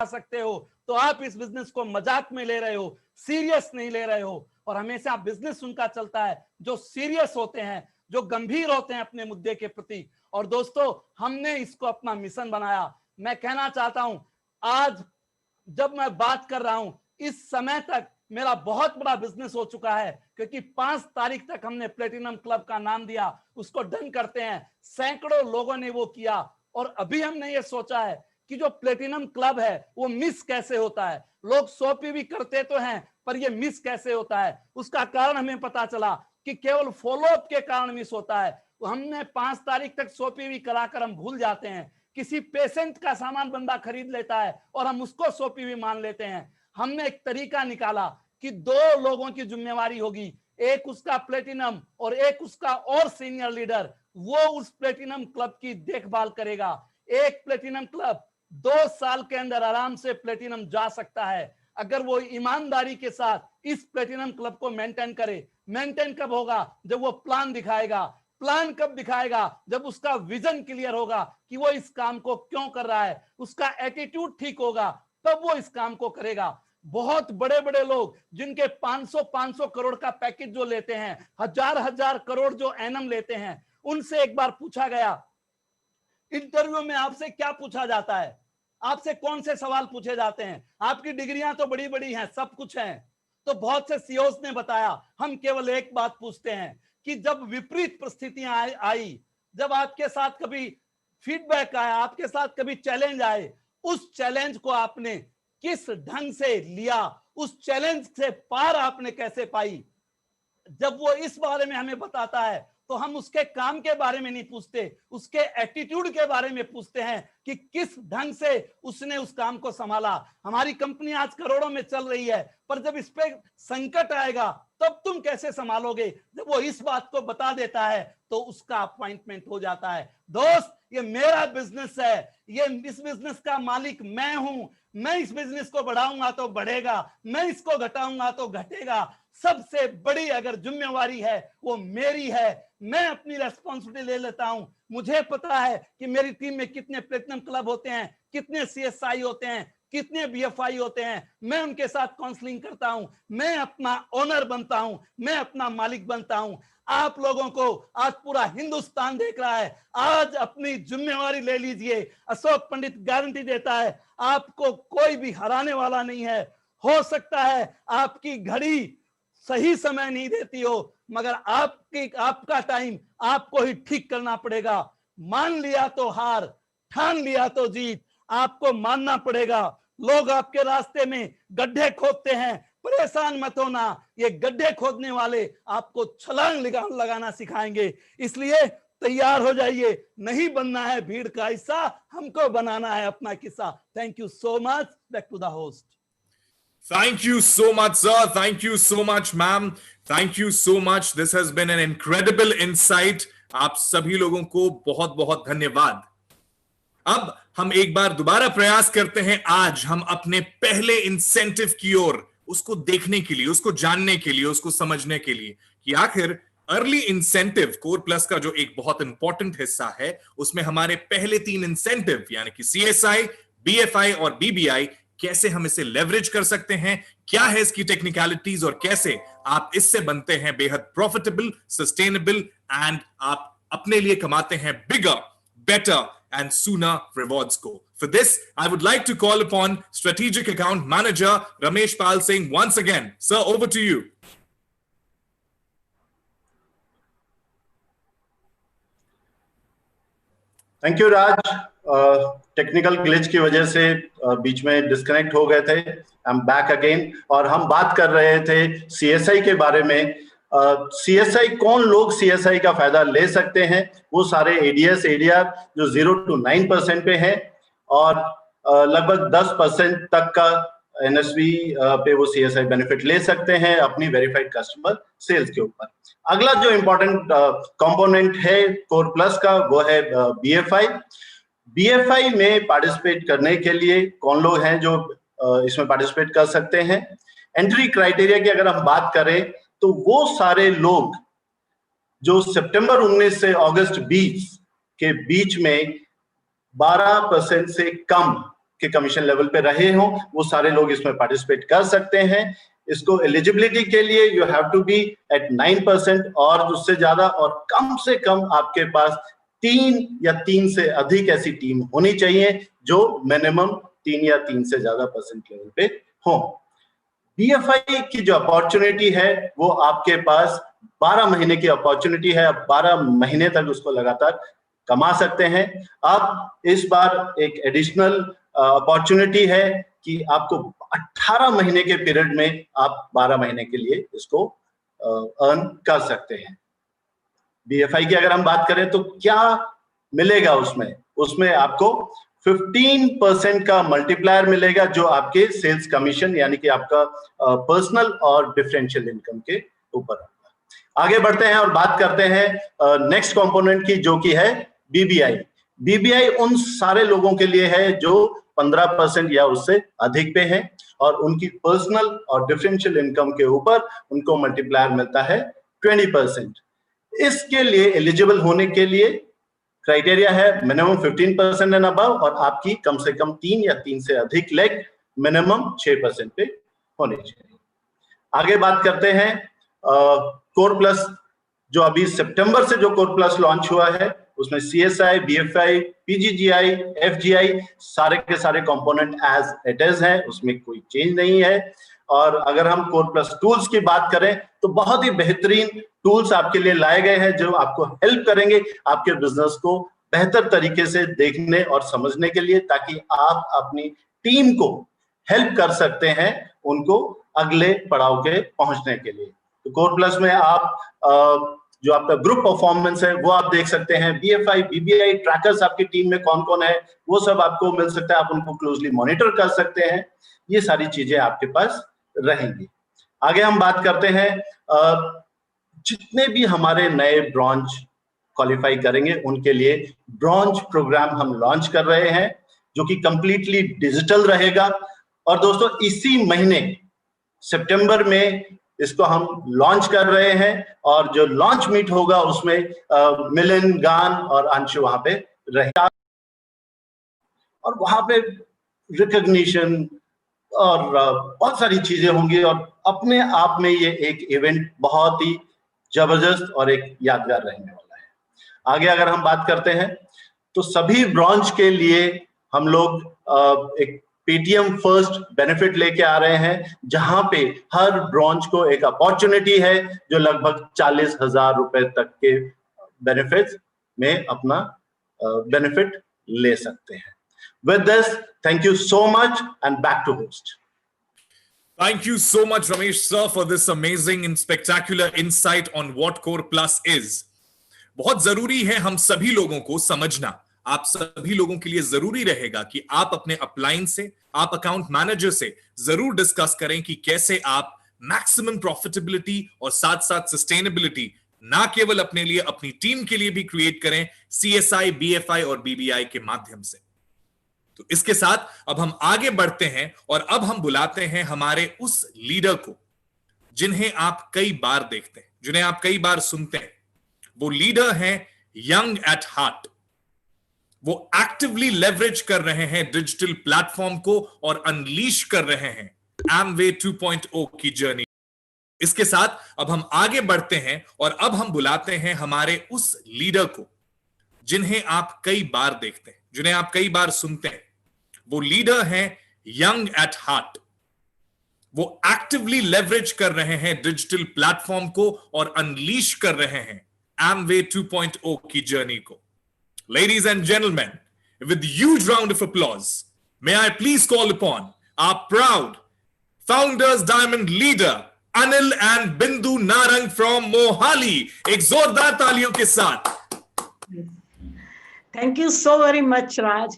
आ सकते हो, तो आप इस बिजनेस को मजाक में ले रहे हो, सीरियस नहीं ले रहे हो। और हमेशा बिजनेस उनका चलता है जो सीरियस होते हैं, जो गंभीर होते हैं अपने मुद्दे के प्रति। और दोस्तों, हमने इसको अपना मिशन बनाया। मैं कहना चाहता हूं, आज जब मैं बात कर रहा हूं, इस समय तक मेरा बहुत बड़ा बिजनेस हो चुका है, क्योंकि 5 तारीख तक हमने प्लेटिनम क्लब का नाम दिया, उसको डन करते हैं। सैकड़ों लोगों ने वो किया, और अभी हमने ये सोचा है कि जो प्लेटिनम क्लब है वो मिस कैसे होता है। लोग सोपी भी करते तो हैं, पर ये मिस कैसे होता है, उसका कारण हमें पता चला कि केवल फॉलोअप के कारण मिस होता है। तो हमने 5 तारीख तक सोपी भी कराकर हम भूल जाते हैं। किसी पेशेंट का सामान बंदा खरीद लेता है और हम उसको सोपी भी मान लेते हैं। हमने एक तरीका निकाला कि 2 लोगों की जिम्मेवारी होगी, एक उसका प्लेटिनम और एक उसका और सीनियर लीडर, वो उस प्लेटिनम क्लब की देखभाल करेगा। एक प्लेटिनम क्लब 2 साल के अंदर आराम से प्लेटिनम जा सकता है, अगर वो ईमानदारी के साथ इस प्लेटिनम क्लब को मेंटेन करे। मेंटेन कब होगा? जब वो प्लान दिखाएगा। प्लान कब दिखाएगा? जब उसका विजन क्लियर होगा कि वो इस काम को क्यों कर रहा है, उसका एटीट्यूड ठीक होगा, तब वो इस काम को करेगा। बहुत बड़े बड़े लोग जिनके 500 करोड़ का पैकेज जो लेते हैं, हजार करोड़ जो एनम लेते हैं, उनसे एक बार पूछा गया, इंटरव्यू में आपसे क्या पूछा जाता है, आपसे कौन से सवाल पूछे जाते हैं? आपकी डिग्रियां तो बड़ी बड़ी हैं, सब कुछ है। तो बहुत से सीईओस ने बताया, हम केवल एक बात पूछते हैं कि जब विपरीत परिस्थितियां आई, जब आपके साथ कभी फीडबैक आया, आपके साथ कभी चैलेंज आए, उस चैलेंज को आपने किस ढंग से लिया, उस चैलेंज से पार आपने कैसे पाई। जब वो इस बारे में हमें बताता है, तो हम उसके काम के बारे में नहीं पूछते, उसके एटीट्यूड के बारे में पूछते हैं कि किस ढंग से उसने उस काम को संभाला। हमारी कंपनी आज करोड़ों में चल रही है, पर जब इस पे संकट आएगा तब तुम कैसे संभालोगे? जब वो इस बात को बता देता है तो उसका अपॉइंटमेंट हो जाता है। दोस्त, ये मेरा बिजनेस है, ये इस बिजनेस का मालिक मैं हूं। मैं इस बिजनेस को बढ़ाऊंगा तो बढ़ेगा, मैं इसको घटाऊंगा तो घटेगा। सबसे बड़ी अगर जिम्मेवारी है वो मेरी है, मैं अपनी रेस्पॉन्सिबिलिटी ले लेता हूं। मुझे पता है कि मेरी टीम में कितने प्लेटिनम क्लब होते हैं, कितने सीएसआई होते हैं, कितने बीएफआई होते हैं। मैं उनके साथ काउंसलिंग करता हूं, मैं अपना ओनर बनता हूं, मैं अपना मालिक बनता हूं। आप लोगों को आज पूरा हिंदुस्तान देख रहा है, आज अपनी जिम्मेवारी ले लीजिए। अशोक पंडित गारंटी देता है, आपको कोई भी हराने वाला नहीं है। हो सकता है आपकी घड़ी सही समय नहीं देती हो, मगर आपका टाइम आपको ही ठीक करना पड़ेगा। मान लिया तो हार, ठान लिया तो जीत, आपको मानना पड़ेगा। लोग आपके रास्ते में गड्ढे खोदते हैं, परेशान मत होना, ये गड्ढे खोदने वाले आपको छलांग लगाना सिखाएंगे। इसलिए तैयार हो जाइए, नहीं बनना है भीड़ का हिस्सा, हमको बनाना है अपना किस्सा। Thank you so much. Back to the host. Thank you so much, sir. Thank you so much, ma'am. Thank you so much. This has been an incredible insight. आप सभी लोगों को बहुत बहुत धन्यवाद। अब हम एक बार दोबारा प्रयास करते हैं। आज हम अपने पहले इंसेंटिव की ओर, उसको देखने के लिए, उसको जानने के लिए, उसको समझने के लिए कि आखिर अर्ली इंसेंटिव कोर प्लस का जो एक बहुत इंपॉर्टेंट हिस्सा है, उसमें हमारे पहले 3 इंसेंटिव यानी कि सीएसआई, बीएफआई और बीबीआई, कैसे हम इसे लेवरेज कर सकते हैं, क्या है इसकी टेक्निकलिटीज और कैसे आप इससे बनते हैं बेहद प्रॉफिटेबल, सस्टेनेबल एंड आप अपने लिए कमाते हैं बिगर, better and sooner rewards को. For this, I would like to call upon Strategic Account Manager Ramesh Pal Singh once again. Sir, over to you. Thank you, Raj. Technical glitch की वजह से बीच में डिस्कनेक्ट हो गए थे। आई एम बैक अगेन और हम बात कर रहे थे सीएसआई के बारे में। सीएसआई कौन लोग सीएसआई का फायदा ले सकते हैं? वो सारे एडीएस एडीआर जो 0 to 9% पे है और लगभग 10% तक का एनएसवी पे वो सीएसआई बेनिफिट ले सकते हैं अपनी वेरीफाइड कस्टमर सेल्स के ऊपर। अगला जो इंपॉर्टेंट कंपोनेंट है कोर प्लस का वो है बीएफआई। बीएफआई में पार्टिसिपेट करने के लिए कौन लोग हैं जो इसमें पार्टिसिपेट कर सकते हैं? एंट्री क्राइटेरिया की अगर हम बात करें तो वो सारे लोग जो सितंबर 19 से अगस्त 20 के बीच में 12% से कम के कमीशन लेवल पे रहे हो वो सारे लोग इसमें पार्टिसिपेट कर सकते हैं। इसको एलिजिबिलिटी के लिए you have to be at 9% और उससे ज्यादा, और कम से कम आपके पास 3 या 3 से अधिक ऐसी टीम होनी चाहिए जो मिनिमम 3 या 3 से ज्यादा परसेंट लेवल पे हो। बीएफआई की जो अपॉर्चुनिटी है वो आपके पास 12 महीने की अपॉर्चुनिटी है। आप 12 महीने तक उसको लगातार कमा सकते हैं। अब इस बार एक एडिशनल अपॉर्चुनिटी है कि आपको 18 महीने के पीरियड में आप 12 महीने के लिए इसको अर्न कर सकते हैं। बीएफआई की अगर हम बात करें तो क्या मिलेगा उसमें आपको 15% का मल्टीप्लायर मिलेगा जो आपके सेल्स कमीशन यानी कि आपका पर्सनल और डिफरेंशियल इनकम के ऊपर। आगे बढ़ते हैं और बात करते हैं नेक्स्ट कंपोनेंट की, जो कि है बीबीआई। बीबीआई उन सारे लोगों के लिए है जो 15% या उससे अधिक पे हैं और उनकी पर्सनल और डिफरेंशियल इनकम के ऊपर उनको मल्टीप्लायर मिलता है 20%। इसके लिए एलिजिबल होने के लिए क्राइटेरिया है मिनिमम 15% एंड अबव, और आपकी कम से कम 3 या 3 से अधिक लेग मिनिमम 6% पे होनी चाहिए। आगे बात करते हैं कोर प्लस, जो अभी सितंबर से जो कोर प्लस लॉन्च हुआ है उसमें सीएसआई, बीएफआई, पीजीजीआई, एफजीआई सारे के सारे कंपोनेंट एज इट इज है, उसमें कोई चेंज नहीं है। और अगर हम कोर प्लस टूल्स की बात करें तो बहुत ही बेहतरीन टूल्स आपके लिए लाए गए हैं जो आपको हेल्प करेंगे आपके बिजनेस को बेहतर तरीके से देखने और समझने के लिए, ताकि आप अपनी टीम को हेल्प कर सकते हैं उनको अगले पड़ाव के पहुंचने के लिए। तो कोर प्लस में आप जो आपका ग्रुप परफॉर्मेंस है वो आप देख सकते हैं। बीएफआई, बीबीआई ट्रैकर्स आपकी टीम में कौन कौन है वो सब आपको मिल सकता है, आप उनको क्लोजली मॉनिटर कर सकते हैं। ये सारी चीजें आपके पास रहेंगी। आगे हम बात करते हैं जितने भी हमारे नए ब्रॉन्ज क्वालिफाई करेंगे उनके लिए ब्रॉन्ज प्रोग्राम हम लॉन्च कर रहे हैं जो कि कंप्लीटली डिजिटल रहेगा। और दोस्तों इसी महीने सितंबर में इसको हम लॉन्च कर रहे हैं और जो लॉन्च मीट होगा उसमें मिलिन, गान और अंशु वहां पे रहेगा और वहां पे रिकॉग्निशन और बहुत सारी चीजें होंगी और अपने आप में ये एक इवेंट बहुत ही जबरदस्त और एक यादगार रहने वाला है। आगे अगर हम बात करते हैं तो सभी ब्रॉन्ज के लिए हम लोग एक पेटीएम फर्स्ट बेनिफिट लेके आ रहे हैं, जहां पे हर ब्रॉन्ज को एक अपॉर्चुनिटी है जो लगभग 40,000 रुपए तक के बेनिफिट्स में अपना बेनिफिट ले सकते हैं। With this, thank you so much and back to host. Thank you so much, Ramesh sir, for this amazing and spectacular insight on what Core Plus is. बहुत जरूरी है हम सभी लोगों को समझना, आप सभी लोगों के लिए जरूरी रहेगा कि आप अपने अपलाइन से, आप अकाउंट मैनेजर से जरूर डिस्कस करें कि कैसे आप मैक्सिमम प्रॉफिटेबिलिटी और साथ साथ सस्टेनेबिलिटी ना केवल अपने लिए, अपनी टीम के लिए भी क्रिएट करें सीएसआई, बीएफआई और बीबीआई के माध्यम से। तो इसके साथ अब हम आगे बढ़ते हैं और अब हम बुलाते हैं हमारे उस लीडर को जिन्हें आप कई बार देखते हैं, जिन्हें आप कई बार सुनते हैं। वो लीडर हैं यंग एट हार्ट। वो एक्टिवली लेवरेज कर रहे हैं डिजिटल प्लेटफॉर्म को और अनलीश कर रहे हैं एमवे 2.0 की जर्नी। इसके साथ अब हम आगे बढ़ते हैं और अब हम बुलाते हैं हमारे उस लीडर को जिन्हें आप कई बार देखते हैं, जिन्हें आप कई बार सुनते हैं। वो लीडर हैं यंग एट हार्ट। वो एक्टिवली लेवरेज कर रहे हैं डिजिटल प्लेटफॉर्म को और अनलीश कर रहे हैं एमवे 2.0 की जर्नी को। Ladies and gentlemen, with huge round of applause, may I please call upon our proud Founders Diamond leader Anil and Bindu Narang from Mohali. एक जोरदार तालियों के साथ। Thank you so very much Raj.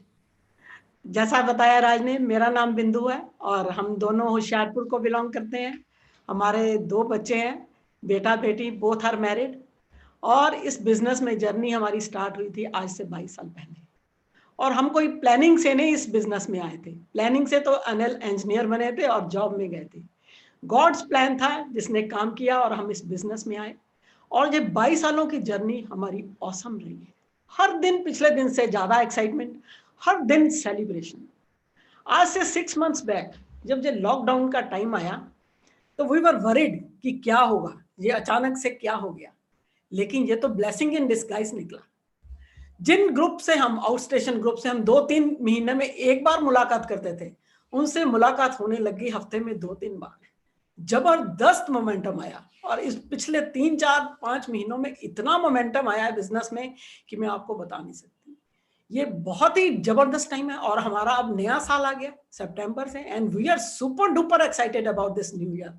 जैसा बताया राज ने, मेरा नाम बिंदु है और हम दोनों होशियारपुर को बिलोंग करते हैं। हमारे 2 बच्चे हैं, बेटा बेटी बोथ आर मैरिड। और इस बिजनेस में जर्नी हमारी स्टार्ट हुई थी आज से 22 साल पहले। और हम कोई प्लानिंग से नहीं इस बिजनेस में आए थे। प्लानिंग से तो अनिल इंजीनियर बने थे और जॉब में गए थे। गॉड्स प्लान था जिसने काम किया और हम इस बिजनेस में आए। और ये 22 सालों की जर्नी हमारी ऑसम रही है। हर दिन पिछले दिन से ज़्यादा एक्साइटमेंट, हर दिन सेलिब्रेशन। आज से 6 months बैक जब ये लॉकडाउन का टाइम आया तो वी वर वरीड कि क्या होगा, ये अचानक से क्या हो गया, लेकिन ये तो ब्लेसिंग इन डिस्गाइज निकला। जिन ग्रुप से हम आउट स्टेशन ग्रुप से हम 2-3 महीने में एक बार मुलाकात करते थे, उनसे मुलाकात होने लगी हफ्ते में 2-3 बार। जबरदस्त मोमेंटम आया और इस पिछले 3-4-5 महीनों में इतना मोमेंटम आया है बिजनेस में कि मैं आपको बता नहीं सकती। ये बहुत ही जबरदस्त टाइम है और हमारा अब नया साल आ गया सितंबर से, and we are super duper excited about this new year,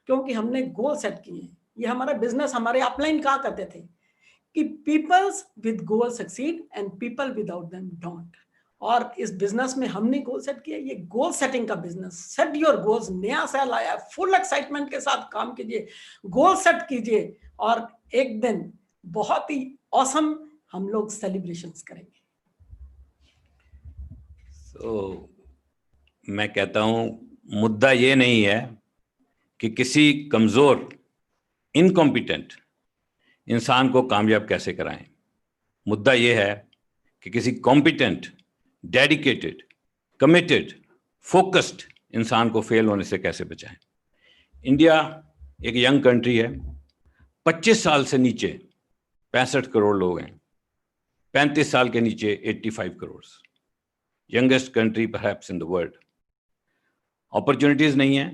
क्योंकि हमने गोल सेट किए हैं। ये हमारा बिजनेस, हमारे अपलाइन कहा करते थे कि peoples with goal succeed and people without them don't. और इस बिजनेस में हमने गोल सेट किया, ये गोल सेटिंग का बिजनेस। सेट योर गोल्स, नया साल आया, फुल एक्साइटमेंट के साथ काम कीजिए, गोल सेट कीजिए और एक दिन बहुत ही ऑसम हम लोग सेलिब्रेशंस करेंगे। तो मैं कहता हूं मुद्दा ये नहीं है कि किसी कमजोर इनकॉम्पिटेंट इंसान को कामयाब कैसे कराएं। मुद्दा ये है कि किसी कॉम्पिटेंट, डेडिकेटेड, कमिटेड, फोकस्ड इंसान को फेल होने से कैसे बचाएं। इंडिया एक यंग कंट्री है, 25 साल से नीचे 65 करोड़ लोग हैं, 35 साल के नीचे 85 crore, youngest country perhaps in the world. Opportunities नहीं है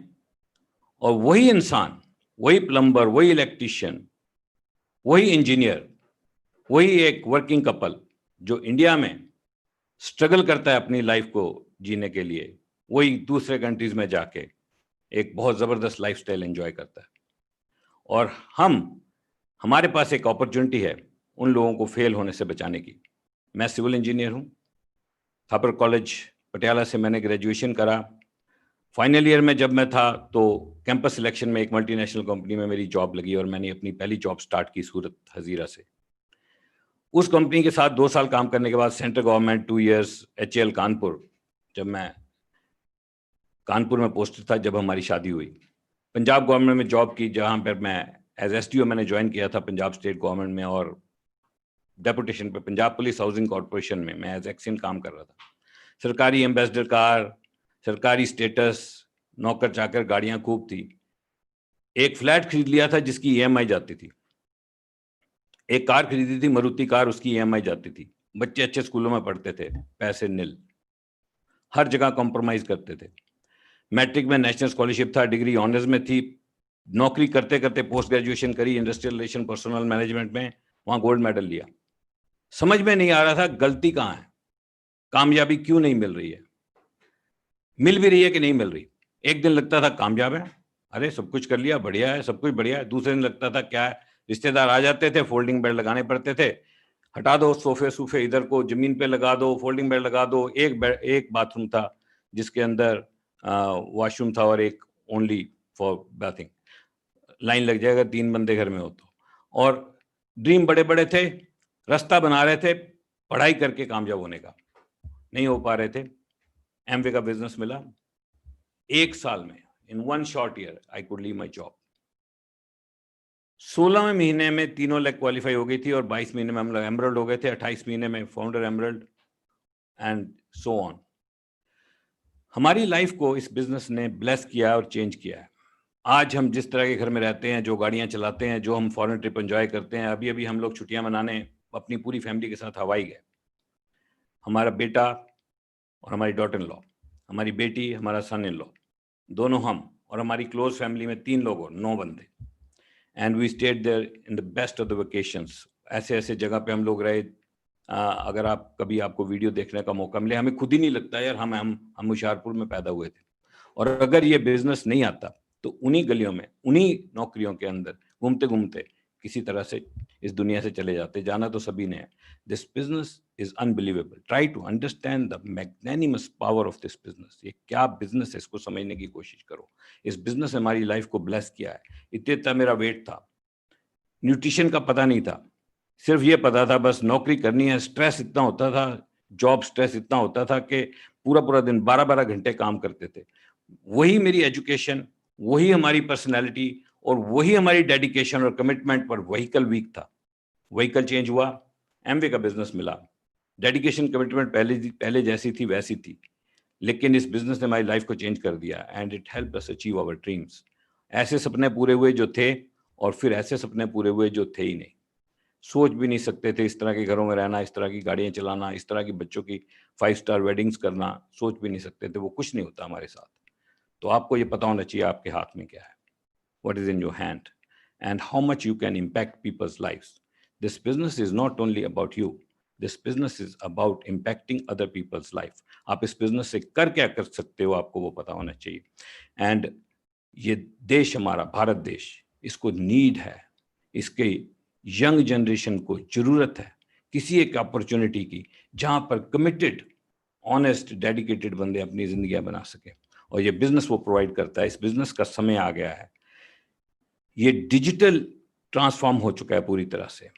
और वही इंसान, वही प्लम्बर, वही इलेक्ट्रीशियन, वही इंजीनियर, वही एक वर्किंग कपल जो इंडिया में स्ट्रगल करता है अपनी लाइफ को जीने के लिए, वही दूसरे कंट्रीज में जाके एक बहुत ज़बरदस्त लाइफस्टाइल एंजॉय करता है। और हमारे पास एक अपॉर्चुनिटी है उन लोगों को फेल होने से बचाने की। मैं सिविल इंजीनियर हूँ, थापर कॉलेज पटियाला से मैंने ग्रेजुएशन करा। फाइनल ईयर में जब मैं था तो कैंपस सिलेक्शन में एक मल्टीनेशनल कंपनी में मेरी जॉब लगी और मैंने अपनी पहली जॉब स्टार्ट की सूरत हजीरा से। उस कंपनी के साथ 2 साल काम करने के बाद central government 2 years HAL Kanpur, जब मैं कानपुर में पोस्टेड था, जब हमारी शादी हुई, पंजाब गवर्नमेंट में जॉब की, जहाँ पर मैं एज SDO मैंने ज्वाइन किया था पंजाब स्टेट गवर्नमेंट में, और डेपुटेशन पे पंजाब पुलिस हाउसिंग कॉरपोरेशन में मैं एज एक्सिन काम कर रहा था। सरकारी एम्बेसडर कार, सरकारी स्टेटस, नौकर चाकर गाड़ियां खूब थी। एक फ्लैट खरीद लिया था जिसकी EMI जाती थी, एक कार खरीदी थी मारुति कार, उसकी EMI जाती थी। बच्चे अच्छे स्कूलों में पढ़ते थे, पैसे निल, हर जगह कॉम्प्रोमाइज करते थे। मैट्रिक में नेशनल स्कॉलरशिप था, डिग्री ऑनर्स में थी, नौकरी करते करते पोस्ट ग्रेजुएशन करी इंडस्ट्रियल रिलेशन पर्सनल मैनेजमेंट में, वहां गोल्ड मेडल लिया। समझ में नहीं आ रहा था गलती कहाँ है, कामयाबी क्यों नहीं मिल रही है, मिल भी रही है कि नहीं मिल रही। एक दिन लगता था कामयाब है, अरे सब कुछ कर लिया, बढ़िया है, सब कुछ बढ़िया है। दूसरे दिन लगता था क्या है, रिश्तेदार आ जाते थे, फोल्डिंग बेड लगाने पड़ते थे, हटा दो सोफे सूफे, इधर को जमीन पे लगा दो, फोल्डिंग बेड लगा दो। एक बाथरूम था जिसके अंदर वॉशरूम था और एक ओनली फॉर बाथिंग, लाइन लग जाएगा 3 बंदे घर में हो तो। और ड्रीम बड़े बड़े थे, रास्ता बना रहे थे पढ़ाई करके कामयाब होने का, नहीं हो पा रहे थे। एमवे का बिजनेस मिला, 1 साल में, in 1 short year I could leave my job. 16वें महीने में 3 लाख क्वालिफाई हो गई थी और 22 महीने में हम लोग एमरल्ड हो गए थे, 28 महीने में founder emerald, and so on. हमारी लाइफ को इस बिजनेस ने ब्लेस किया और चेंज किया है। आज हम जिस तरह के घर में रहते हैं, जो गाड़ियां चलाते हैं, जो हम फॉरेन ट्रिप एंजॉय करते हैं, अभी हम लोग छुट्टियां मनाने अपनी पूरी फैमिली के साथ हवाई गए। हमारा बेटा और हमारी डॉटर इन लॉ, हमारी बेटी, हमारा सन इन लॉ, दोनों हम, और हमारी क्लोज फैमिली में 3 लोग और 9 बंदे, and we stayed there in the best of the vacations. ऐसे ऐसे जगह पे हम लोग रहे, अगर आपको वीडियो देखने का मौका मिले, हमें खुद ही नहीं लगता यार हम होशियारपुर में पैदा हुए थे। और अगर ये बिजनेस नहीं आता तो उन्हीं गलियों में, उन्हीं नौकरियों के अंदर घूमते घूमते किसी तरह से इस दुनिया से चले जाते। जाना तो सभी ने है। This business is unbelievable. Try to understand the magnanimous power of this business. ये क्या बिजनेस है, इसको समझने की कोशिश करो। इस बिजनेस ने हमारी लाइफ को ब्लेस किया है। इतना मेरा वेट था, न्यूट्रिशन का पता नहीं था, सिर्फ ये पता था बस नौकरी करनी है। स्ट्रेस इतना होता था, जॉब स्ट्रेस इतना होता था कि पूरा दिन 12-12 घंटे काम करते थे। वही मेरी एजुकेशन, वही हमारी पर्सनैलिटी और वही हमारी डेडिकेशन और कमिटमेंट पर व्हीकल वीक था। व्हीकल चेंज हुआ, एमवे का बिजनेस मिला, डेडिकेशन कमिटमेंट पहले जैसी थी वैसी थी, लेकिन इस बिजनेस ने हमारी लाइफ को चेंज कर दिया and it help us achieve our dreams. ऐसे सपने पूरे हुए जो थे, और फिर ऐसे सपने पूरे हुए जो थे ही नहीं। सोच भी नहीं सकते थे इस तरह के घरों में रहना, इस तरह की गाड़ियां चलाना, इस तरह की बच्चों की 5 स्टार वेडिंग्स करना, सोच भी नहीं सकते थे। वो कुछ नहीं होता हमारे साथ। तो आपको ये पता होना चाहिए आपके हाथ में क्या है, what is in your hand and how much you can impact people's lives. This business is not only about you, this business is about impacting other people's life. आप इस बिजनेस से कर क्या कर सकते हो, आपको वो पता होना चाहिए। एंड ये देश हमारा भारत देश, इसको नीड है, इसके यंग जनरेशन को जरूरत है किसी एक अपॉर्चुनिटी की जहां पर कमिटेड, ऑनेस्ट, डेडिकेटेड बंदे अपनी जिंदगियां बना सके, और ये बिजनेस वो प्रोवाइड करता है। इस बिजनेस का समय आ गया है। ये डिजिटल ट्रांसफॉर्म हो चुका है पूरी तरह से,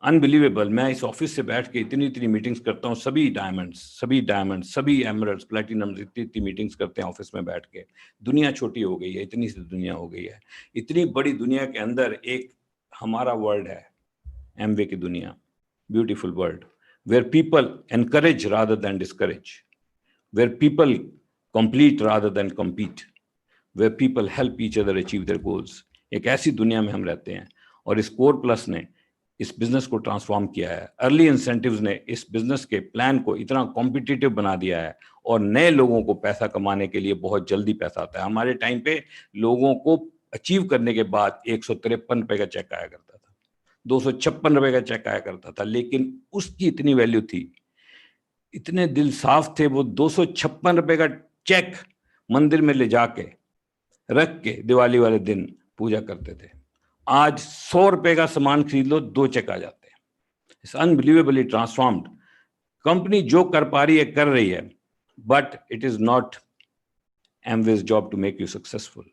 अनबिलीवेबल। मैं इस ऑफिस से बैठ के इतनी मीटिंग्स करता हूँ, सभी डायमंड्स, सभी एमरल्ड्स, प्लैटिनम, इतनी मीटिंग्स करते हैं ऑफिस में बैठ के। दुनिया छोटी हो गई है, इतनी सी दुनिया हो गई है। इतनी बड़ी दुनिया के अंदर एक हमारा वर्ल्ड है, एमवे की दुनिया, beautiful world, where people encourage rather than discourage, where people complete rather than compete, where people help each other achieve their goals. एक ऐसी दुनिया में हम रहते हैं, और इस कोर प्लस ने इस बिजनेस को ट्रांसफॉर्म किया है। अर्ली इंसेंटिव्स ने इस बिजनेस के प्लान को इतना कॉम्पिटिटिव बना दिया है, और नए लोगों को पैसा कमाने के लिए बहुत जल्दी पैसा आता है। हमारे टाइम पे लोगों को अचीव करने के बाद 153 रुपए का चेक आया करता था, 256 रुपए का चेक आया करता था, लेकिन उसकी इतनी वैल्यू थी, इतने दिल साफ थे, वो 256 रुपए का चेक मंदिर में ले जाके रख के दिवाली वाले दिन पूजा करते थे। आज 100 रुपए का सामान खरीद लो, 2 चेक आ जाते हैं। It's unbelievably transformed. कंपनी जो कर पा रही है कर रही है, but it is not Amway's job to make you successful.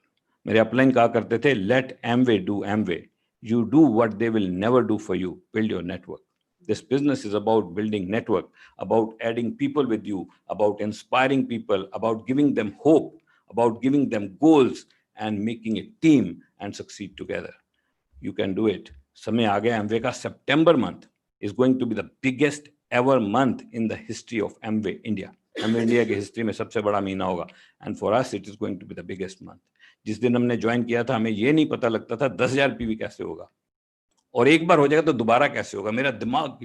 मेरे अपलाइन कहा करते थे, let Amway do Amway, you do what they will never do for you, build your network. This business is about building network, about adding people with you, about inspiring people, about giving them hope, about giving them goals and making a team and succeed together. You can do it. समय आ गया Amway का। September month is going to be the biggest ever month in the history of Amway India. Amway India की history में सबसे बड़ा महीना होगा, and for us it is going to be the biggest month. जिस दिन हमने ज्वाइन किया था, हमें ये नहीं पता लगता था 10,000 पीवी कैसे होगा, और एक बार हो जाएगा तो दोबारा कैसे होगा। मेरा दिमाग,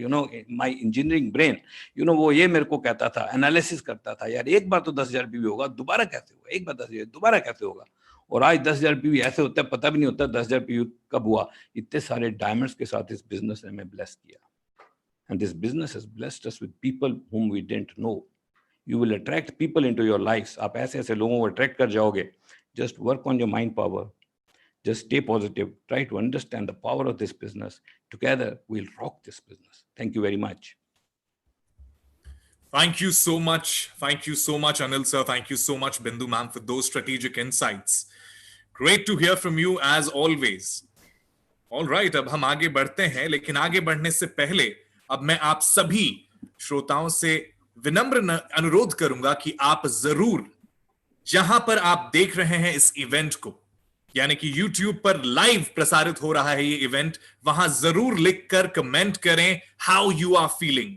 माय इंजीनियरिंग ब्रेन, वो ये मेरे को कहता था, एनालिसिस करता था, यार एक बार तो 10,000 पीवी होगा, दोबारा कैसे होगा, एक बार 10,000 दोबारा कैसे होगा। और आज 10,000 पीवी ऐसे होता है, पता भी नहीं होता 10,000 पीवी कब हुआ। इतने सारे डायमंड्स के साथ इस बिजनेस ने हमें ब्लेस किया, and this business has blessed us with people whom we didn't know. You will attract people into your lives. आप ऐसे ऐसे लोगों को अट्रैक्ट कर जाओगे। Just work on your mind power. Just stay positive. Try to understand the power of this business. Together, we'll rock this business. Thank you very much. Thank you so much. Thank you so much, Anil sir. Thank you so much, Bindu ma'am, for those strategic insights. Great to hear from you as always. All right, अब हम आगे बढ़ते हैं, लेकिन आगे बढ़ने से पहले अब मैं आप सभी श्रोताओं से विनम्र अनुरोध करूंगा कि आप जरूर, जहां पर आप देख रहे हैं इस इवेंट को, यानी कि YouTube पर लाइव प्रसारित हो रहा है ये इवेंट, वहां जरूर लिखकर कमेंट करें how you are feeling.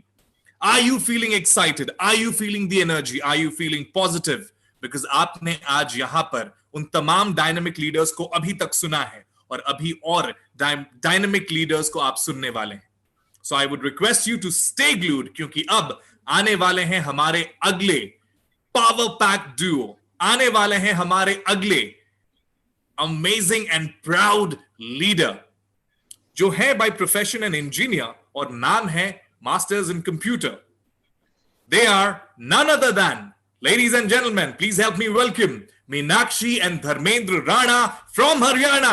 Are you feeling excited? Are you feeling the energy? Are you feeling positive? Because आपने आज यहां पर उन तमाम डायनामिक लीडर्स को अभी तक सुना है, और अभी और डायनामिक लीडर्स को आप सुनने वाले हैं। So I would request you to stay glued, क्योंकि अब आने वाले हैं हमारे अगले पावर पैक डुओ, आने वाले हैं हमारे अगले अमेजिंग एंड प्राउड लीडर, जो है बाय प्रोफेशन एन इंजीनियर और नाम है masters in computer. They are none other than, ladies and gentlemen, please help me welcome Meenakshi and Dharmendra Rana from Haryana.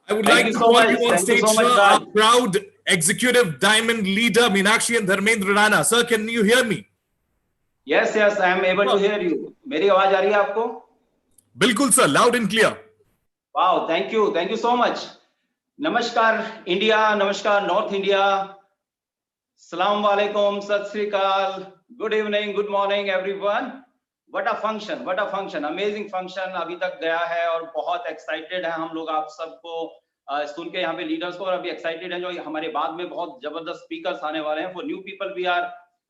I would like to call you on stage, sir, our proud executive diamond leader Meenakshi and Dharmendra Rana. Sir, can you hear me? Yes, I am able to hear you. मेरी आवाज आ रही है आपको? बिल्कुल sir, loud and clear. Wow, thank you so much. नमस्कार India, नमस्कार north India, सलाम वालेकुम, सत श्री अकाल, good evening, good morning everyone. What a function, amazing function अभी तक गया है, और बहुत एक्साइटेड है हम लोग आप सबको सुन के, यहाँ पे लीडर्स को, और अभी एक्साइटेड हैं जो हमारे बाद में बहुत जबरदस्त स्पीकर्स आने वाले हैं। For new people we are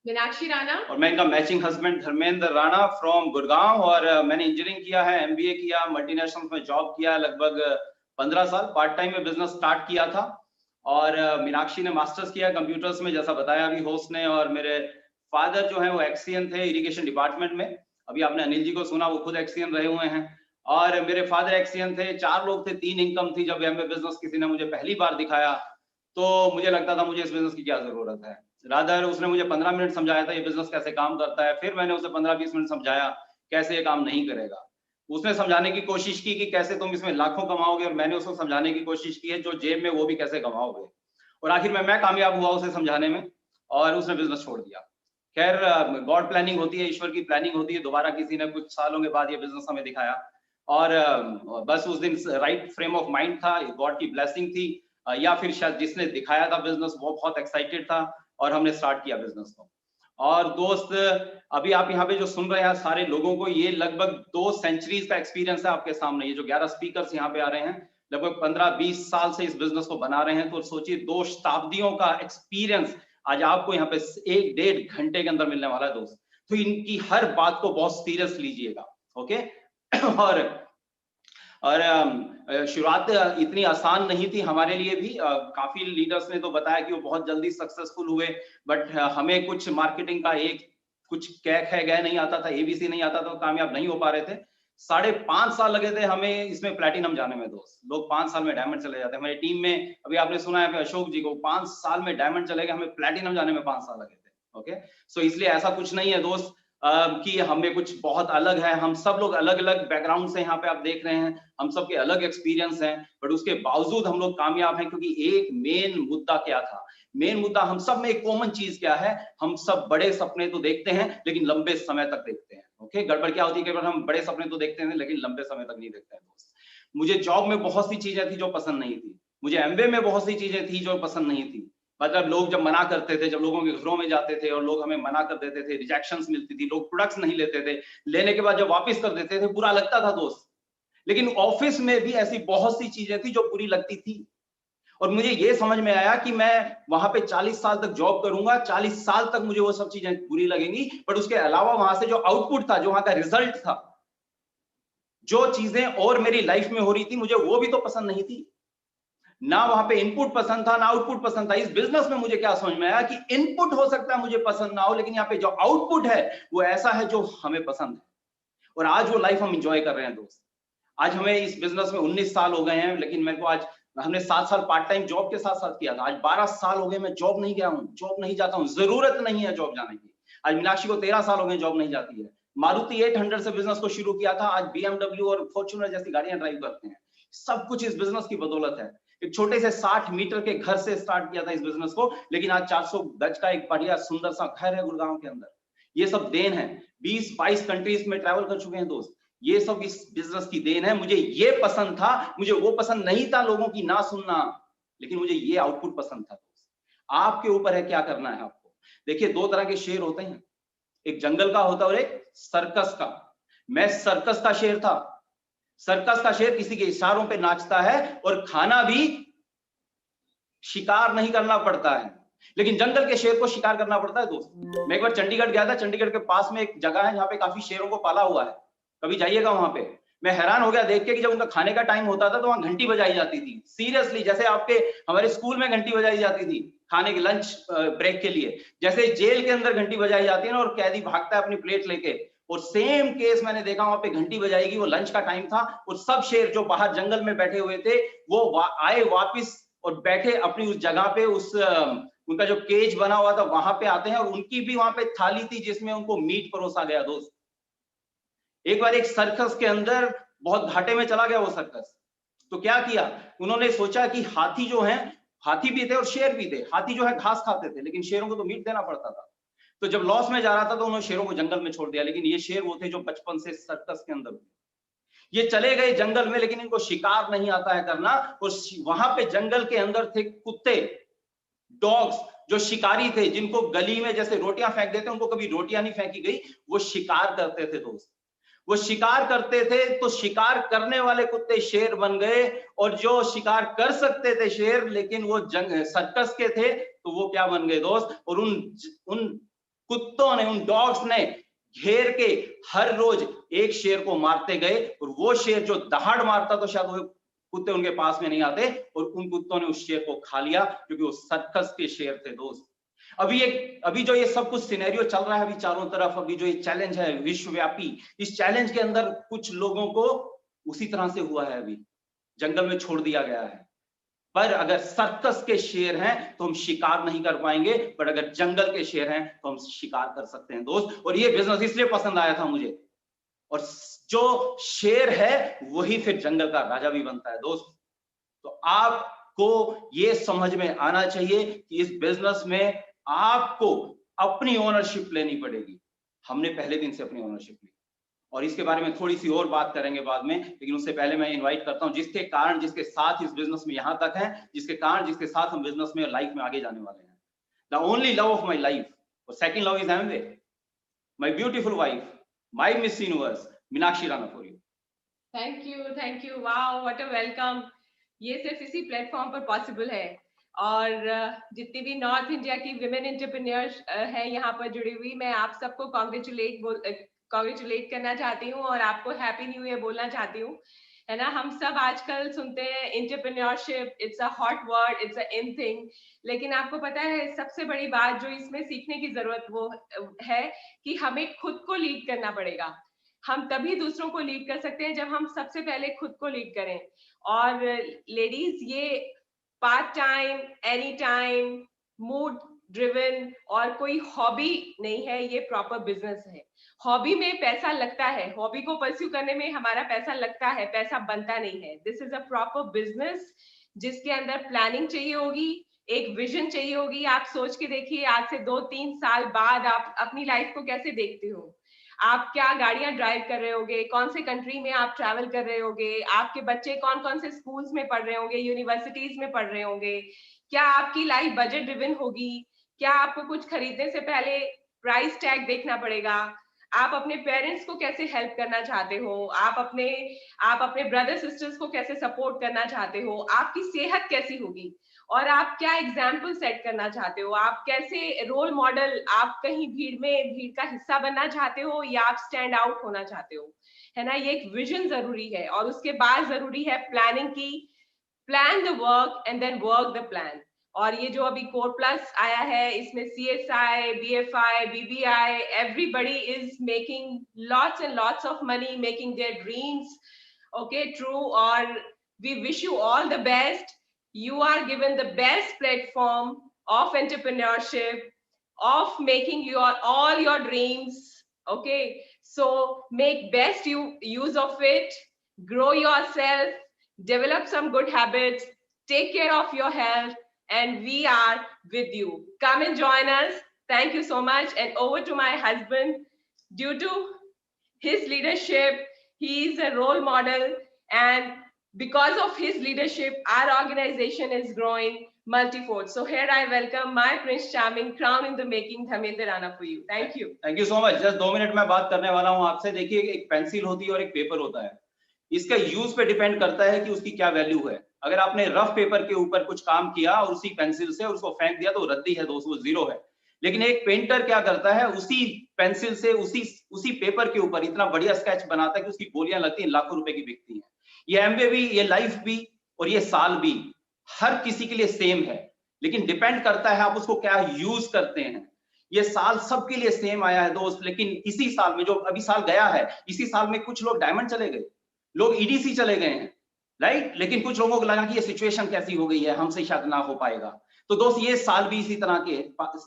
Meenakshi Rana. और मैं इनका matching husband Dharmendra Rana from Gurgaon. और मैंने इंजीनियरिंग किया है, एमबीए किया, मल्टीनेशनल में जॉब किया लगभग 15 साल, पार्ट टाइम में बिजनेस स्टार्ट किया था। और मीनाक्षी ने मास्टर्स किया कंप्यूटर्स में, जैसा बताया अभी होस्ट ने। और मेरे फादर जो है वो एक्सीएन थे इरिगेशन डिपार्टमेंट में। अभी आपने अनिल जी को सुना, वो खुद एक्सीएन रहे हुए हैं। और मेरे फादर एक्सीएन थे। 4 लोग थे, 3 इनकम थी। जब एमबीए बिजनेस किसी ने मुझे पहली बार दिखाया तो मुझे लगता था मुझे इस बिजनेस की क्या जरूरत है। रादर उसने मुझे 15 मिनट समझाया था ये बिजनेस कैसे काम करता है। फिर मैंने उसे 15-20 मिनट समझाया कैसे ये काम नहीं करेगा। उसने समझाने की कोशिश की कि कैसे तुम इसमें लाखों कमाओगे, और मैंने उसको समझाने की कोशिश की है जो जेब में वो भी कैसे कमाओगे। और आखिर में मैं कामयाब हुआ उसे समझाने में, और उसने बिजनेस छोड़ दिया। खैर गॉड प्लानिंग होती है, ईश्वर की प्लानिंग होती है। दोबारा किसी ने कुछ सालों के बाद ये बिजनेस हमें दिखाया, और बस उस दिन राइट फ्रेम ऑफ माइंड था, गॉड की ब्लेसिंग थी, या फिर शायद जिसने दिखाया था बिजनेस वो बहुत एक्साइटेड था, और हमने स्टार्ट किया बिजनेस को। और दोस्त अभी आप यहाँ पे जो सुन रहे हैं सारे लोगों को, ये लगभग 2 सेंचुरीज का एक्सपीरियंस है आपके सामने। ये जो 11 स्पीकर्स यहाँ पे आ रहे हैं, लगभग 15-20 साल से इस बिजनेस को बना रहे हैं। तो सोचिए 2 शताब्दियों का एक्सपीरियंस आज आपको यहाँ पे 1-1.5 घंटे के अंदर मिलने वाला है दोस्त। तो इनकी हर बात को बहुत सीरियस लीजिएगा, ओके। और शुरुआत इतनी आसान नहीं थी हमारे लिए भी। काफी लीडर्स ने तो बताया कि वो बहुत जल्दी सक्सेसफुल हुए, बट हमें कुछ मार्केटिंग का कुछ गए नहीं आता था, एबीसी नहीं आता था, तो कामयाब नहीं हो पा रहे थे। 5.5 साल लगे थे हमें इसमें प्लैटिनम जाने में दोस्त। लोग 5 साल में डायमंड चले जाते हैं। हमारी टीम में अभी आपने सुना है अशोक जी को 5 साल में डायमंड चले गए, हमें प्लैटिनम जाने में 5 साल लगे थे, ओके। सो इसलिए ऐसा कुछ नहीं है दोस्त कि हमें कुछ बहुत अलग है। हम सब लोग अलग अलग बैकग्राउंड से यहाँ पे आप देख रहे हैं, हम सब के अलग एक्सपीरियंस हैं, बट उसके बावजूद हम लोग कामयाब हैं। क्योंकि एक मेन मुद्दा क्या था, मेन मुद्दा हम सब में एक कॉमन चीज क्या है, हम सब बड़े सपने तो देखते हैं लेकिन लंबे समय तक देखते हैं, ओके। गड़बड़ क्या होती है, कई बार हम बड़े सपने तो देखते हैं लेकिन लंबे समय तक नहीं देखते हैं दोस्त। मुझे जॉब में बहुत सी चीजें थी जो पसंद नहीं थी, मुझे एमबीए में बहुत सी चीजें थी जो पसंद नहीं थी। मतलब लोग जब मना करते थे, जब लोगों के घरों में जाते थे और लोग हमें मना कर देते थे, रिजेक्शंस मिलती थी, लोग प्रोडक्ट्स नहीं लेते थे, लेने के बाद जब वापस कर देते थे बुरा लगता था दोस्त। लेकिन ऑफिस में भी ऐसी बहुत सी चीजें थी जो बुरी लगती थी, और मुझे ये समझ में आया कि मैं वहां पे 40 साल तक जॉब करूंगा, 40 साल तक मुझे वो सब चीजें बुरी लगेंगी, बट उसके अलावा वहां से जो आउटपुट था, जो वहां का रिजल्ट था, जो चीजें और मेरी लाइफ में हो रही थी, मुझे वो भी तो पसंद नहीं थी। ना वहां पे इनपुट पसंद था, ना आउटपुट पसंद था। इस बिजनेस में मुझे क्या समझ में आया कि इनपुट हो सकता है मुझे पसंद ना हो, लेकिन यहाँ पे जो आउटपुट है वो ऐसा है जो हमें पसंद है। और आज वो लाइफ हम इंजॉय कर रहे हैं दोस्त। आज हमें इस बिजनेस में 19 साल हो गए हैं, लेकिन मेरे को आज हमने 7 साल पार्ट टाइम जॉब के साथ साथ किया था। आज 12 साल हो गए मैं जॉब नहीं गया हूँ, जॉब नहीं जाता हूँ, जरूरत नहीं है जॉब जाने की। आज मीनाक्षी को 13 साल हो गए जॉब नहीं जाती है। मारुति 800 से बिजनेस को शुरू किया था, आज BMW और फॉर्च्यूनर जैसी गाड़ियां ड्राइव करते हैं। सब कुछ इस बिजनेस की बदौलत है। एक छोटे से 60 मीटर के घर से स्टार्ट किया था इस बिजनेस को, लेकिन आज 400 गज का एक बढ़िया सुंदर सा घर है गुड़गांव के अंदर। ये सब देन है। 20-22 कंट्रीज में ट्रैवल कर चुके हैं दोस्त। ये सब इस बिजनेस की देन है। मुझे ये पसंद था, मुझे वो पसंद नहीं था लोगों की ना सुनना, लेकिन मुझे ये आउटपुट पसंद था दोस्त। आपके ऊपर है क्या करना है आपको। देखिए 2 तरह के शेर होते हैं, एक जंगल का होता है और एक सर्कस का। मैं सर्कस का शेर था। सर्कस का शेर किसी के इशारों पे नाचता है और खाना भी शिकार नहीं करना पड़ता है, लेकिन जंगल के शेर को शिकार करना पड़ता है दोस्त। मैं एक बार चंडीगढ़ गया था। चंडीगढ़ के पास में एक जगह है जहाँ पे काफी शेरों को पाला हुआ है, कभी जाइएगा वहां पे। मैं हैरान हो गया देख के कि जब उनका खाने का टाइम होता था तो वहां घंटी बजाई जाती थी। सीरियसली, जैसे आपके हमारे स्कूल में घंटी बजाई जाती थी खाने के लंच ब्रेक के लिए, जैसे जेल के अंदर घंटी बजाई जाती है ना और कैदी भागता है अपनी प्लेट लेके, और सेम केस मैंने देखा वहां पे घंटी बजाएगी। वो लंच का टाइम था और सब शेर जो बाहर जंगल में बैठे हुए थे वो आए वापिस और बैठे अपनी उस जगह पे, उस उनका जो केज बना हुआ था वहां पे आते हैं, और उनकी भी वहां पे थाली थी जिसमें उनको मीट परोसा गया दोस्त। एक बार एक सर्कस के अंदर बहुत घाटे में चला गया वो सर्कस, तो क्या किया उन्होंने, सोचा कि हाथी जो है, हाथी भी थे और शेर भी थे। हाथी जो है घास खाते थे, लेकिन शेरों को तो मीट देना पड़ता था। तो जब लॉस में जा रहा था तो उन्होंने शेरों को जंगल में छोड़ दिया। लेकिन ये शेर वो थे जो बचपन से सर्कस के अंदर थे। ये चले गए जंगल में, लेकिन इनको शिकार नहीं आता है करना। और वहां पे जंगल के अंदर थे कुत्ते, डॉग्स, जो शिकारी थे, जिनको गली में जैसे रोटियां फेंक देते, उनको कभी रोटियां नहीं फेंकी गई, वो शिकार करते थे दोस्त। वो शिकार करते थे, तो शिकार करने वाले कुत्ते शेर बन गए, और जो शिकार कर सकते थे शेर, लेकिन वो सर्कस के थे, तो वो क्या बन गए दोस्त। और उन कुत्तों ने, उन डॉग्स ने घेर के हर रोज एक शेर को मारते गए, और वो शेर जो दहाड़ मारता तो शायद वो कुत्ते उनके पास में नहीं आते, और उन कुत्तों ने उस शेर को खा लिया क्योंकि वो सर्कस के शेर थे दोस्त। अभी जो ये सब कुछ सिनेरियो चल रहा है अभी चारों तरफ, अभी जो ये चैलेंज है विश्वव्यापी, इस चैलेंज के अंदर कुछ लोगों को उसी तरह से हुआ है, अभी जंगल में छोड़ दिया गया है। पर अगर सर्कस के शेर हैं तो हम शिकार नहीं कर पाएंगे, पर अगर जंगल के शेर हैं तो हम शिकार कर सकते हैं दोस्त। और ये बिजनेस इसलिए पसंद आया था मुझे, और जो शेर है वही फिर जंगल का राजा भी बनता है दोस्त। तो आपको ये समझ में आना चाहिए कि इस बिजनेस में आपको अपनी ओनरशिप लेनी पड़ेगी। हमने पहले दिन से अपनी ओनरशिप ली, और इसके बारे में थोड़ी सी और बात करेंगे बाद में, लेकिन उससे पहले मैं इनवाइट करता हूं जिसके कारण, जिसके साथ इस बिजनेस में यहां तक है, जिसके कारण, जिसके साथ हम बिजनेस में, लाइफ में आगे जाने वाले हैं। The only love of my life, और second love is Amway, my beautiful wife, my miss universe Meenakshi Rana for you. Thank you, wow what a welcome. ये सिर्फ इसी प्लेटफॉर्म पर पॉसिबल है, और जितनी भी नॉर्थ इंडिया की विमेन एंटरप्रेन्योर्स है यहाँ पर जुड़ी हुई, मैं आप सबको कॉन्ग्रेचुलेट करना चाहती हूँ और आपको हैप्पी न्यू ईयर बोलना चाहती हूँ, है ना। हम सब आजकल सुनते हैं entrepreneurship, it's a hot word, it's a in thing, लेकिन आपको पता है सबसे बड़ी बात जो इसमें सीखने की जरूरत वो है कि हमें खुद को लीड करना पड़ेगा। हम तभी दूसरों को लीड कर सकते हैं जब हम सबसे पहले खुद को लीड करें। और लेडीज, ये part time, any time, mood driven और कोई हॉबी नहीं है, ये प्रॉपर बिजनेस है। हॉबी में पैसा लगता है, हॉबी को परस्यू करने में हमारा पैसा लगता है, पैसा बनता नहीं है। This is a proper business जिसके अंदर प्लानिंग चाहिए होगी, एक विजन चाहिए होगी। आप सोच के देखिए, आज से 2-3 साल बाद आप अपनी लाइफ को कैसे देखते हो, आप क्या गाड़ियां ड्राइव कर रहे होगे, कौन से कंट्री में आप ट्रैवल कर रहे होगे, आपके बच्चे कौन कौन से स्कूल्स में पढ़ रहे होंगे, यूनिवर्सिटीज में पढ़ रहे होंगे, क्या आपकी लाइफ बजट ड्रिवन होगी, क्या आपको कुछ खरीदने से पहले प्राइस टैग देखना पड़ेगा, आप अपने पेरेंट्स को कैसे हेल्प करना चाहते हो, आप अपने ब्रदर सिस्टर्स को कैसे सपोर्ट करना चाहते हो, आपकी सेहत कैसी होगी, और आप क्या एग्जाम्पल सेट करना चाहते हो, आप कैसे रोल मॉडल, आप कहीं भीड़ का हिस्सा बनना चाहते हो या आप स्टैंड आउट होना चाहते हो, है ना। ये एक विजन जरूरी है, और उसके बाद जरूरी है प्लानिंग की। Plan the work and then work the plan. और ये जो अभी कोर प्लस आया है, इसमें CSI, BFI, BBI, everybody is making lots and lots of money, making their dreams okay true, or we wish you all the best. You are given the best platform of entrepreneurship, of making all your dreams, okay? So make best use of it, grow yourself, develop some good habits, take care of your health, and we are with you. Come and join us. Thank you so much. And over to my husband. Due to his leadership, he is a role model, and because of his leadership, our organization is growing multifold. So here I welcome my Prince Charming, crown in the making, Dharmendra Rana for you. Thank you. Thank you so much. Just 2 minute में बात करने वाला हूं आपसे। देखिए, एक pencil होती है और एक पेपर होता है। इसका यूज पे डिपेंड करता है कि उसकी क्या वैल्यू है। अगर आपने रफ पेपर के ऊपर कुछ काम किया और उसी पेंसिल से उसको फेंक दिया तो रद्दी है दोस्तों, वो जीरो है। लेकिन एक पेंटर क्या करता है, उसी पेंसिल से उसी पेपर के ऊपर इतना बढ़िया स्केच बनाता है कि उसकी गोलियां लगती हैं, लाखों रुपए की बिकती हैं। ये एमवे भी, ये लाइफ भी और ये साल भी हर किसी के लिए सेम है, लेकिन डिपेंड करता है आप उसको क्या यूज करते हैं। ये साल सबके लिए सेम आया है दोस्त, लेकिन इसी साल में, जो अभी साल गया है, इसी साल में कुछ लोग डायमंड चले गए, लोग EDC चले गए हैं, राइट। लेकिन कुछ लोगों को लगा कि ये सिचुएशन कैसी हो गई है, हमसे शायद ना हो पाएगा। तो दोस्त, ये साल भी इसी तरह के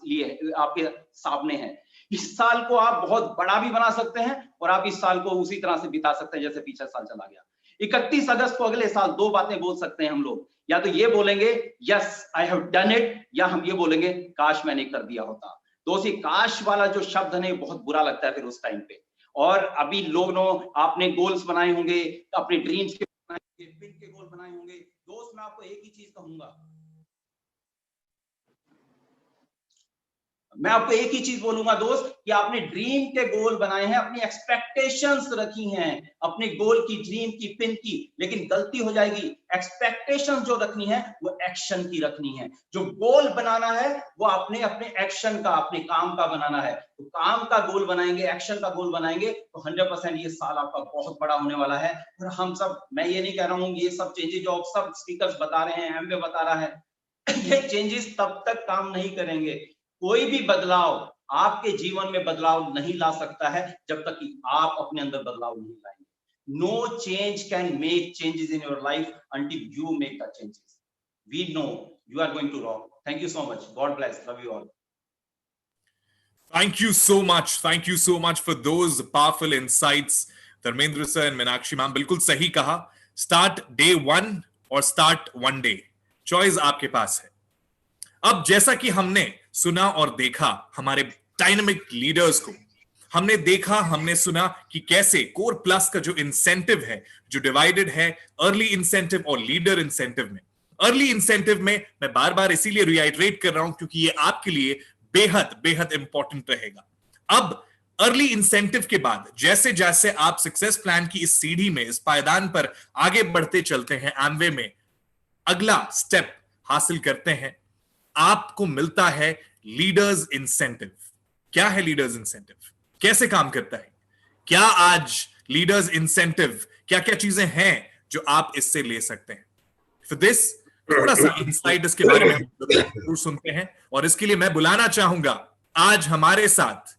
लिए आपके सामने है। इस साल को आप बहुत बड़ा भी बना सकते हैं और आप इस साल को उसी तरह से बिता सकते हैं जैसे पिछला साल चला गया। 31 अगस्त को अगले साल 2 बातें बोल सकते हैं हम लोग। या तो ये बोलेंगे yes I have done it, या हम ये बोलेंगे काश मैंने कर दिया होता। दोस्त, ये काश वाला जो शब्द है बहुत बुरा लगता है फिर उस टाइम पे। और अभी लोगों, आपने गोल्स बनाए होंगे, अपने ड्रीम्स के बिल के गोल बनाए होंगे। दोस्त, मैं आपको एक ही चीज कहूंगा, मैं आपको एक ही चीज बोलूंगा दोस्त कि आपने ड्रीम के गोल बनाए हैं, अपनी एक्सपेक्टेशंस रखी हैं, अपने गोल की, ड्रीम की, पिन की, लेकिन गलती हो जाएगी। एक्सपेक्टेशंस जो रखनी है वो एक्शन की रखनी है। जो गोल बनाना है वो आपने अपने एक्शन का, अपने काम का बनाना है। तो काम का गोल बनाएंगे, एक्शन का गोल बनाएंगे तो 100% ये साल आपका बहुत बड़ा होने वाला है। और हम सब, मैं ये नहीं कह रहा हूँ ये सब चेंजेस जो सब स्पीकर्स बता रहे हैं, एमवे बता रहा है, ये चेंजेस तब तक काम नहीं करेंगे। कोई भी बदलाव आपके जीवन में बदलाव नहीं ला सकता है जब तक कि आप अपने अंदर बदलाव नहीं लाएंगे। No change can make changes in your life until you make the changes. We know you are going to rock. Thank you so much. God bless. Love you all. Thank you so much. Thank you so much for those powerful insights. Dharmendra sir and Meenakshi ma'am, बिल्कुल सही कहा। Start day 1 और start one day. Choice आपके पास है। अब जैसा कि हमने सुना और देखा हमारे डायनामिक लीडर्स को, हमने देखा, हमने सुना कि कैसे कोर प्लस का जो इंसेंटिव है, जो डिवाइडेड है अर्ली इंसेंटिव और लीडर इंसेंटिव में। अर्ली इंसेंटिव में मैं बार बार इसीलिए रिआइटरेट कर रहा हूं क्योंकि ये आपके लिए बेहद बेहद इंपॉर्टेंट रहेगा। अब अर्ली इंसेंटिव के बाद जैसे जैसे आप सक्सेस प्लान की इस सीढ़ी में, इस पायदान पर आगे बढ़ते चलते हैं, एमवे में अगला स्टेप हासिल करते हैं, आपको मिलता है लीडर्स इंसेंटिव। क्या है लीडर्स इंसेंटिव, कैसे काम करता है, क्या आज लीडर्स इंसेंटिव, क्या क्या चीजें हैं जो आप इससे ले सकते हैं? फॉर दिस थोड़ा सा इंसाइट इसके बारे में जरूर सुनते हैं और इसके लिए मैं बुलाना चाहूंगा आज हमारे साथ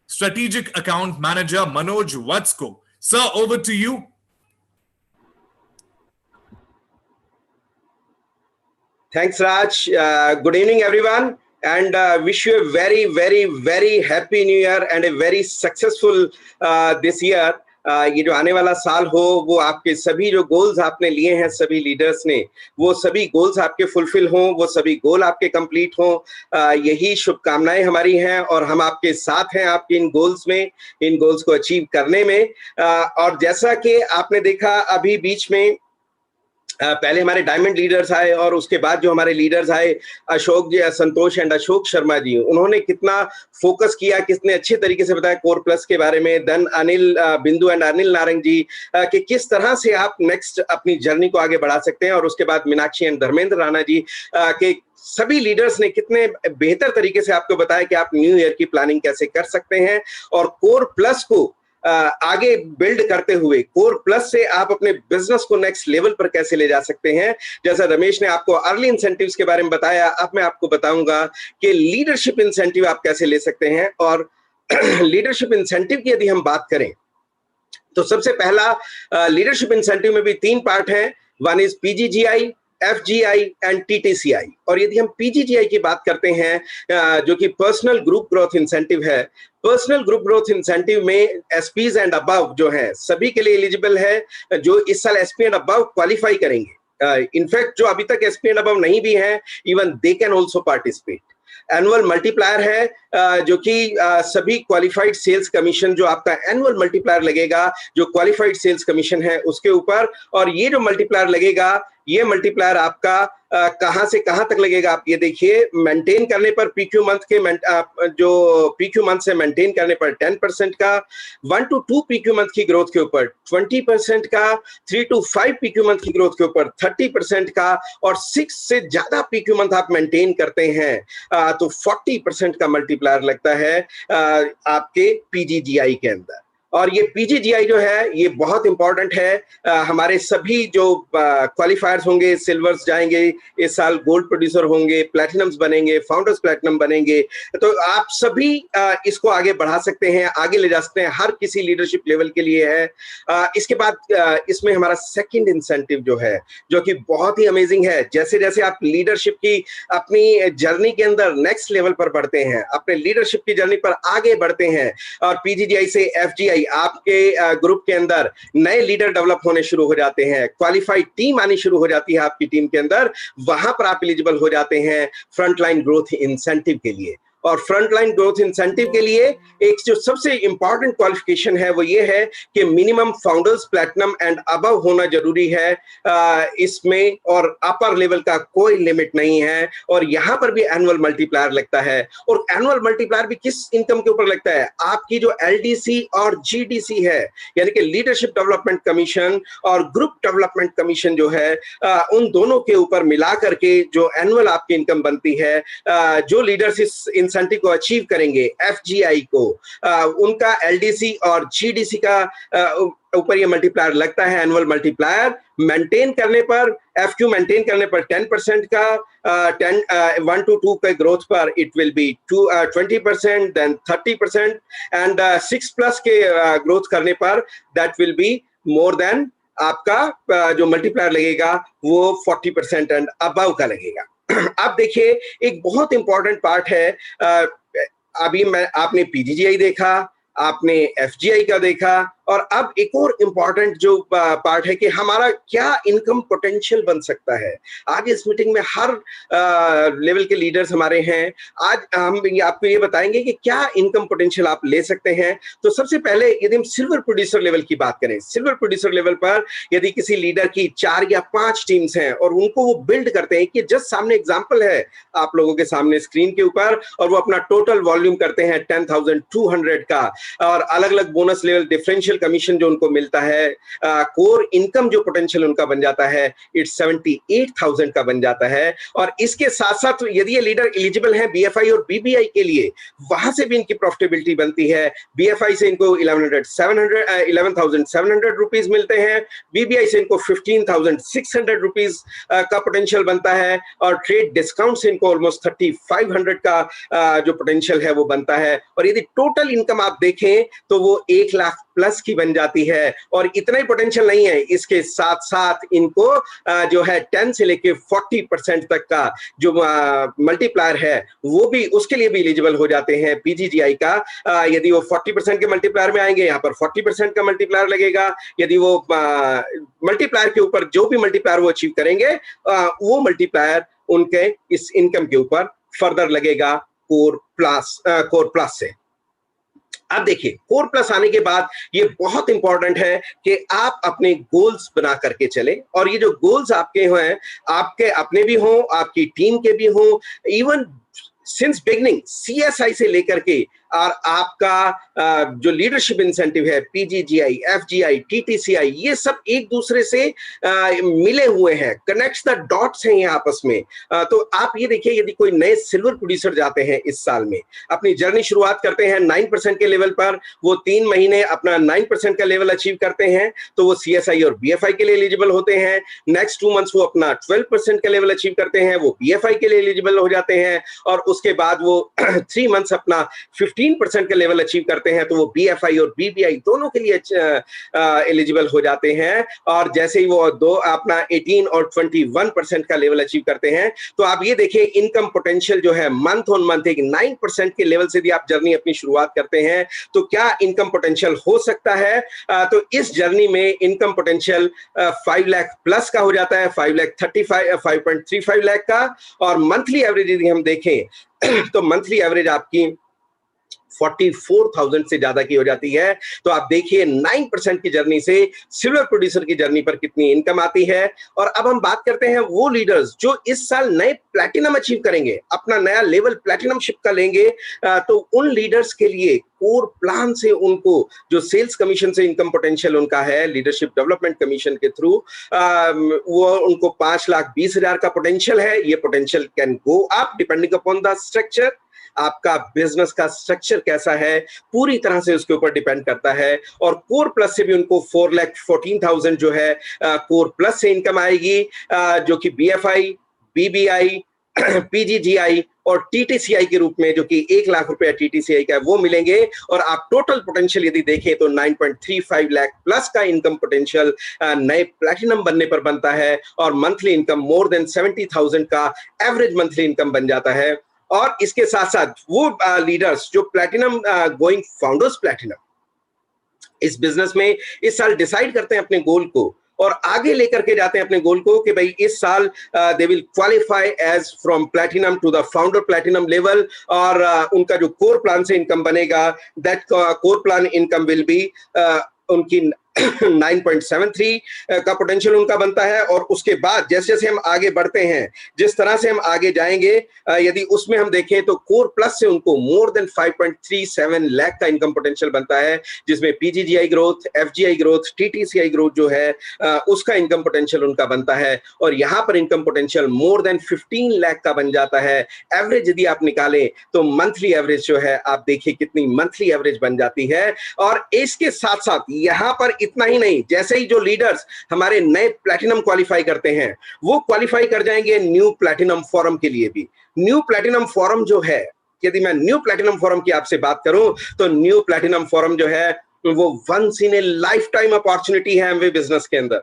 strategic account manager Manoj Vats को। Sir, over to you. Thanks, Raj. Good evening, everyone, and wish you a very, very, very happy New Year and a very successful this year. ये जो आने वाला साल हो वो आपके सभी जो गोल्स आपने लिए हैं सभी लीडर्स ने, वो सभी गोल्स आपके फुलफिल हों, वो सभी गोल आपके कंप्लीट हों, यही शुभकामनाएं हमारी हैं और हम आपके साथ हैं आपके इन गोल्स में, इन गोल्स को अचीव करने में। और जैसा कि आपने देखा अभी बीच में पहले हमारे डायमंड लीडर्स आए और उसके बाद जो हमारे लीडर्स आए अशोक जी, संतोष एंड अशोक शर्मा जी, उन्होंने कितना फोकस किया, कितने अच्छे तरीके से बताया कोर प्लस के बारे में। देन अनिल बिंदु एंड अनिल नारंग जी कि किस तरह से आप नेक्स्ट अपनी जर्नी को आगे बढ़ा सकते हैं, और उसके बाद मीनाक्षी एंड धर्मेंद्र राणा जी के सभी लीडर्स ने कितने बेहतर तरीके से आपको बताया कि आप न्यू ईयर की प्लानिंग कैसे कर सकते हैं और कोर प्लस को आगे बिल्ड करते हुए कोर प्लस से आप अपने बिजनेस को नेक्स्ट लेवल पर कैसे ले जा सकते हैं। जैसा रमेश ने आपको अर्ली इंसेंटिव्स के बारे में बताया, अब मैं आपको बताऊंगा कि लीडरशिप इंसेंटिव आप कैसे ले सकते हैं। और लीडरशिप इंसेंटिव की यदि हम बात करें तो सबसे पहला लीडरशिप इंसेंटिव में भी 3 पार्ट हैं। One is PGGI, FGI and TTCI। और यदि हम PGGI की बात करते हैं जो कि पर्सनल ग्रुप ग्रोथ इंसेंटिव है, पर्सनल ग्रुप ग्रोथ इंसेंटिव में SPs एंड अबव जो है सभी के लिए एलिजिबल है, जो इस साल SP एंड अबव क्वालिफाई करेंगे। इनफैक्ट जो अभी तक SP एंड अबव नहीं भी हैं, even they can also participate. Annual multiplier है जो कि सभी क्वालिफाइड सेल्स कमीशन, जो आपका एनुअल मल्टीप्लायर लगेगा जो क्वालिफाइड सेल्स कमीशन है उसके ऊपर, और ये जो मल्टीप्लायर लगेगा ये मल्टीप्लायर आपका कहां से कहां तक लगेगा आप ये देखिए। मेंटेन करने पर PQ मंथ के जो PQ मंथ से मेंटेन करने पर 10% का, 1 to 2 PQ मंथ की ग्रोथ के ऊपर 20% का, 3 to 5 PQ मंथ की ग्रोथ के ऊपर 30% का, और 6 से ज्यादा PQ मंथ आप मेंटेन करते हैं तो 40% का मल्टीप्लायर लगता है आपके PGGI के अंदर। और ये PGGI जो है ये बहुत इंपॉर्टेंट है। हमारे सभी जो क्वालिफायर्स होंगे, सिल्वर्स जाएंगे इस साल, गोल्ड प्रोड्यूसर होंगे, प्लैटिनम्स बनेंगे, फाउंडर्स प्लैटिनम बनेंगे, तो आप सभी इसको आगे बढ़ा सकते हैं, आगे ले जा सकते हैं, हर किसी लीडरशिप लेवल के लिए है। इसके बाद इसमें हमारा सेकंड इंसेंटिव जो है, जो कि बहुत ही अमेजिंग है। जैसे जैसे आप लीडरशिप की अपनी जर्नी के अंदर नेक्स्ट लेवल पर बढ़ते हैं, अपने लीडरशिप की जर्नी पर आगे बढ़ते हैं, और PGGI से FGI आपके ग्रुप के अंदर नए लीडर डेवलप होने शुरू हो जाते हैं, क्वालिफाइड टीम आनी शुरू हो जाती है आपकी टीम के अंदर, वहां पर आप एलिजिबल हो जाते हैं फ्रंटलाइन ग्रोथ इंसेंटिव के लिए। और फ्रंटलाइन ग्रोथ इंसेंटिव के लिए एक जो सबसे इंपॉर्टेंट क्वालिफिकेशन है वो ये है कि minimum founders platinum and above होना जरूरी है इसमें, और अपर लेवल का कोई लिमिट नहीं है। और यहाँ पर भी एनुअल मल्टीप्लायर लगता है, और एनुअल मल्टीप्लायर भी किस इनकम के ऊपर लगता है? आपकी जो एलडीसी और जीडीसी है, यानी कि लीडरशिप डेवलपमेंट कमीशन और ग्रुप डेवलपमेंट कमीशन जो है, उन दोनों के ऊपर मिला करके जो एनुअल आपकी इनकम बनती है, जो लीडर्स इस इंसेंटिव को अचीव करेंगे, एफजीआई को, उनका एलडीसी और जीडीसी का ऊपर ये मल्टीप्लायर लगता है। एनुअल मल्टीप्लायर मेंटेन करने पर, एफक्यू मेंटेन करने पर 10% का, 1 to 2 के ग्रोथ पर it will be 20%, then 30%, and 6+ के ग्रोथ करने पर that will be more than, आपका जो मल्टीप्लायर लगेगा वो 40% एंड अबव का लगेगा। अब देखिए एक बहुत इंपॉर्टेंट पार्ट है, अभी आपने पीजीजीआई देखा, आपने एफजीआई का देखा, और अब एक और इम्पॉर्टेंट जो पार्ट है कि हमारा क्या इनकम पोटेंशियल बन सकता है। आज इस मीटिंग में हर लेवल के लीडर्स हमारे हैं। आज हम आपको ये बताएंगे कि क्या इनकम पोटेंशियल आप ले सकते हैं। तो सबसे पहले यदि हम सिल्वर प्रोड्यूसर लेवल की बात करें, सिल्वर प्रोड्यूसर लेवल पर यदि किसी लीडर की 4 या 5 टीम्स हैं और उनको वो बिल्ड करते हैं, कि जस्ट सामने एग्जाम्पल है आप लोगों के सामने स्क्रीन के ऊपर, और वो अपना टोटल वॉल्यूम करते हैं 10,200 का, और अलग अलग बोनस लेवल डिफरेंशियल कमीशन जो उनको मिलता है, कोर इनकम जो पोटेंशियल उनका बन जाता है, इट्स 78,000 का बन जाता है। और इसके साथ साथ यदि ये लीडर एलिजिबल हैं बीएफआई और बीबीआई के लिए, वहां से भी इनकी प्रॉफिटेबिलिटी बनती है। बीएफआई से इनको 11,700 रुपीज मिलते हैं, बीबीआई से इनको 15,600 रुपीज का पोटेंशियल बनता है, और ट्रेड डिस्काउंट से इनको ऑलमोस्ट 3,500 का जो पोटेंशियल है वो बनता है। और यदि टोटल इनकम आप देखें तो वो 1 लाख प्लस की बन जाती है। और इतना ही पोटेंशियल नहीं है, इसके साथ साथ इनको जो है 10 से लेके 40% तक का जो मल्टीप्लायर है वो भी, उसके लिए भी एलिजिबल हो जाते हैं पीजीजीआई का। यदि वो 40% के मल्टीप्लायर में आएंगे, यहाँ पर 40% का मल्टीप्लायर लगेगा। यदि वो मल्टीप्लायर के ऊपर जो भी मल्टीप्लायर वो अचीव करेंगे, वो मल्टीप्लायर उनके इस इनकम के ऊपर फर्दर लगेगा कोर प्लस से। अब देखिए कोर प्लस आने के बाद ये बहुत इंपॉर्टेंट है कि आप अपने गोल्स बना करके चले, और ये जो गोल्स आपके हैं, आपके अपने भी हों, आपकी टीम के भी हों, इवन सिंस बिगनिंग सीएसआई से लेकर के और आपका जो लीडरशिप इंसेंटिव है, पीजीजीआई, एफजीआई, टीटीसीआई, ये सब एक दूसरे से मिले हुए हैं, कनेक्ट्स द डॉट्स हैं ये आपस में। तो आप ये देखिए, यदि कोई नए सिल्वर प्रोड्यूसर जाते हैं इस साल में, अपनी जर्नी शुरुआत करते हैं 9% के लेवल पर, वो 3 महीने अपना 9% का लेवल अचीव करते हैं, तो वो सीएसआई और बीएफआई के लिए एलिजिबल होते हैं। नेक्स्ट 2 मंथ्स वो अपना 12% का लेवल अचीव करते हैं, वो बीएफआई के लिए एलिजिबल हो जाते हैं, और उसके बाद वो 3 मंथ्स अपना 15% का लेवल अचीव करते हैं, तो वो बीएफआई और बीबीआई दोनों के लिए एलिजिबल हो जाते हैं। और जैसे ही वो अपना 18 और 21% का लेवल अचीव करते हैं, तो आप ये देखिए इनकम पोटेंशियल जो है मंथ ऑन मंथ एक 9% के लेवल से भी आप जर्नी अपनी शुरुआत करते हैं, तो क्या इनकम पोटेंशियल हो सकता है। तो इस जर्नी में इनकम पोटेंशियल 5 लाख प्लस का हो जाता है, 5.35 लाख का। और मंथली एवरेज यदि हम देखें तो मंथली एवरेज आपकी 44,000 से ज्यादा की हो जाती है। तो आप देखिए 9% की जर्नी से सिल्वर प्रोड्यूसर की जर्नी पर कितनी इनकम आती है। और अब हम बात करते हैं वो लीडर्स जो इस साल नए प्लैटिनम अचीव करेंगे, अपना नया लेवल प्लैटिनम शिप का लेंगे, तो उन लीडर्स के लिए कोर प्लान से उनको जो सेल्स कमीशन से इनकम पोटेंशियल उनका है लीडरशिप डेवलपमेंट कमीशन के थ्रू, वो उनको 5,20,000 का पोटेंशियल है। ये potential can go up depending upon the structure. आपका बिजनेस का स्ट्रक्चर कैसा है पूरी तरह से उसके ऊपर डिपेंड करता है। और कोर प्लस से भी उनको 4,14,000 जो है कोर प्लस से इनकम आएगी, जो कि बीएफआई, बीबीआई, पीजीजीआई और टीटीसीआई के रूप में, जो कि 1 लाख रुपया टीटीसीआई का है, वो मिलेंगे। और आप टोटल पोटेंशियल यदि देखें तो 9.35 लाख प्लस का इनकम पोटेंशियल नए प्लैटिनम बनने पर बनता है, और मंथली इनकम मोर देन 70,000 का एवरेज मंथली इनकम बन जाता है। और इसके साथ साथ वो लीडर्स जो प्लैटिनम गोइंग फाउंडर्स प्लैटिनम इस बिजनेस में इस साल डिसाइड करते हैं अपने गोल को, और आगे लेकर के जाते हैं अपने गोल को कि भाई इस साल they will qualify as from platinum to the founder platinum level, और उनका जो कोर प्लान से इनकम बनेगा, that core plan income will be उनकी 9.73 का पोटेंशियल उनका बनता है। और उसके बाद जैसे जैसे हम आगे बढ़ते हैं, जिस तरह से हम आगे जाएंगे, यदि उसमें हम देखें तो कोर प्लस से उनको मोर देन 5.37 लाख का इनकम पोटेंशियल बनता है, जिसमें पीजीजीआई ग्रोथ, एफजीआई ग्रोथ, टीटीसीआई ग्रोथ जो है उसका इनकम पोटेंशियल उनका बनता है। और यहाँ पर income potential more than 15 lakh का बन जाता है। एवरेज यदि आप निकालें तो मंथली एवरेज जो है आप देखिए कितनी मंथली एवरेज बन जाती है। और इसके साथ साथ यहाँ पर इतना ही नहीं, जैसे ही जो लीडर्स हमारे नए प्लैटिनम क्वालिफाई करते हैं वो क्वालिफाई कर जाएंगे न्यू प्लैटिनम फोरम के लिए भी। न्यू प्लैटिनम फोरम जो है, यदि मैं न्यू प्लैटिनम फोरम की आपसे बात करूं तो न्यू प्लैटिनम फोरम जो है वो once in a life time opportunity है एमवे बिजनेस के अंदर।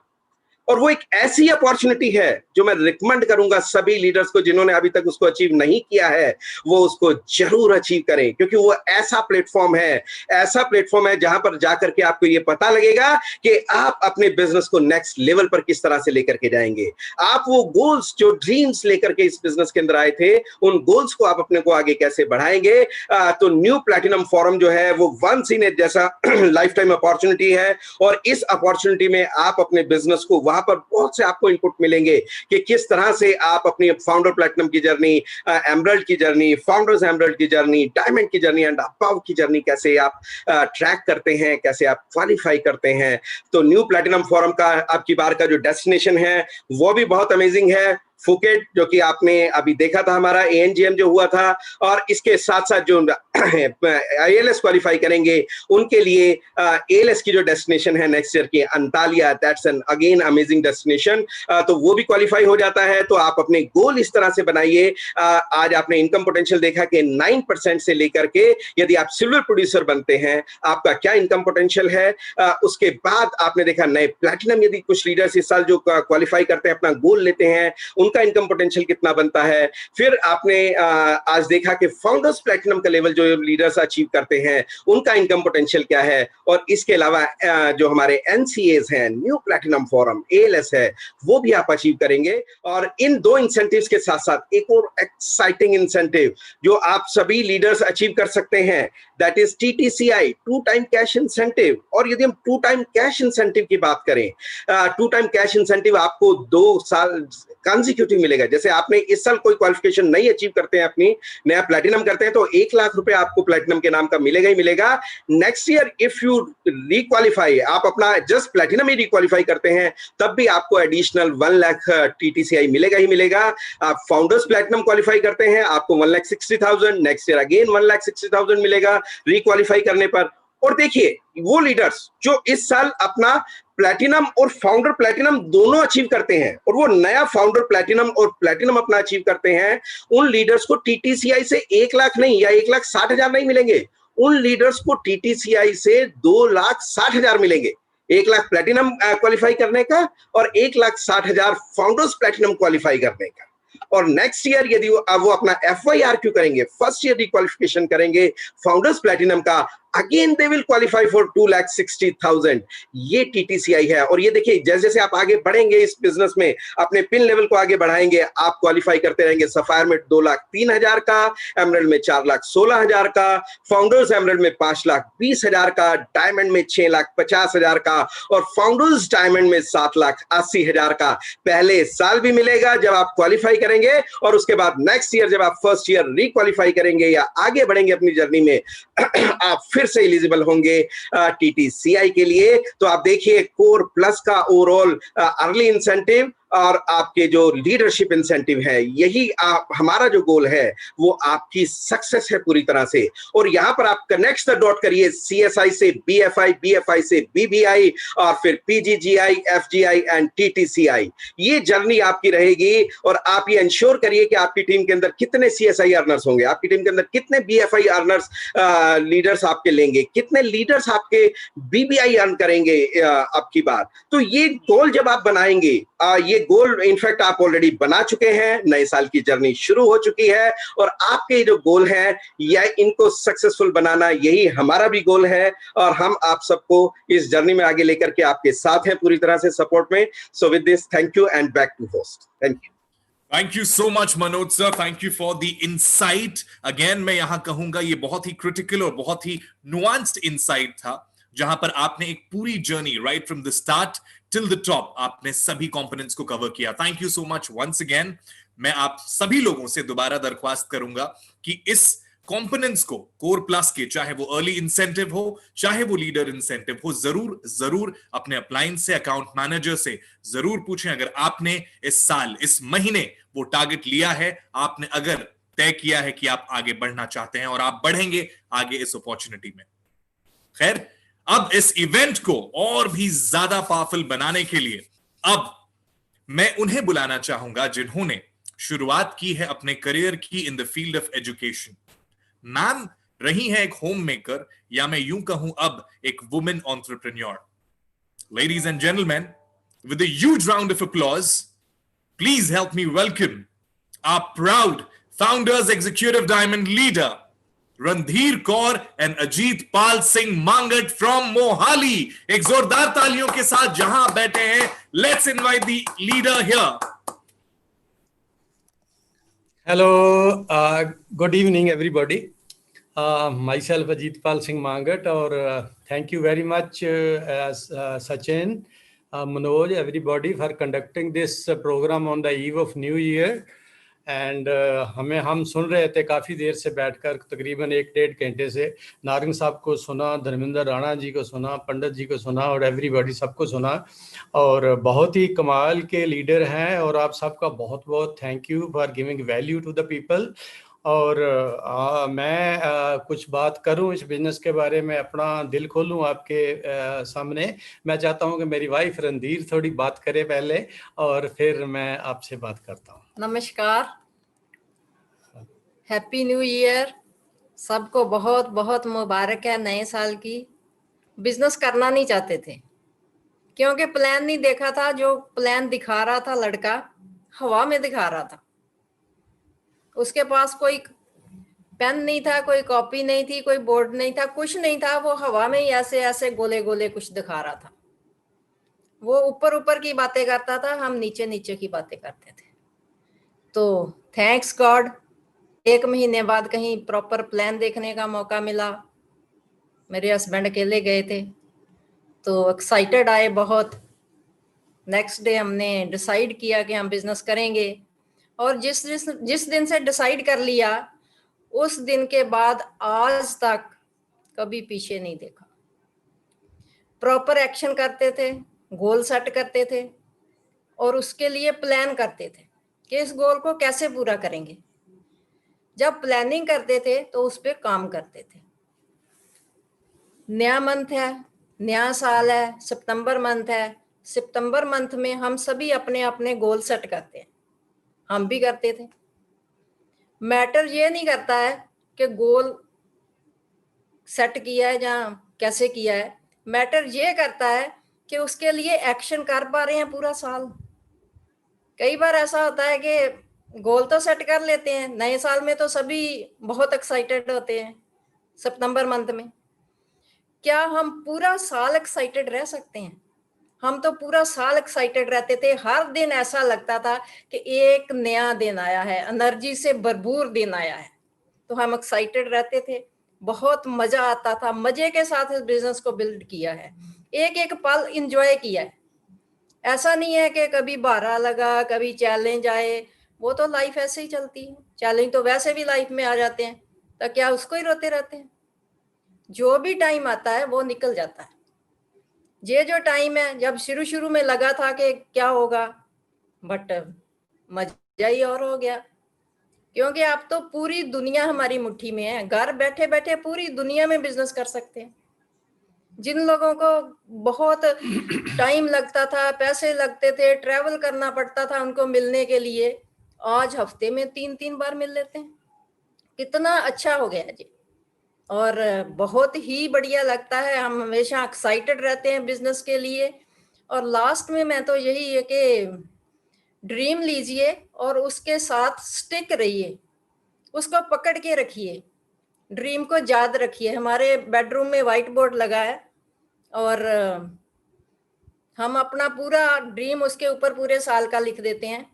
और वो एक ऐसी अपॉर्चुनिटी है जो मैं रिकमेंड करूंगा सभी लीडर्स को जिन्होंने अभी तक उसको अचीव नहीं किया है, वो उसको जरूर अचीव करें, क्योंकि वो ऐसा प्लेटफॉर्म है जहां पर जाकर के आपको ये पता लगेगा कि आप अपने बिजनेस को नेक्स्ट लेवल पर किस तरह से लेकर के जाएंगे। आप वो गोल्स, जो ड्रीम्स लेकर के इस बिजनेस के अंदर आए थे, उन गोल्स को आप अपने को आगे कैसे बढ़ाएंगे। तो न्यू प्लैटिनम फोरम जो है वो वंस इन ए जैसा लाइफ टाइम अपॉर्चुनिटी है, और इस अपॉर्चुनिटी में आप अपने बिजनेस को वहां पर बहुत से आपको इनपुट मिलेंगे कि किस तरह से आप अपनी फाउंडर प्लैटिनम की जर्नी, एमरल्ड की जर्नी, फाउंडर्स एमरल्ड की जर्नी, डायमंड की जर्नी एंड अबव की जर्नी कैसे आप ट्रैक करते हैं, कैसे आप क्वालिफाई करते हैं। तो न्यू प्लैटिनम फोरम का आपकी बार का जो डेस्टिनेशन है वो भी बहुत अमेजिंग है। फुकेट, जो कि आपने अभी देखा था हमारा एएनजीएम जो हुआ था, और इसके साथ साथ जो आईएलएस क्वालिफाई करेंगे उनके लिए एएलएस की जो डेस्टिनेशन है नेक्स्ट ईयर की Antalya, that's an again amazing destination, तो वो भी क्वालिफाई हो जाता है। तो आप अपने गोल इस तरह से बनाइए। आज आपने इनकम पोटेंशियल देखा कि 9% से लेकर के यदि आप सिल्वर प्रोड्यूसर बनते हैं आपका क्या इनकम पोटेंशियल है। उसके बाद आपने देखा नए प्लैटिनम, यदि कुछ लीडर्स इस साल जो क्वालिफाई करते हैं अपना गोल लेते हैं, उनका इनकम पोटेंशियल कितना बनता है। फिर आपने आज देखा कि फाउंडर्स प्लैटिनम का लेवल जो लीडर्स अचीव करते हैं उनका इनकम पोटेंशियल क्या है। और इसके अलावा जो हमारे एनसीएज हैं, न्यू प्लैटिनम फोरम, एएलएस है, वो भी आप अचीव करेंगे। और इन दो इंसेंटिव्स के साथ साथ एक और एक्साइटिंग इंसेंटिव जो आप सभी लीडर्स अचीव कर सकते हैं, that is TTCI, two time cash incentive. और यदि हम टू टाइम कैश इंसेंटिव की बात करें, टू टाइम कैश इंसेंटिव आपको 2 साल कंसेक्यूटिव मिलेगा। जैसे आपने इस साल कोई क्वालिफिकेशन नहीं अचीव करते हैं, अपनी नया प्लैटिनम करते हैं, तो 1 लाख रुपए आपको प्लैटिनम के नाम का मिलेगा ही मिलेगा। नेक्स्ट ईयर इफ यू रिक्वालिफाई, आप अपना जस्ट प्लैटिनम ही रिक्वालिफाई करते हैं, तब भी आपको एडिशनल 1 लाख टीटीसीआई मिलेगा ही मिलेगा। आप फाउंडर्स प्लैटिनम क्वालिफाई करते हैं, आपको 1,60,000, नेक्स्ट ईयर अगेन 1,60,000 मिलेगा रिक्वालिफाई करने पर। और देखिए वो लीडर्स जो इस साल अपना प्लैटिनम और फाउंडर प्लैटिनम दोनों अचीव करते हैं, और वो नया फाउंडर प्लैटिनम और प्लैटिनम अपना अचीव करते हैं, उन लीडर्स को टीटीसीआई से 1 लाख नहीं या 1,60,000 नहीं मिलेंगे। उन लीडर्स को टीटीसीआई से 2,60,000 मिलेंगे। 1 लाख प्लैटिनम क्वालिफाई करने का और 1,60,000 फाउंडर्स प्लैटिनम क्वालिफाई करने का। और नेक्स्ट ईयर यदि वो अपना FYRQ करेंगे, फर्स्ट ईयर रिक्वालिफिकेशन करेंगे फाउंडर्स प्लैटिनम का, again they will qualify for 2,60,000। ये टीटीसीआई है। और ये देखिए जैसे जैसे आप आगे बढ़ेंगे इस बिजनेस में, अपने पिन लेवल को आगे बढ़ाएंगे, आप क्वालिफाई करते रहेंगे। सफायर में 2,03,000 का, एमरल्ड में 4,16,000 का, फाउंडर्स एमरल्ड में 5,20,000 का, डायमंड में 6,50,000 का, और फाउंडर्स डायमंड में 7,80,000 का पहले साल भी मिलेगा जब आप क्वालिफाई करेंगे। और उसके बाद नेक्स्ट ईयर जब आप फर्स्ट ईयर रिक्वालिफाई करेंगे या आगे बढ़ेंगे अपनी जर्नी में, आप फिर से एलिजिबल होंगे टीटीसीआई के लिए। तो आप देखिए कोर प्लस का ओवरऑल अर्ली इंसेंटिव और आपके जो लीडरशिप इंसेंटिव है, यही हमारा जो गोल है वो आपकी सक्सेस है पूरी तरह से। और यहां पर आप कनेक्ट द डॉट करिए सीएसआई से बीएफआई, बीएफआई से बीबीआई, और फिर पीजीजीआई, एफजीआई एंड टीटीसीआई। ये जर्नी आपकी रहेगी। और आप ये इंश्योर करिए कि आपकी टीम के अंदर कितने सीएसआई अर्नर्स होंगे, आपकी टीम के अंदर कितने बीएफआई अर्नर्स लीडर्स आपके लेंगे, कितने लीडर्स आपके बीबीआई अर्न करेंगे आपकी बात। तो ये गोल जब आप बनाएंगे ये गोल इनफैक्ट आप ऑलरेडी बना चुके हैं, नए साल की जर्नी शुरू हो चुकी है और आपके जो गोल है या इनको सक्सेसफुल बनाना, यही हमारा भी गोल है और हम आप सबको इस जर्नी में आगे लेकर के आपके साथ हैं पूरी तरह से सपोर्ट में. So with this, thank you and back to host. Thank you. Thank you so much, Manoj sir. Thank you for the insight. Again, मैं यहां कहूंगा ये बहुत ही critical और बहुत ही nuanced insight था, जहां पर आपने एक पूरी journey right from the start till the top आपने सभी कंपोनेंट्स को कवर किया. Thank you so much once again. मैं आप सभी लोगों से दोबारा दरख्वास्त करूंगा कि इस कंपोनेंट्स को कोर प्लस के, चाहे वो अर्ली इंसेंटिव हो चाहे वो लीडर इंसेंटिव हो, जरूर जरूर अपने अप्लायंस से, अकाउंट मैनेजर से जरूर पूछें. अगर आपने इस साल, इस महीने वो टारगेट लिया है, आपने अगर तय किया है कि आप आगे बढ़ना चाहते हैं और आप बढ़ेंगे आगे इस अपॉर्चुनिटी में. खैर, अब इस इवेंट को और भी ज्यादा पावरफुल बनाने के लिए अब मैं उन्हें बुलाना चाहूंगा जिन्होंने शुरुआत की है अपने करियर की in the field of education. Ma'am रही है एक होम मेकर, या मैं यूं कहूं अब एक women entrepreneur. Ladies and gentleman, with a huge round of applause, please help me welcome our proud founders, executive diamond leader, Randhir Kaur and Ajit Pal Singh Mangat from Mohali. एक जोरदार तालियों के साथ जहां बैठे हैं, let's invite the leader here. Hello, good evening everybody. Myself Ajit Pal Singh Mangat, और thank you very much Sachin, Manoj, everybody for conducting this program on the eve of New Year. And हम सुन रहे थे काफ़ी देर से बैठकर, तकरीबन 1-1.5 घंटे से. नारंग साहब को सुना, धर्मेंद्र राणा जी को सुना, पंडित जी को सुना और एवरीबॉडी सबको सुना, और बहुत ही कमाल के लीडर हैं. और आप सबका बहुत बहुत thank you for giving value to the people. और मैं कुछ बात करूं इस बिजनेस के बारे में, अपना दिल खोलूं आपके सामने. मैं चाहता हूं कि मेरी वाइफ रणधीर थोड़ी बात करे पहले, और फिर मैं आपसे बात करता हूं. नमस्कार, हैप्पी न्यू ईयर. सबको बहुत बहुत मुबारक है नए साल की. बिजनेस करना नहीं चाहते थे क्योंकि प्लान नहीं देखा था. जो प्लान दिखा रहा था लड़का, हवा में दिखा रहा था. उसके पास कोई पेन नहीं था, कोई कॉपी नहीं थी, कोई बोर्ड नहीं था, कुछ नहीं था. वो हवा में ही ऐसे ऐसे गोले गोले कुछ दिखा रहा था. वो ऊपर ऊपर की बातें करता था, हम नीचे नीचे की बातें करते थे. तो थैंक्स गॉड 1 महीने बाद कहीं प्रॉपर प्लान देखने का मौका मिला. मेरे हस्बैंड अकेले गए थे तो एक्साइटेड आए बहुत. नेक्स्ट डे हमने डिसाइड किया कि हम बिजनेस करेंगे, और जिस दिन से डिसाइड कर लिया उस दिन के बाद आज तक कभी पीछे नहीं देखा. प्रॉपर एक्शन करते थे, गोल सेट करते थे और उसके लिए प्लान करते थे कि इस गोल को कैसे पूरा करेंगे. जब प्लानिंग करते थे तो उस पर काम करते थे. नया मंथ है, नया साल है, सितंबर मंथ है. सितंबर मंथ में हम सभी अपने अपने गोल सेट करते हैं. हम भी करते थे. मैटर ये नहीं करता है कि गोल सेट किया है या कैसे किया है. मैटर ये करता है कि उसके लिए एक्शन कर पा रहे हैं पूरा साल. कई बार ऐसा होता है कि गोल तो सेट कर लेते हैं, नए साल में तो सभी बहुत एक्साइटेड होते हैं सितंबर मंथ में. क्या हम पूरा साल एक्साइटेड रह सकते हैं? हम तो पूरा साल एक्साइटेड रहते थे. हर दिन ऐसा लगता था कि एक नया दिन आया है, एनर्जी से भरपूर दिन आया है. तो हम एक्साइटेड रहते थे, बहुत मजा आता था. मजे के साथ इस बिजनेस को बिल्ड किया है, एक एक पल इंजॉय किया है. ऐसा नहीं है कि कभी बारह लगा, कभी चैलेंज आए. वो तो लाइफ ऐसे ही चलती है. चैलेंज तो वैसे भी लाइफ में आ जाते हैं, तो क्या उसको ही रोते रहते हैं? जो भी टाइम आता है वो निकल जाता है. ये जो टाइम है, जब शुरू में लगा था कि क्या होगा, बट मजा ही और हो गया. क्योंकि अब तो पूरी दुनिया हमारी मुट्ठी में है. घर बैठे बैठे पूरी दुनिया में बिजनेस कर सकते हैं. जिन लोगों को बहुत टाइम लगता था, पैसे लगते थे, ट्रैवल करना पड़ता था उनको मिलने के लिए, आज हफ्ते में 3-3 बार मिल लेते हैं. कितना अच्छा हो गया जी. और बहुत ही बढ़िया लगता है. हम हमेशा एक्साइटेड रहते हैं बिजनेस के लिए. और लास्ट में मैं तो यही है कि ड्रीम लीजिए और उसके साथ स्टिक रहिए, उसको पकड़ के रखिए, ड्रीम को याद रखिए। हमारे बेडरूम में व्हाइट बोर्ड लगा है और हम अपना पूरा ड्रीम उसके ऊपर पूरे साल का लिख देते हैं।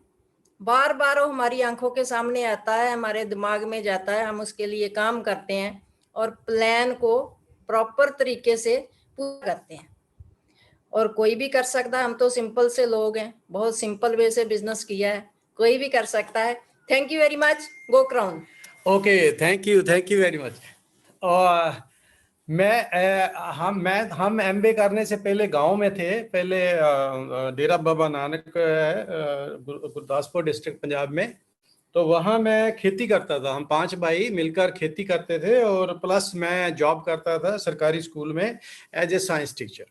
बार बार वो हमारी आंखों के सामने आता है, हमारे दिमाग में जाता है, हम उसके लिए काम करते हैं और प्लान को प्रॉपर तरीके से पूरा करते हैं। और कोई भी कर सकता है, हम तो सिंपल से लोग हैं, बहुत सिंपल वे से बिजनेस किया है, कोई भी कर सकता है। Thank you very much, go crown. Okay, thank you very much. और हम एमबीए करने से पहले गांव में थे, पहले डेरा बाबा नानक गुरदासपुर डिस्ट्रिक्ट पंजाब में, तो वहाँ मैं खेती करता था। हम 5 भाई मिलकर खेती करते थे और प्लस मैं जॉब करता था सरकारी स्कूल में एज ए साइंस टीचर।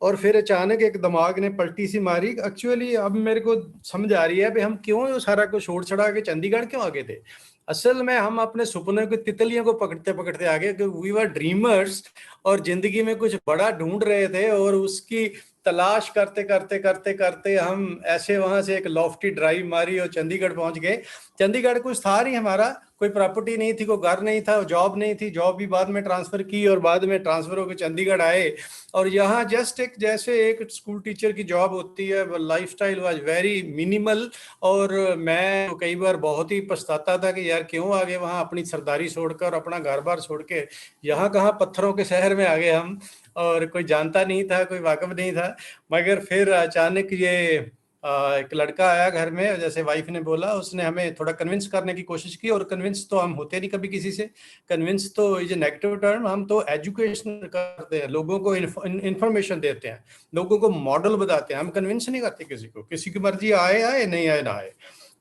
और फिर अचानक एक दिमाग ने पलटी सी मारी। एक्चुअली अब मेरे को समझ आ रही है भी हम क्यों सारा कुछ छोड़ छड़ा के चंडीगढ़ क्यों आगे थे। असल में हम अपने सपने की तितलियों को पकड़ते पकड़ते आगे, वी वर ड्रीमर्स और जिंदगी में कुछ बड़ा ढूंढ रहे थे और उसकी तलाश करते करते करते करते हम ऐसे वहां से एक लॉफ्टी ड्राइव मारी और चंडीगढ़ पहुंच गए। चंडीगढ़ कुछ था नहीं, हमारा कोई प्रॉपर्टी नहीं थी, कोई घर नहीं था, जॉब नहीं थी, जॉब भी बाद में ट्रांसफर की और बाद में ट्रांसफर होकर चंडीगढ़ आए। और यहाँ जस्ट एक जैसे एक स्कूल टीचर की जॉब होती है, लाइफस्टाइल वाज वेरी मिनिमल। और मैं कई बार बहुत ही पछताता था कि यार क्यों आगे वहाँ अपनी सरदारी छोड़कर, अपना घर बार छोड़ के यहाँ कहाँ पत्थरों के शहर में आ गए हम, और कोई जानता नहीं था, कोई वाकिफ नहीं था। मगर फिर अचानक ये एक लड़का आया घर में, जैसे वाइफ ने बोला, उसने हमें थोड़ा कन्विंस करने की कोशिश की। और कन्विंस तो हम होते नहीं कभी किसी से, कन्विंस तो इज ए नेगेटिव टर्म, हम तो एजुकेशन करते हैं, लोगों को इंफॉर्मेशन देते हैं, लोगों को मॉडल बताते हैं, हम कन्विंस नहीं करते किसी को, किसी की मर्जी आए आए नहीं आए ना आए।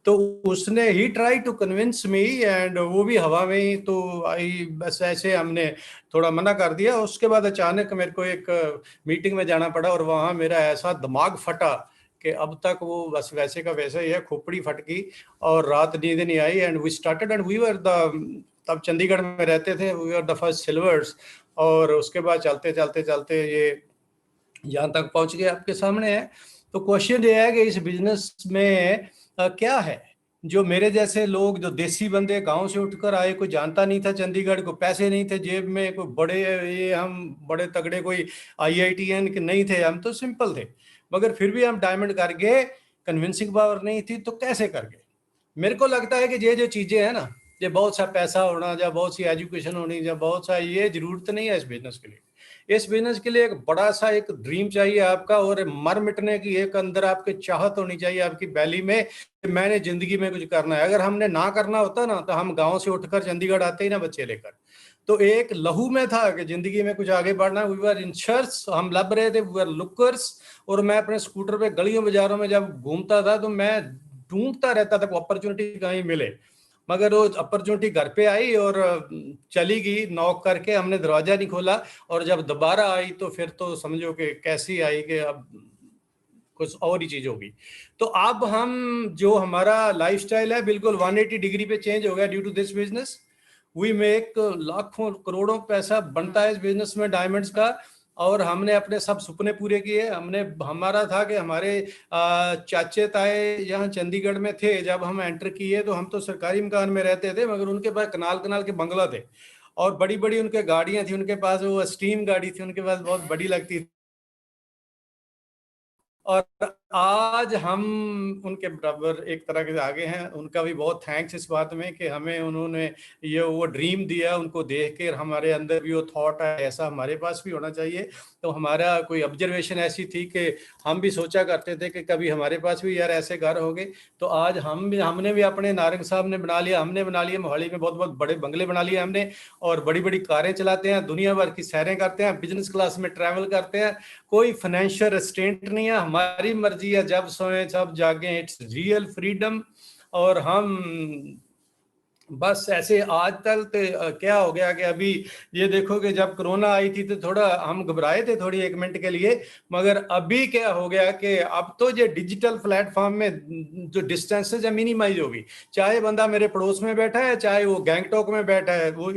तो उसने ही try to convince me and वो भी हवा में ही, तो आई बस ऐसे हमने थोड़ा मना कर दिया। उसके बाद अचानक मेरे को एक मीटिंग में जाना पड़ा और वहाँ मेरा ऐसा दिमाग फटा कि अब तक वो बस वैसे का वैसा ही है, खोपड़ी फट गई और रात नींद नहीं आई। And we started and we were the, तब चंडीगढ़ में रहते थे, we were the first silvers. और उसके बाद चलते चलते चलते ये यहाँ तक पहुँच गए, आपके सामने है। तो क्वेश्चन ये है कि इस बिजनेस में क्या है, जो मेरे जैसे लोग, जो देसी बंदे गांव से उठकर आए, कोई जानता नहीं था चंडीगढ़ को, पैसे नहीं थे जेब में, कोई बड़े ये हम बड़े तगड़े कोई IITN के नहीं थे, हम तो सिंपल थे, मगर फिर भी हम डायमंड कर गए। कन्विंसिंग पावर नहीं थी तो कैसे कर गए। मेरे को लगता है कि ये जो चीजें हैं ना, ये बहुत सा पैसा होना या बहुत सी एजुकेशन होनी या बहुत सा, ये जरूरत नहीं है इस बिजनेस के लिए। इस बिजनेस के लिए एक बड़ा सा एक ड्रीम चाहिए आपका, और मर मिटने की एक अंदर आपके चाहत होनी चाहिए आपकी बैली में कि मैंने जिंदगी में कुछ करना है। अगर हमने ना करना होता ना तो हम गांव से उठकर चंडीगढ़ आते ही ना बच्चे लेकर। तो एक लहू में था कि जिंदगी में कुछ आगे बढ़ना। वी वर इन सर्च, हम लब रहे थे, वी वर लुकर्स। और मैं अपने स्कूटर पे गलियों बाजारों में जब घूमता था तो मैं ढूंढता रहता था अपॉर्चुनिटी कहीं मिले, मगर वो अपॉर्चुनिटी घर पे आई और चली गई। नॉक करके हमने दरवाजा नहीं खोला, और जब दोबारा आई तो फिर तो समझो कि कैसी आई कि अब कुछ और ही चीज होगी। तो अब हम जो हमारा लाइफस्टाइल है बिल्कुल 180 डिग्री पे चेंज हो गया due to this business. We make लाखों करोड़ों पैसा बनता है इस बिजनेस में डायमंड्स का। और हमने अपने सब सपने पूरे किए। हमारा था कि हमारे चाचे ताए यहाँ चंडीगढ़ में थे, जब हम एंटर किए तो हम तो सरकारी मकान में रहते थे, मगर उनके पास कनाल के बंगला थे और बड़ी बड़ी उनके गाड़ियां थी। उनके पास वो स्टीम गाड़ी थी, उनके पास बहुत बड़ी लगती थी। और आज हम उनके बराबर एक तरह के आगे हैं। उनका भी बहुत थैंक्स इस बात में कि हमें उन्होंने ये वो ड्रीम दिया, उनको देख के हमारे अंदर भी वो थॉट है ऐसा हमारे पास भी होना चाहिए। तो हमारा कोई ऑब्जर्वेशन ऐसी थी कि हम भी सोचा करते थे कि कभी हमारे पास भी यार ऐसे घर होंगे। तो आज हमने भी अपने नारंग साहब ने बना लिया, हमने बना लिया, मोहाली में बहुत बहुत बड़े बंगले बना लिए हमने, और बड़ी बड़ी कारें चलाते हैं, दुनिया भर की सैरें करते हैं, बिजनेस क्लास में ट्रैवल करते हैं। कोई फाइनेंशियल रेस्ट्रेंट नहीं है, हमारी मर्जी है, जब सोए जब जागे, इट्स रियल फ्रीडम। और हम बस ऐसे आजकल तो क्या हो गया कि अभी ये देखो कि जब कोरोना आई थी तो थोड़ा हम घबराए थे थोड़ी 1 मिनट के लिए, मगर अभी क्या हो गया कि अब तो ये डिजिटल प्लेटफॉर्म में जो डिस्टेंसेज है मिनिमाइज होगी। चाहे बंदा मेरे पड़ोस में बैठा है, चाहे वो गैंगटॉक में बैठा है, वो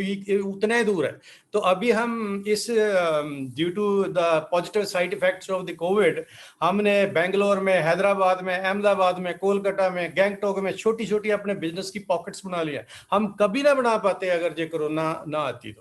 उतने दूर है। तो अभी हम इस due to the positive side effects of the covid, हमने बेंगलोर में, हैदराबाद में, अहमदाबाद में, कोलकाता में, गैंगटॉक में छोटी छोटी अपने बिजनेस की पॉकेट्स बना लिया। हम कभी ना बना पाते अगर ये कोरोना ना आती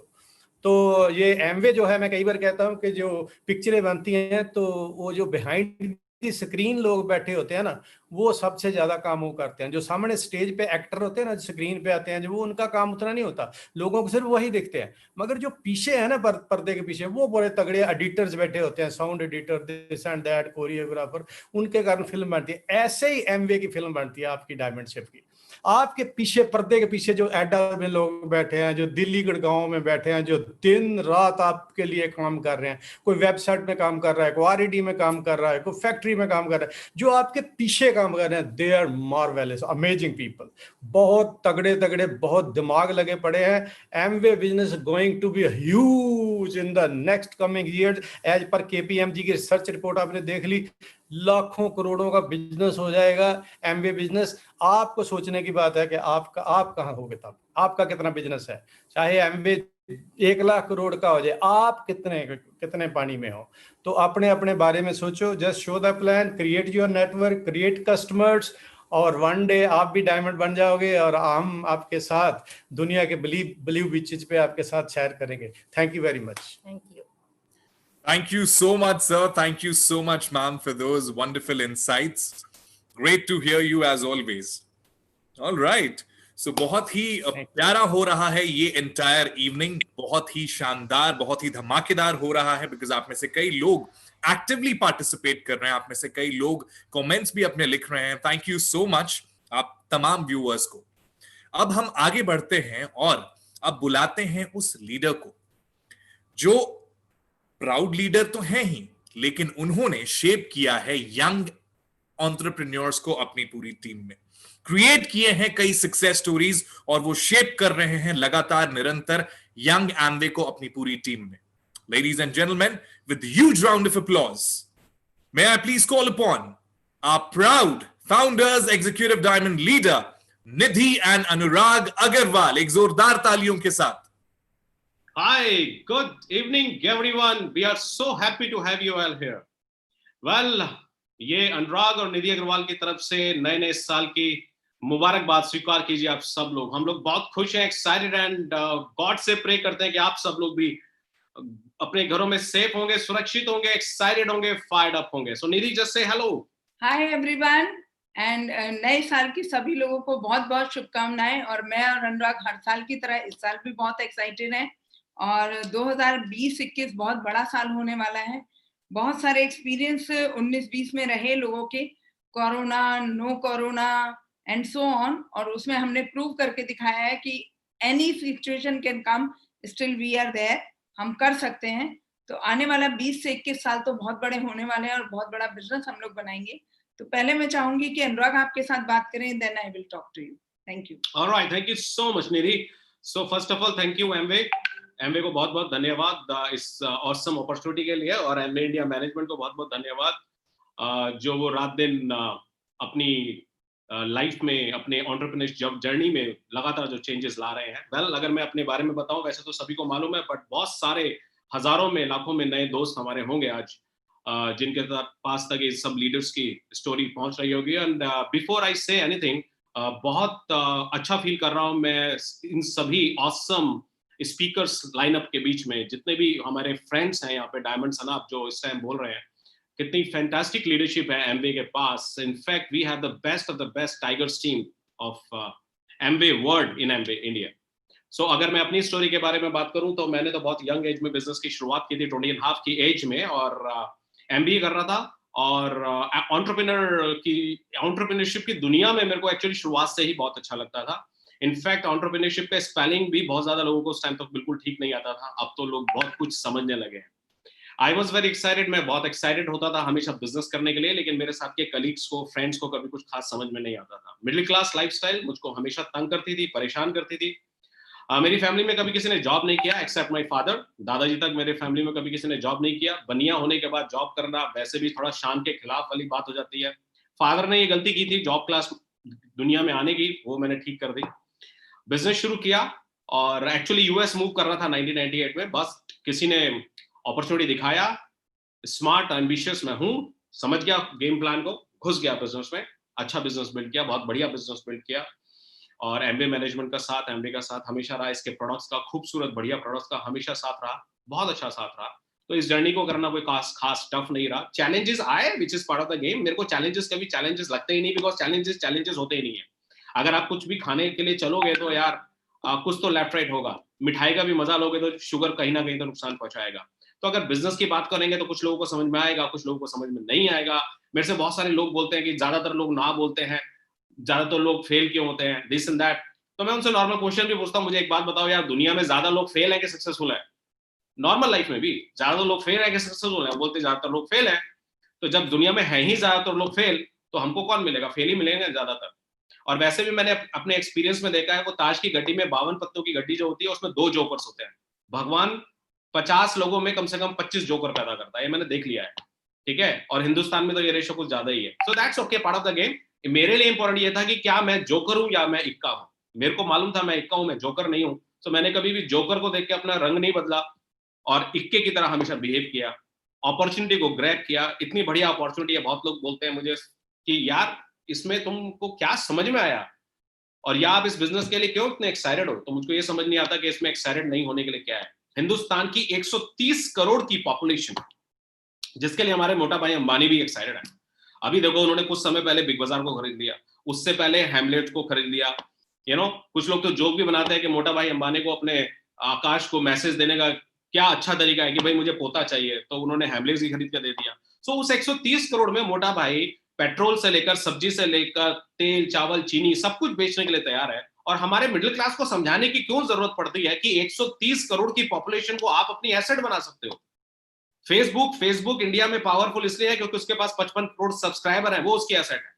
तो ये एमवे जो है, मैं कई बार कहता हूँ कि जो पिक्चरें बनती हैं तो वो जो बिहाइंड दी स्क्रीन लोग बैठे होते हैं ना, वो सबसे ज्यादा काम वो करते हैं। जो सामने स्टेज पे एक्टर होते हैं ना, स्क्रीन पे आते हैं, जो वो उनका काम उतना नहीं होता, लोगों को सिर्फ वही दिखते हैं। मगर जो पीछे है ना पर्दे के पीछे, वो बड़े तगड़े एडिटर्स बैठे होते हैं, sound editor, this and that, choreographer, उनके कारण फिल्म बनती है। ऐसे ही एमवे की फिल्म बनती है आपकी डायमंड शेफ की। आपके पीछे, पर्दे के पीछे जो एडा में लोग बैठे हैं, जो दिल्ली गुड़गांव में बैठे हैं, जो दिन रात आपके लिए काम कर रहे हैं, कोई वेबसाइट में काम कर रहा है, कोई R&D में काम कर रहा है, कोई फैक्ट्री में काम कर रहा है, जो आपके पीछे काम कर रहे हैं, they are marvellous, amazing people, बहुत तगड़े तगड़े, बहुत दिमाग लगे पड़े हैं। Amway business going to be huge in the next coming years. As per KPMG की रिसर्च रिपोर्ट आपने देख ली, लाखों करोड़ों का बिजनेस हो जाएगा एमवे बिजनेस। आपको सोचने की बात है कि आप कहाँ होगे, तब आपका कितना बिजनेस है। चाहे एमवे 1 लाख करोड़ का हो जाए, आप कितने पानी में हो। तो अपने अपने बारे में सोचो, just show the plan, create your network, create customers, और वन डे आप भी डायमंड बन जाओगे और हम आपके साथ दुनिया के ब्लू बीचेस पे आपके साथ शेयर करेंगे। Thank you very much. Thank you. Thank you so much, sir. Thank you so much, ma'am, for those wonderful insights. Great to hear you as always. All right. So बहुत ही प्यारा हो रहा है ये entire evening, बहुत ही शानदार, बहुत ही धमाकेदार हो रहा है, because आप में से कई लोग actively participate कर रहे हैं, आप में से कई लोग comments भी अपने लिख रहे हैं। Thank you so much आप तमाम viewers को। अब हम आगे बढ़ते हैं और अब बुलाते हैं उस लीडर को जो प्राउड लीडर तो हैं ही, लेकिन उन्होंने शेप किया है यंग एंटरप्रेन्योर्स को अपनी पूरी टीम में, क्रिएट किए हैं कई सक्सेस स्टोरीज, और वो शेप कर रहे हैं लगातार निरंतर यंग एमवे को अपनी पूरी टीम में। Ladies and gentleman, with huge round of applause, may I please call upon our proud founders, executive diamond leader Nidhi and Anurag Agarwal. एक जोरदार तालियों के साथ। Hi, good evening everyone. We are so happy to have you all here. Well, ये अनुराग और निधि अग्रवाल की तरफ से नए नए साल की मुबारकबाद स्वीकार कीजिए आप सब लोग। हम लोग बहुत खुश हैं, एक्साइटेड, एंड गॉड से प्रे करते हैं कि आप सब लोग भी अपने घरों में सेफ होंगे, सुरक्षित होंगे, एक्साइटेड होंगे, फायर्ड अप होंगे। So Nidhi, just say hello. Hi everyone, and नए साल की सभी लोगों को बहुत बहुत शुभकामनाएं। और मैं और अनुराग हर साल की तरह इस साल भी बहुत एक्साइटेड हैं, और 2020-21 बहुत बड़ा साल होने वाला है। बहुत सारे एक्सपीरियंस 19-20 में रहे लोगों के, corona, no corona and so on, और उसमें हमने प्रूव करके दिखाया है कि any situation can come, still we are there, हम कर सकते हैं। तो आने वाला 20 से 21 साल तो बहुत बड़े होने वाले हैं और बहुत बड़ा बिजनेस हम लोग बनाएंगे। तो पहले मैं चाहूंगी कि अनुराग आपके साथ बात करें, then I will talk to you. Thank you. Alright, thank you so much Nidhi. So first of all thank you Amway को बहुत बहुत धन्यवाद इस ऑसम अपॉर्चुनिटी के लिए, और एमवे इंडिया मैनेजमेंट को बहुत बहुत धन्यवाद जो वो रात दिन अपनी लाइफ में, अपने एंटरप्रेन्योरशिप जर्नी में लगातार जो चेंजेस ला रहे हैं। वेल, अगर मैं अपने बारे में बताऊं, वैसे तो सभी को मालूम है, बट बहुत सारे हजारों में, लाखों में नए दोस्त हमारे होंगे आज जिनके पास तक ये सब लीडर्स की स्टोरी पहुंच रही होगी। And before I say anything, बहुत अच्छा फील कर रहा हूं मैं इन सभी ऑसम स्पीकर्स लाइनअप के बीच में, जितने भी हमारे फ्रेंड्स हैं यहाँ पे डायमंड सनाब जो इस टाइम बोल रहे हैं। कितनी फैंटास्टिक लीडरशिप है एमवे के पास। In fact we have the best of the best tigers team of Amway world in Amway India. So अगर मैं अपनी स्टोरी के बारे में बात करूं तो मैंने तो बहुत यंग एज में बिजनेस की शुरुआत की थी, 20.5 की एज में, और एमबीए कर रहा था। और एंटरप्रेन्योरशिप की दुनिया में मेरे को एक्चुअली शुरुआत से ही बहुत अच्छा लगता था। इनफैक्ट एंटरप्रेन्योरशिप का स्पेलिंग भी बहुत ज्यादा लोगों को उस टाइम तक बिल्कुल ठीक नहीं आता था, अब तो लोग बहुत कुछ समझने लगे हैं। आई वॉज वेरी एक्साइटेड, मैं बहुत एक्साइटेड होता था हमेशा बिजनेस करने के लिए, लेकिन मेरे साथ के कलीग्स को, फ्रेंड्स को कभी कुछ खास समझ में नहीं आता था। मिडिल क्लास लाइफस्टाइल मुझको हमेशा तंग करती थी, परेशान करती थी। मेरी फैमिली में कभी किसी ने जॉब नहीं किया एक्सेप्ट माय फादर। दादाजी तक मेरे फैमिली में कभी किसी ने जॉब नहीं किया। बनिया होने के बाद जॉब करना वैसे भी थोड़ा शान के खिलाफ वाली बात हो जाती है। फादर ने ये गलती की थी जॉब क्लास दुनिया में आने की, वो मैंने ठीक कर दी। बिजनेस शुरू किया और एक्चुअली यूएस मूव कर रहा था 1998 में। बस किसी ने अपॉर्चुनिटी दिखाया, स्मार्ट एम्बिशियस मैं हूं, समझ गया गेम प्लान को, घुस गया बिजनेस में, अच्छा बिजनेस बिल्ड किया, बहुत बढ़िया बिजनेस बिल्ड किया। और एमबीए मैनेजमेंट का साथ, एमबीए का साथ हमेशा रहा, इसके प्रोडक्ट्स का, खूबसूरत बढ़िया प्रोडक्ट्स का हमेशा साथ रहा, बहुत अच्छा साथ रहा। तो इस जर्नी को करना कोई खास टफ नहीं रहा। चैलेंजेस आए which is part of the game. मेरे को चैलेंजेस कभी चैलेंजेस लगते ही नहीं, बिकॉज चैलेंजेस होते ही नहीं है। अगर आप कुछ भी खाने के लिए चलोगे तो यार कुछ तो लेफ्ट राइट होगा। मिठाई का भी मजा लोगे तो शुगर कहीं ना कहीं तो नुकसान पहुंचाएगा। तो अगर बिजनेस की बात करेंगे तो कुछ लोगों को समझ में आएगा, कुछ लोगों को समझ में नहीं आएगा। मेरे से बहुत सारे लोग बोलते हैं कि ज्यादातर लोग ना बोलते हैं, ज्यादातर लोग फेल क्यों होते हैं, दिस एंड दैट। तो मैं उनसे नॉर्मल क्वेश्चन भी पूछता हूँ, मुझे एक बात बताओ यार, दुनिया में ज्यादा लोग फेल है कि सक्सेसफुल है? नॉर्मल लाइफ में भी ज्यादा लोग फेल है कि सक्सेसफुल है? बोलते ज्यादातर लोग फेल है। तो जब दुनिया में है ही ज्यादातर लोग फेल, तो हमको कौन मिलेगा? फेल ही मिलेंगे ज्यादातर। और वैसे भी मैंने अपने एक्सपीरियंस में देखा है, वो ताश की गड्डी में 52 पत्तों की गड्डी जो होती है उसमें 2 जोकर्स होते हैं। भगवान 50 लोगों में कम से कम 25 जोकर पैदा करता है, ये मैंने देख लिया है, ठीक है। और हिंदुस्तान में तो ये रेशो कुछ ज्यादा ही है। So that's okay, part of the game. मेरे लिए इंपॉर्टेंट ये था कि क्या मैं जोकर हूं या मैं इक्का हूं। मेरे को मालूम था मैं इक्का हूं, मैं जोकर नहीं हूं। तो मैंने कभी भी जोकर को देख के अपना रंग नहीं बदला और इक्के की तरह हमेशा बिहेव किया, अपॉर्चुनिटी को ग्रैब किया। इतनी बढ़िया अपॉर्चुनिटी है, बहुत लोग बोलते हैं मुझे कि यार इसमें तुमको क्या समझ में आया और या आप इस बिजनेस के लिए क्यों इतने एक्साइटेड हो। तो मुझको ये समझ नहीं आता कि इसमें एक्साइटेड नहीं होने के लिए क्या है। हिंदुस्तान की 130 करोड़ की पॉपुलेशन, जिसके लिए हमारे मोटा भाई अंबानी भी एक्साइटेड है। अभी देखो उन्होंने कुछ समय पहले बिग बाजार को खरीद लिया, उससे पहले हैमलेट को खरीद लिया। कुछ लोग तो जोक भी बनाते हैं कि मोटा भाई अंबानी को अपने आकाश को मैसेज देने का क्या अच्छा तरीका है कि भाई मुझे पोता चाहिए, तो उन्होंने हैमलेट ही खरीद कर दे दिया। सो उस 130 करोड़ में मोटा भाई पेट्रोल से लेकर, सब्जी से लेकर, तेल, चावल, चीनी सब कुछ बेचने के लिए तैयार है। और हमारे मिडिल क्लास को समझाने की क्यों जरूरत पड़ती है कि 130 करोड़ की पॉपुलेशन को आप अपनी एसेट बना सकते हो। फेसबुक इंडिया में पावरफुल इसलिए है क्योंकि उसके पास 55 करोड़ सब्सक्राइबर है, वो उसकी एसेट है।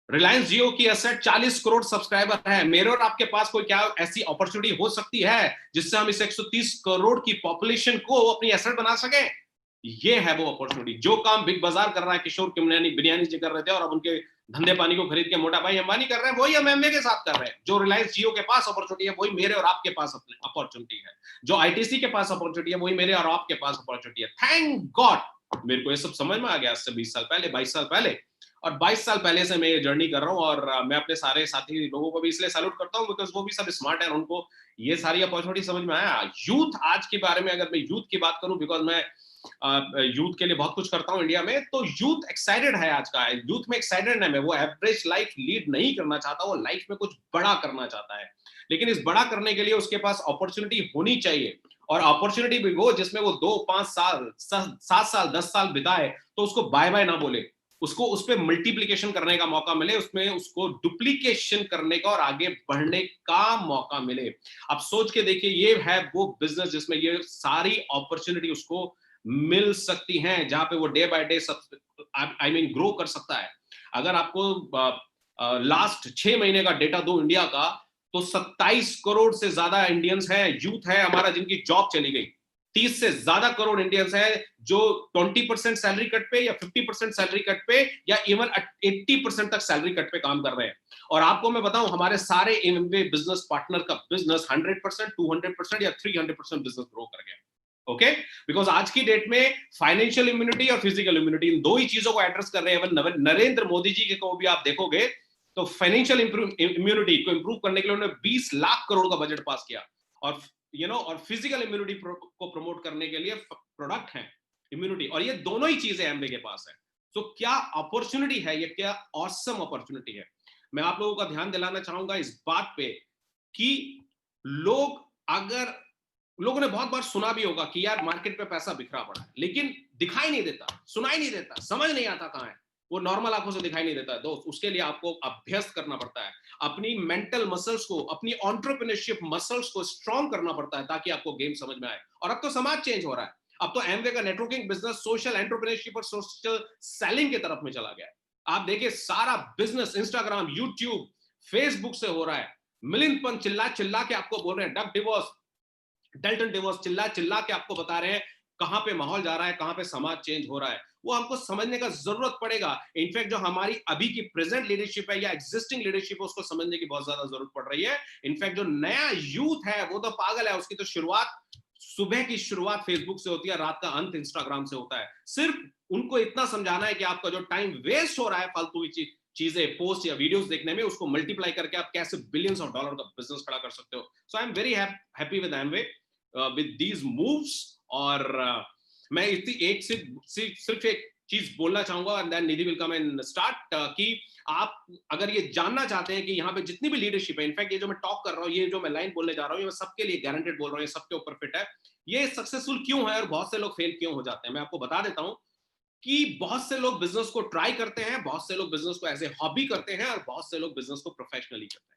रिलायंस जियो की एसेट 40 करोड़ सब्सक्राइबर है। मेरे और आपके पास कोई क्या ऐसी अपॉर्चुनिटी हो सकती है जिससे हम इस 130 करोड़ की पॉपुलेशन को अपनी एसेट बना सके? ये है वो अपॉर्चुनिटी। जो काम बिग बाजार कर रहा है, किशोर बिरयानी जी कर रहे थे और अब उनके धंधे पानी को खरीद के मोटा भाई अंबानी कर रहे हैं, वही हम एमवे के साथ कर रहे हैं। जो रिलायंस जियो के पास अपॉर्चुनिटी है वही मेरे और आपके पास अपॉर्चुनिटी है। जो आईटीसी के पास अपॉर्चुनिटी है वही मेरे और आपके पास अपॉर्चुनिटी है। थैंक गॉड मेरे को ये सब समझ में आ गया आज से 20 साल पहले, 22 साल पहले। और 22 साल पहले से मैं ये जर्नी कर रहा हूँ और मैं अपने सारे साथी लोगों को भी इसलिए सैल्यूट करता हूँ बिकॉज वो भी सब स्मार्ट है और उनको ये सारी अपॉर्चुनिटी समझ में आया। यूथ आज के बारे में अगर मैं यूथ की बात करूं, बिकॉज मैं यूथ के लिए बहुत कुछ करता हूं इंडिया में, तो यूथ एक्साइटेड है आज का। यूथ में एक्साइटेड है, मैं वो एवरेज लाइफ लीड नहीं करना चाहता, वो लाइफ में कुछ बड़ा करना चाहता है। लेकिन इस बड़ा करने के लिए उसके पास अपॉर्चुनिटी होनी चाहिए और अपॉर्चुनिटी भी वो जिसमें वो 2, 5 साल, 7 साल, 10 साल बिताए तो उसको बाय बाय ना बोले, उसको उस पर मल्टीप्लीकेशन करने का मौका मिले, उसमें उसको डुप्लीकेशन करने का और आगे बढ़ने का मौका मिले। आप सोच के देखिए, ये है वो बिजनेस जिसमें ये सारी अपॉर्चुनिटी उसको मिल सकती हैं, जहां पे वो डे बाय डे ग्रो कर सकता है। अगर आपको लास्ट 6 महीने का डेटा दो इंडिया का, तो 27 करोड़ से ज्यादा इंडियंस हैं, यूथ है हमारा जिनकी जॉब चली गई। 30 से ज्यादा करोड़ इंडियंस हैं जो 20% सैलरी कट पे या 50% सैलरी कट पे या इवन 80% तक सैलरी कट पे काम कर रहे हैं। और आपको मैं बताऊं, हमारे सारे एमवे बिजनेस पार्टनर का बिजनेस 100%, 200% या 300% बिजनेस ग्रो कर गया। ओके, बिकॉज आज की डेट में फाइनेंशियल इम्यूनिटी और फिजिकल इम्यूनिटी, इन दो ही चीजों को एड्रेस कर रहे हैं। नरेंद्र मोदी जी के को भी आप देखोगे तो फाइनेंशियल इम्यूनिटी को इंप्रूव करने के लिए उन्होंने 20 लाख करोड़ का बजट पास किया और और फिजिकल इम्यूनिटी को प्रमोट करने के लिए प्रोडक्ट है इम्यूनिटी, और ये दोनों ही चीजें एमवे के पास है। तो क्या अपॉर्चुनिटी है ये, क्या ऑसम अपॉर्चुनिटी है। मैं आप लोगों का ध्यान दिलाना चाहूंगा इस बात पे कि लोगों ने बहुत बार सुना भी होगा कि यार मार्केट पे पैसा बिखरा पड़ा है, लेकिन दिखाई नहीं देता, सुनाई नहीं देता, समझ नहीं आता कहां है, वो नॉर्मल आंखों से दिखाई नहीं देता है दोस्त। उसके लिए आपको अभ्यस्त करना पड़ता है, अपनी मेंटल मसल्स को, अपनी एंटरप्रेन्योरशिप मसल्स को स्ट्रांग करना पड़ता है ताकि आपको गेम समझ में आए। और अब तो समाज चेंज हो रहा है, अब तो एमवे का नेटवर्किंग बिजनेस सोशल एंटरप्रेन्योरशिप और सोशल सेलिंग की तरफ में चला गया है। आप देखिए सारा बिजनेस इंस्टाग्राम, यूट्यूब, फेसबुक से हो रहा है। मिलिंद पंत चिल्ला चिल्ला के आपको बोल रहे हैं, डग डिवोर्स, डेल्टन डिवोर्स चिल्ला चिल्ला के आपको बता रहे हैं कहां पे माहौल जा रहा है, कहां पे समाज चेंज हो रहा है। वो हमको समझने का जरूरत पड़ेगा। इनफैक्ट जो हमारी अभी की प्रेजेंट लीडरशिप है या एग्जिस्टिंग लीडरशिप है, उसको समझने की बहुत ज्यादा जरूरत पड़ रही है। इनफैक्ट जो नया यूथ है वो तो पागल है, उसकी तो शुरुआत, सुबह की शुरुआत फेसबुक से होती है, रात का अंत इंस्टाग्राम से होता है। सिर्फ उनको इतना समझाना है कि आपका जो टाइम वेस्ट हो रहा है फालतू की चीजें, पोस्ट या वीडियोस देखने में, उसको मल्टीप्लाई करके आप कैसे बिलियंस ऑफ डॉलर का बिजनेस खड़ा कर सकते हो। So I am very happy with Amway with these moves. और मैं इतनी एक सिर्फ एक चीज बोलना चाहूंगा and then Nidhi will come and start, कि आप अगर ये जानना चाहते हैं कि यहाँ पे जितनी भी लीडरशिप है, इनफैक्ट ये जो मैं टॉक कर रहा हूँ, ये जो मैं लाइन बोलने जा रहा हूँ, ये मैं सबके लिए गारंटेड बोल रहा हूँ, ये सबके ऊपर फिट है। ये सक्सेसफुल क्यों है और बहुत से लोग फेल क्यों हो जाते हैं, मैं आपको बता देता हूं कि बहुत से लोग बिजनेस को ट्राई करते हैं, बहुत से लोग बिजनेस को एज ए हॉबी करते हैं, और बहुत से लोग बिजनेस को प्रोफेशनली करते हैं।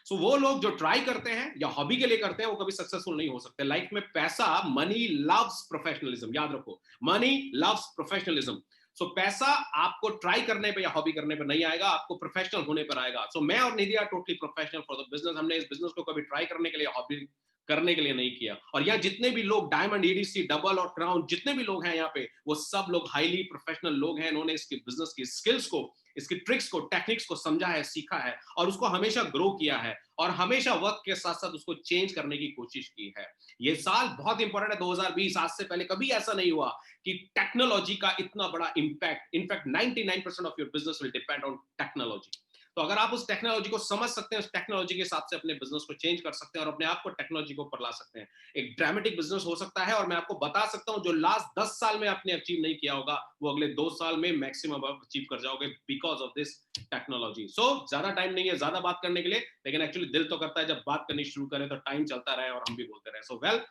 सो वो लोग जो ट्राई करते हैं या हॉबी के लिए करते हैं, वो कभी सक्सेसफुल नहीं हो सकते लाइफ में। पैसा, मनी लव्स प्रोफेशनलिज्म, याद रखो, मनी लव्स प्रोफेशनलिज्म। सो पैसा आपको ट्राई करने पे या हॉबी करने पे नहीं आएगा, आपको प्रोफेशनल होने पर आएगा। सो मैं और Nidhi are totally professional for the business. हमने इस बिजनेस को कभी ट्राई करने के लिए, हॉबी करने के लिए नहीं किया। और यहाँ जितने भी लोग डायमंड, एडीसी, डबल और क्राउन, जितने भी लोग हैं यहाँ पे, वो सब लोग हाईली प्रोफेशनल लोग हैं। इन्होंने इसके बिजनेस की स्किल्स को, इसकी ट्रिक्स को, टेक्निक्स को समझा है, सीखा है, और उसको हमेशा ग्रो किया है, और हमेशा वक्त के साथ साथ उसको चेंज करने की कोशिश की है। ये साल बहुत इंपॉर्टेंट है, 2020। आज से पहले कभी ऐसा नहीं हुआ कि टेक्नोलॉजी का इतना बड़ा impact. In fact 99% of your business will depend on technology. तो अगर आप उस टेक्नोलॉजी को समझ सकते हैं, उस टेक्नोलॉजी के हिसाब से अपने बिजनेस को चेंज कर सकते हैं और अपने आप को टेक्नोलॉजी के ऊपर ला सकते हैं, एक ड्रामेटिक बिजनेस हो सकता है। और मैं आपको बता सकता हूं, जो लास्ट 10 साल में आपने अचीव नहीं किया होगा, वो अगले 2 साल में मैक्सिमम आप अचीव कर जाओगे, बिकॉज ऑफ दिस टेक्नोलॉजी। सो ज्यादा टाइम नहीं है ज्यादा बात करने के लिए, लेकिन एक्चुअली दिल तो करता है जब बात करनी शुरू करें तो टाइम चलता रहे और हम भी बोलते रहे। So well,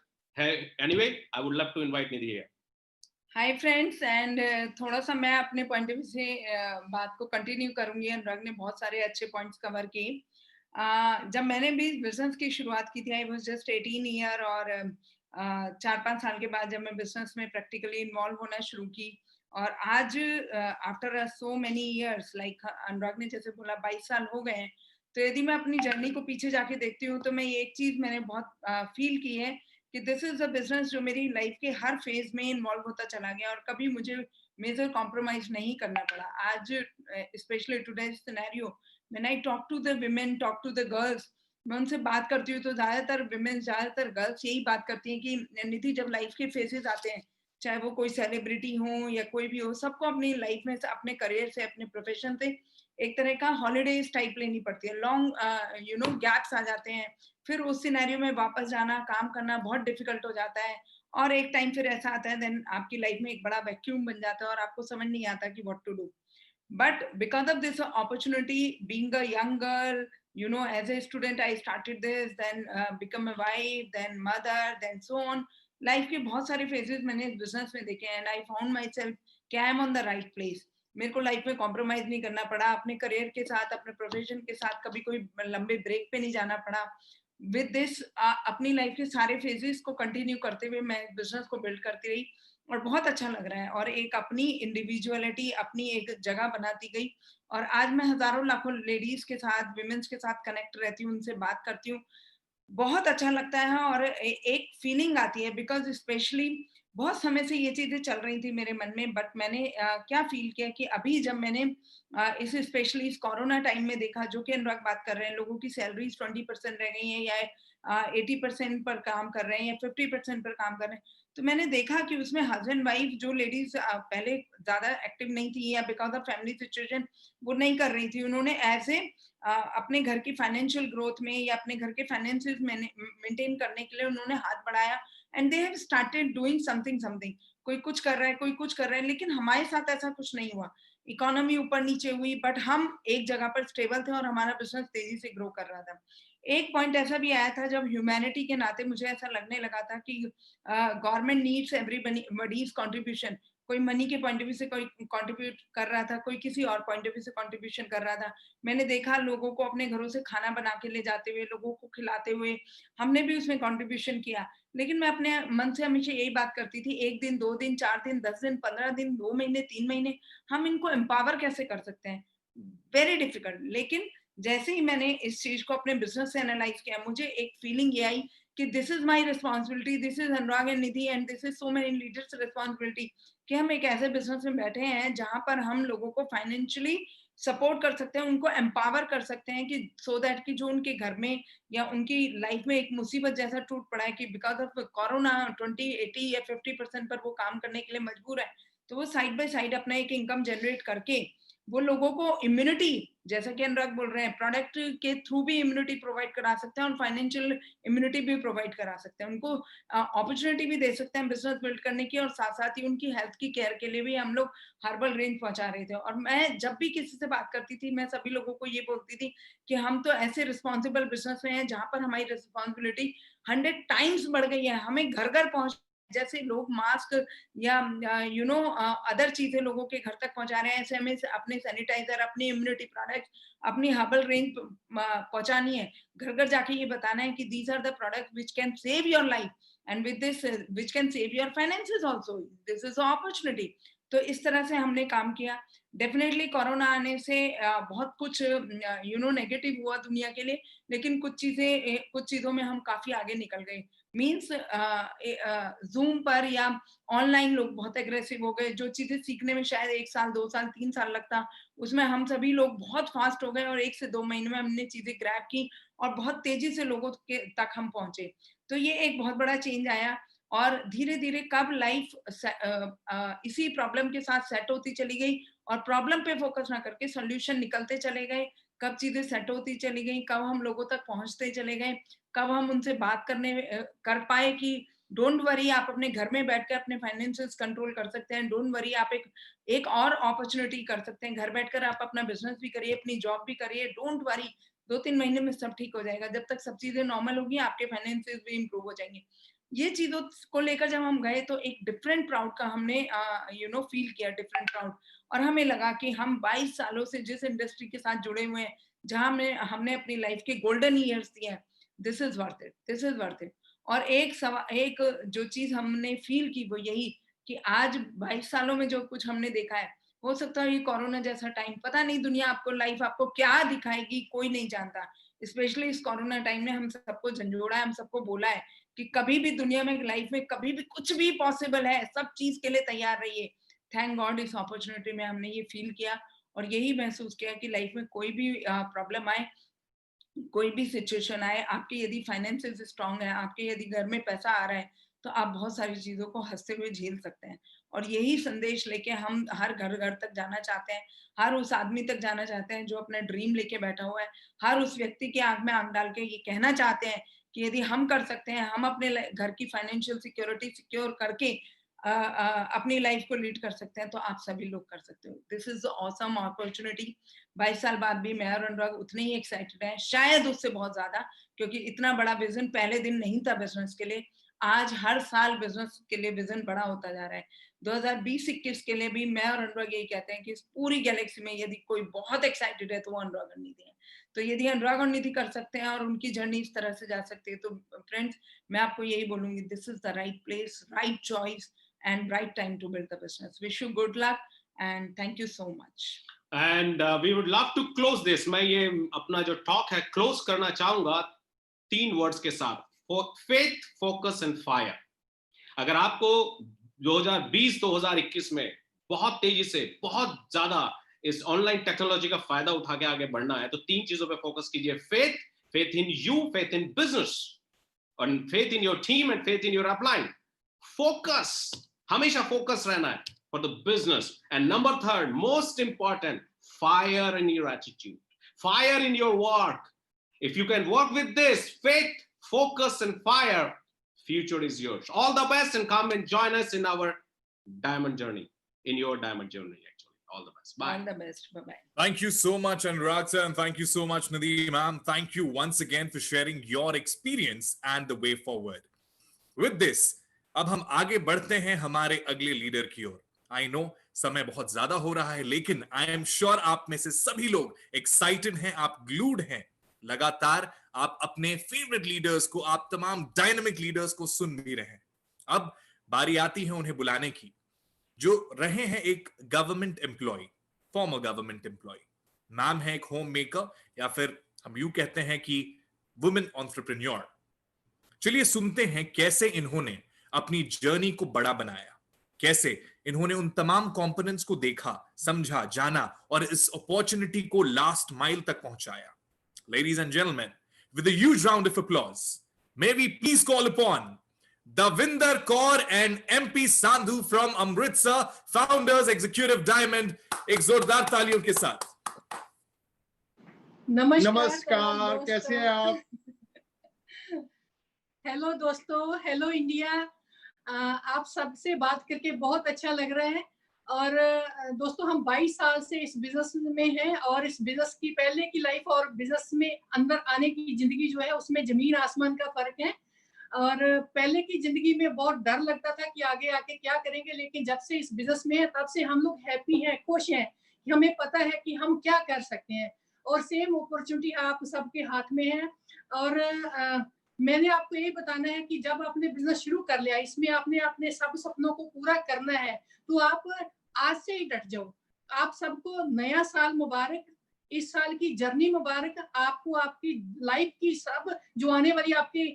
anyway, I would love to invite Nidhi here. Hi friends, and थोड़ा सा मैं अपने पॉइंट ऑफ व्यू से बात को कंटिन्यू करूंगी। अनुराग ने बहुत सारे अच्छे पॉइंट्स कवर किए। जब मैंने भी बिजनेस की शुरुआत की थी, आई वाज जस्ट 18 ईयर, और 4-5 साल के बाद जब मैं बिजनेस में प्रैक्टिकली इन्वॉल्व होना शुरू की, और आज after so many years, like Anurag ने जैसे बोला 22 साल हो गए हैं, तो यदि मैं अपनी जर्नी को पीछे जाके देखती हूँ तो मैं ये एक चीज मैंने बहुत फील की है कि दिस इज अ बिजनेस जो मेरी लाइफ के हर फेज में इन्वॉल्व होता चला गया, और कभी मुझे मेजर कॉम्प्रोमाइज नहीं करना पड़ा। आज specially today's scenario, when I talk to the women, talk to the girls, मैं उनसे बात करती हूँ तो ज्यादातर विमेन, ज्यादातर गर्ल्स यही बात करती हैं कि निधि, जब लाइफ के फेजेस आते हैं, चाहे वो कोई सेलिब्रिटी हो या कोई भी हो, सबको अपनी लाइफ में से, अपने करियर से, अपने प्रोफेशन से एक तरह का हॉलीडेज टाइप लेनी पड़ती है। लॉन्ग गैप्स आ जाते हैं, फिर उस सिनेरियो में वापस जाना, काम करना बहुत डिफिकल्ट हो जाता है, और एक टाइम फिर ऐसा आता है, देन आपकी लाइफ में एक बड़ा वैक्यूम बन जाता है और आपको समझ नहीं आता कि what to do. But because of this opportunity, being a young girl, you know, as a student I started this, then become a wife, then mother, then so on. Life के बहुत सारे फेजेस मैंने इस business में देखे हैं, and I found myself कि I am on the right place. मेरे को लाइफ में कॉम्प्रोमाइज नहीं करना पड़ा, अपने करियर के साथ, अपने प्रोफेशन के साथ कभी कोई लंबे ब्रेक पे नहीं जाना पड़ा। विद दिस अपनी लाइफ के सारे फेजेस को कंटिन्यू करते हुए मैं बिजनेस को बिल्ड करती रही, और बहुत अच्छा लग रहा है, और एक अपनी इंडिविजुअलिटी, अपनी एक जगह बनाती गई। और आज मैं हजारों लाखों लेडीज के साथ, विमेन्स के साथ कनेक्ट रहती हूँ, उनसे बात करती हूँ, बहुत अच्छा लगता है। और एक फीलिंग आती है, बिकॉज स्पेशली बहुत समय से ये चीजें चल रही थी मेरे मन में, बट मैंने क्या फील किया कि अभी जब मैंने इस स्पेशली इस कोरोना टाइम में देखा, जो कि अनुराग बात कर रहे हैं, लोगों की सैलरीज 20% रह गई हैं, या 80% पर काम कर रहे हैं, या 50% पर काम कर रहे हैं, तो मैंने देखा कि उसमें हस्बैंड वाइफ, जो लेडीज पहले ज्यादा एक्टिव नहीं थी या बिकॉज ऑफ फैमिली सिचुएशन वो नहीं कर रही थी, उन्होंने ऐसे अपने घर की फाइनेंशियल ग्रोथ में या अपने घर के फाइनेंसेस मेंटेन करने के लिए उन्होंने हाथ बढ़ाया, and they have started doing something. कोई कुछ कर रहा है, कोई कुछ कर रहा है, लेकिन हमारे साथ ऐसा कुछ नहीं हुआ। इकोनॉमी ऊपर नीचे हुई, बट हम एक जगह पर स्टेबल थे और हमारा बिजनेस तेजी से ग्रो कर रहा था। एक पॉइंट ऐसा भी आया था जब ह्यूमैनिटी के नाते मुझे ऐसा लगने लगा था कि गवर्नमेंट नीड्स एवरीबॉडीज कंट्रीब्यूशन, कोई मनी के पॉइंट ऑफ व्यू से कोई कंट्रीब्यूट कर रहा था, कोई किसी और पॉइंट ऑफ व्यू से कंट्रीब्यूशन कर रहा था। मैंने देखा लोगों को अपने घरों से खाना बना के ले जाते हुए, लोगों को खिलाते हुए, हमने भी उसमें कंट्रीब्यूशन किया। लेकिन मैं अपने मन से हमेशा यही बात करती थी, 1 दिन, 2 दिन, 4 दिन, 10 दिन, 15 दिन, 2 महीने, 3 महीने, हम इनको एम्पावर कैसे कर सकते हैं? Very difficult. लेकिन जैसे ही मैंने इस चीज को अपने बिजनेस से एनालाइज किया, मुझे एक फीलिंग ये आई कि this is my responsibility, this is Anurag and Nidhi and this is so many leaders responsibility, कि हम एक ऐसे बिजनेस में बैठे हैं जहां पर हम लोगों को फाइनेंशियली सपोर्ट कर सकते हैं, उनको एम्पावर कर सकते हैं कि सो दैट कि जो उनके घर में या उनकी लाइफ में एक मुसीबत जैसा टूट पड़ा है कि बिकॉज ऑफ कोरोना 20, 80 या 50% पर वो काम करने के लिए मजबूर है, तो वो साइड बाय साइड अपना एक इनकम जनरेट करके वो लोगों को इम्यूनिटी, जैसा कि अनुराग बोल रहे हैं, प्रोडक्ट के थ्रू भी इम्यूनिटी प्रोवाइड करा सकते हैं और फाइनेंशियल इम्यूनिटी भी प्रोवाइड करा सकते हैं, उनको अपॉर्चुनिटी भी दे सकते हैं बिजनेस बिल्ड करने की, और साथ साथ ही उनकी हेल्थ की केयर के लिए भी हम लोग हर्बल रेंज पहुंचा रहे थे। और मैं जब भी किसी से बात करती थी, मैं सभी लोगों को ये बोलती थी कि हम तो ऐसे रिस्पॉन्सिबल बिजनेस में हैं जहां पर हमारी रिस्पॉन्सिबिलिटी 100 टाइम्स बढ़ गई है। हमें घर घर पहुंच, जैसे लोग मास्क या अदर चीजें लोगों के घर तक पहुंचा रहे हैं, ऐसे हमें अपने सैनिटाइजर, अपनी इम्यूनिटी प्रोडक्ट, अपनी हर्बल रेंज पहुंचानी है। घर घर जाके ये बताना है कि these are the products which can save your life and with this which can save your finances also, this is opportunity. तो इस तरह से हमने काम किया। डेफिनेटली कोरोना आने से बहुत कुछ नेगेटिव हुआ दुनिया के लिए, लेकिन कुछ चीजों में हम काफी आगे निकल गए। मीन्स जूम पर या ऑनलाइन लोग बहुत एग्रेसिव हो गए, जो चीजें सीखने में शायद 1 साल, 2 साल, 3 साल लगता, उसमें हम सभी लोग बहुत फास्ट हो गए और 1 से 2 महीने में हमने चीजें ग्रैब की और बहुत तेजी से लोगों तक हम पहुंचे। तो ये एक बहुत बड़ा चेंज आया। और धीरे धीरे कब लाइफ इसी प्रॉब्लम के साथ सेट होती चली गई और प्रॉब्लम पे फोकस ना करके सोल्यूशन निकलते चले गए, कब चीजें सेट होती चली गई, कब हम लोगों तक पहुंचते चले गए, कब हम उनसे बात कर पाए कि डोंट वरी, आप अपने घर में बैठकर अपने फाइनेंसेस कंट्रोल कर सकते हैं, डोंट वरी, आप एक और अपॉर्चुनिटी कर सकते हैं, घर बैठकर आप अपना बिजनेस भी करिए, अपनी जॉब भी करिए, डोंट वरी, 2-3 महीने में सब ठीक हो जाएगा। जब तक सब चीजें नॉर्मल होगी, आपके फाइनेंसेस भी इंप्रूव हो जाएंगे। ये चीजों को लेकर जब हम गए तो एक डिफरेंट प्राउड का हमने फील किया, डिफरेंट प्राउड। और हमें लगा कि हम 22 सालों से जिस इंडस्ट्री के साथ जुड़े हुए हैं, जहां हमने अपनी लाइफ के गोल्डन ईयर्स दिए हैं, this is worth it, this is worth it. और एक जो चीज हमने फील की वो यही कि आज 22 सालों में जो कुछ हमने देखा है, हो सकता है ये कोरोना जैसा टाइम, पता नहीं दुनिया आपको, लाइफ आपको क्या दिखाएगी, कोई नहीं जानता। स्पेशली इस कोरोना टाइम में हम सबको झंझोड़ा है, हम सबको बोला है कि कभी भी दुनिया में, लाइफ में कभी भी कुछ भी पॉसिबल है, सब चीज के लिए तैयार रहिए। थैंक गॉड इस अपॉर्चुनिटी में हमने ये फील किया और यही महसूस किया कि लाइफ में कोई भी प्रॉब्लम आए, कोई भी सिचुएशन आए, आपके यदि फाइनेंसेस स्ट्रांग है, आपके यदि घर में पैसा आ रहा है, तो आप बहुत सारी चीजों को हंसते हुए झेल सकते हैं। और यही संदेश लेके हम हर घर घर तक जाना चाहते हैं, हर उस आदमी तक जाना चाहते हैं जो अपना ड्रीम लेके बैठा हुआ है, हर उस व्यक्ति के आंख में आंख डाल के ये कहना चाहते हैं कि यदि हम कर सकते हैं, हम अपने घर की फाइनेंशियल सिक्योरिटी सिक्योर करके अपनी लाइफ को लीड कर सकते हैं, तो आप सभी लोग कर सकते हो। This is awesome opportunity. 22 साल बाद भी मैं और अनुराग उतने ही एक्साइटेड हैं, शायद उससे बहुत ज्यादा, क्योंकि इतना बड़ा विजन पहले दिन नहीं था बिजनेस के लिए। आज हर साल बिजनेस के लिए विजन बड़ा होता जा रहा है। 2020-21 के लिए भी मैं और अनुराग यही कहते हैं कि इस पूरी गैलेक्सी में यदि कोई बहुत एक्साइटेड है तो वो अनुराग और निधि है। तो यदि अनुराग और निधि कर सकते हैं और उनकी जर्नी इस तरह से जा सकती है, तो फ्रेंड्स मैं आपको यही बोलूंगी, this is the right place, right choice and right time to build the business. Wish you good luck and thank you so much. And we would love to close this. मैं ये अपना जो talk है close करना चाहूंगा 3 words के साथ, faith, focus and fire. अगर आपको 2020-2021 में बहुत तेजी से, बहुत ज्यादा इस ऑनलाइन टेक्नोलॉजी का फायदा उठा के आगे बढ़ना है, तो 3 चीजों पे फोकस कीजिए। faith in you, faith in business, and faith in your team and faith in your upline. Focus, हमेशा फोकस रहना है for the business. And number 3, most important, fire in your attitude, fire in your work. If you can work with this, faith, focus and fire, future is yours. All the best and come and join us in our diamond journey, in your diamond journey actually. All the best. Bye. All the best. Bye-bye. Thank you so much, Anurag sir, and thank you so much, Nidhi ma'am. Thank you once again for sharing your experience and the way forward. With this, अब हम आगे बढ़ते हैं हमारे अगले leader की ओर। I know समय बहुत ज्यादा हो रहा है, लेकिन आई एम श्योर आप में से सभी लोग एक्साइटेड हैं, आप ग्लूड हैं। लगातार आप अपने फेवरेट लीडर्स को, आप तमाम डायनामिक लीडर्स को सुन भी रहे हैं। अब बारी आती है उन्हें बुलाने की, जो रहे हैं एक government employ, former government employ. Ma'am है एक होम मेकर, या फिर हम यूं कहते हैं कि वुमेन एंटरप्रेन्योर। चलिए सुनते हैं कैसे इन्होंने अपनी जर्नी को बड़ा बनाया, कैसे इन्होंने उन तमाम कंपोनेंट्स को देखा, समझा, जाना और इस अपॉर्चुनिटी को लास्ट माइल तक पहुंचाया। Ladies and gentlemen, with a huge round of applause, may we please call upon Davinder Kaur and MP Sandhu from Amritsar, Founders Executive Diamond। एक जोरदार तालियों के साथ। नमस्कार, कैसे हैं आप? हेलो दोस्तों, हेलो इंडिया। आप सबसे बात करके बहुत अच्छा लग रहा है। और दोस्तों, हम 22 साल से इस बिजनेस में हैं और इस बिजनेस की पहले की लाइफ और बिजनेस में अंदर आने की जिंदगी जो है उसमें जमीन आसमान का फर्क है। और पहले की जिंदगी में बहुत डर लगता था कि आगे आके क्या करेंगे, लेकिन जब से इस बिजनेस में है तब से हम लोग हैप्पी हैं, खुश हैं कि हमें पता है कि हम क्या कर सकते हैं। और सेम अपॉर्चुनिटी आप सबके हाथ में है। और मैंने आपको यही बताना है कि जब आपने बिजनेस शुरू कर लिया, इसमें आपने अपने सब सपनों को पूरा करना है, तो आप आज से ही डट जाओ। आप सबको नया साल मुबारक, इस साल की जर्नी मुबारक। आपको आपकी लाइफ की सब जो आने वाली आपकी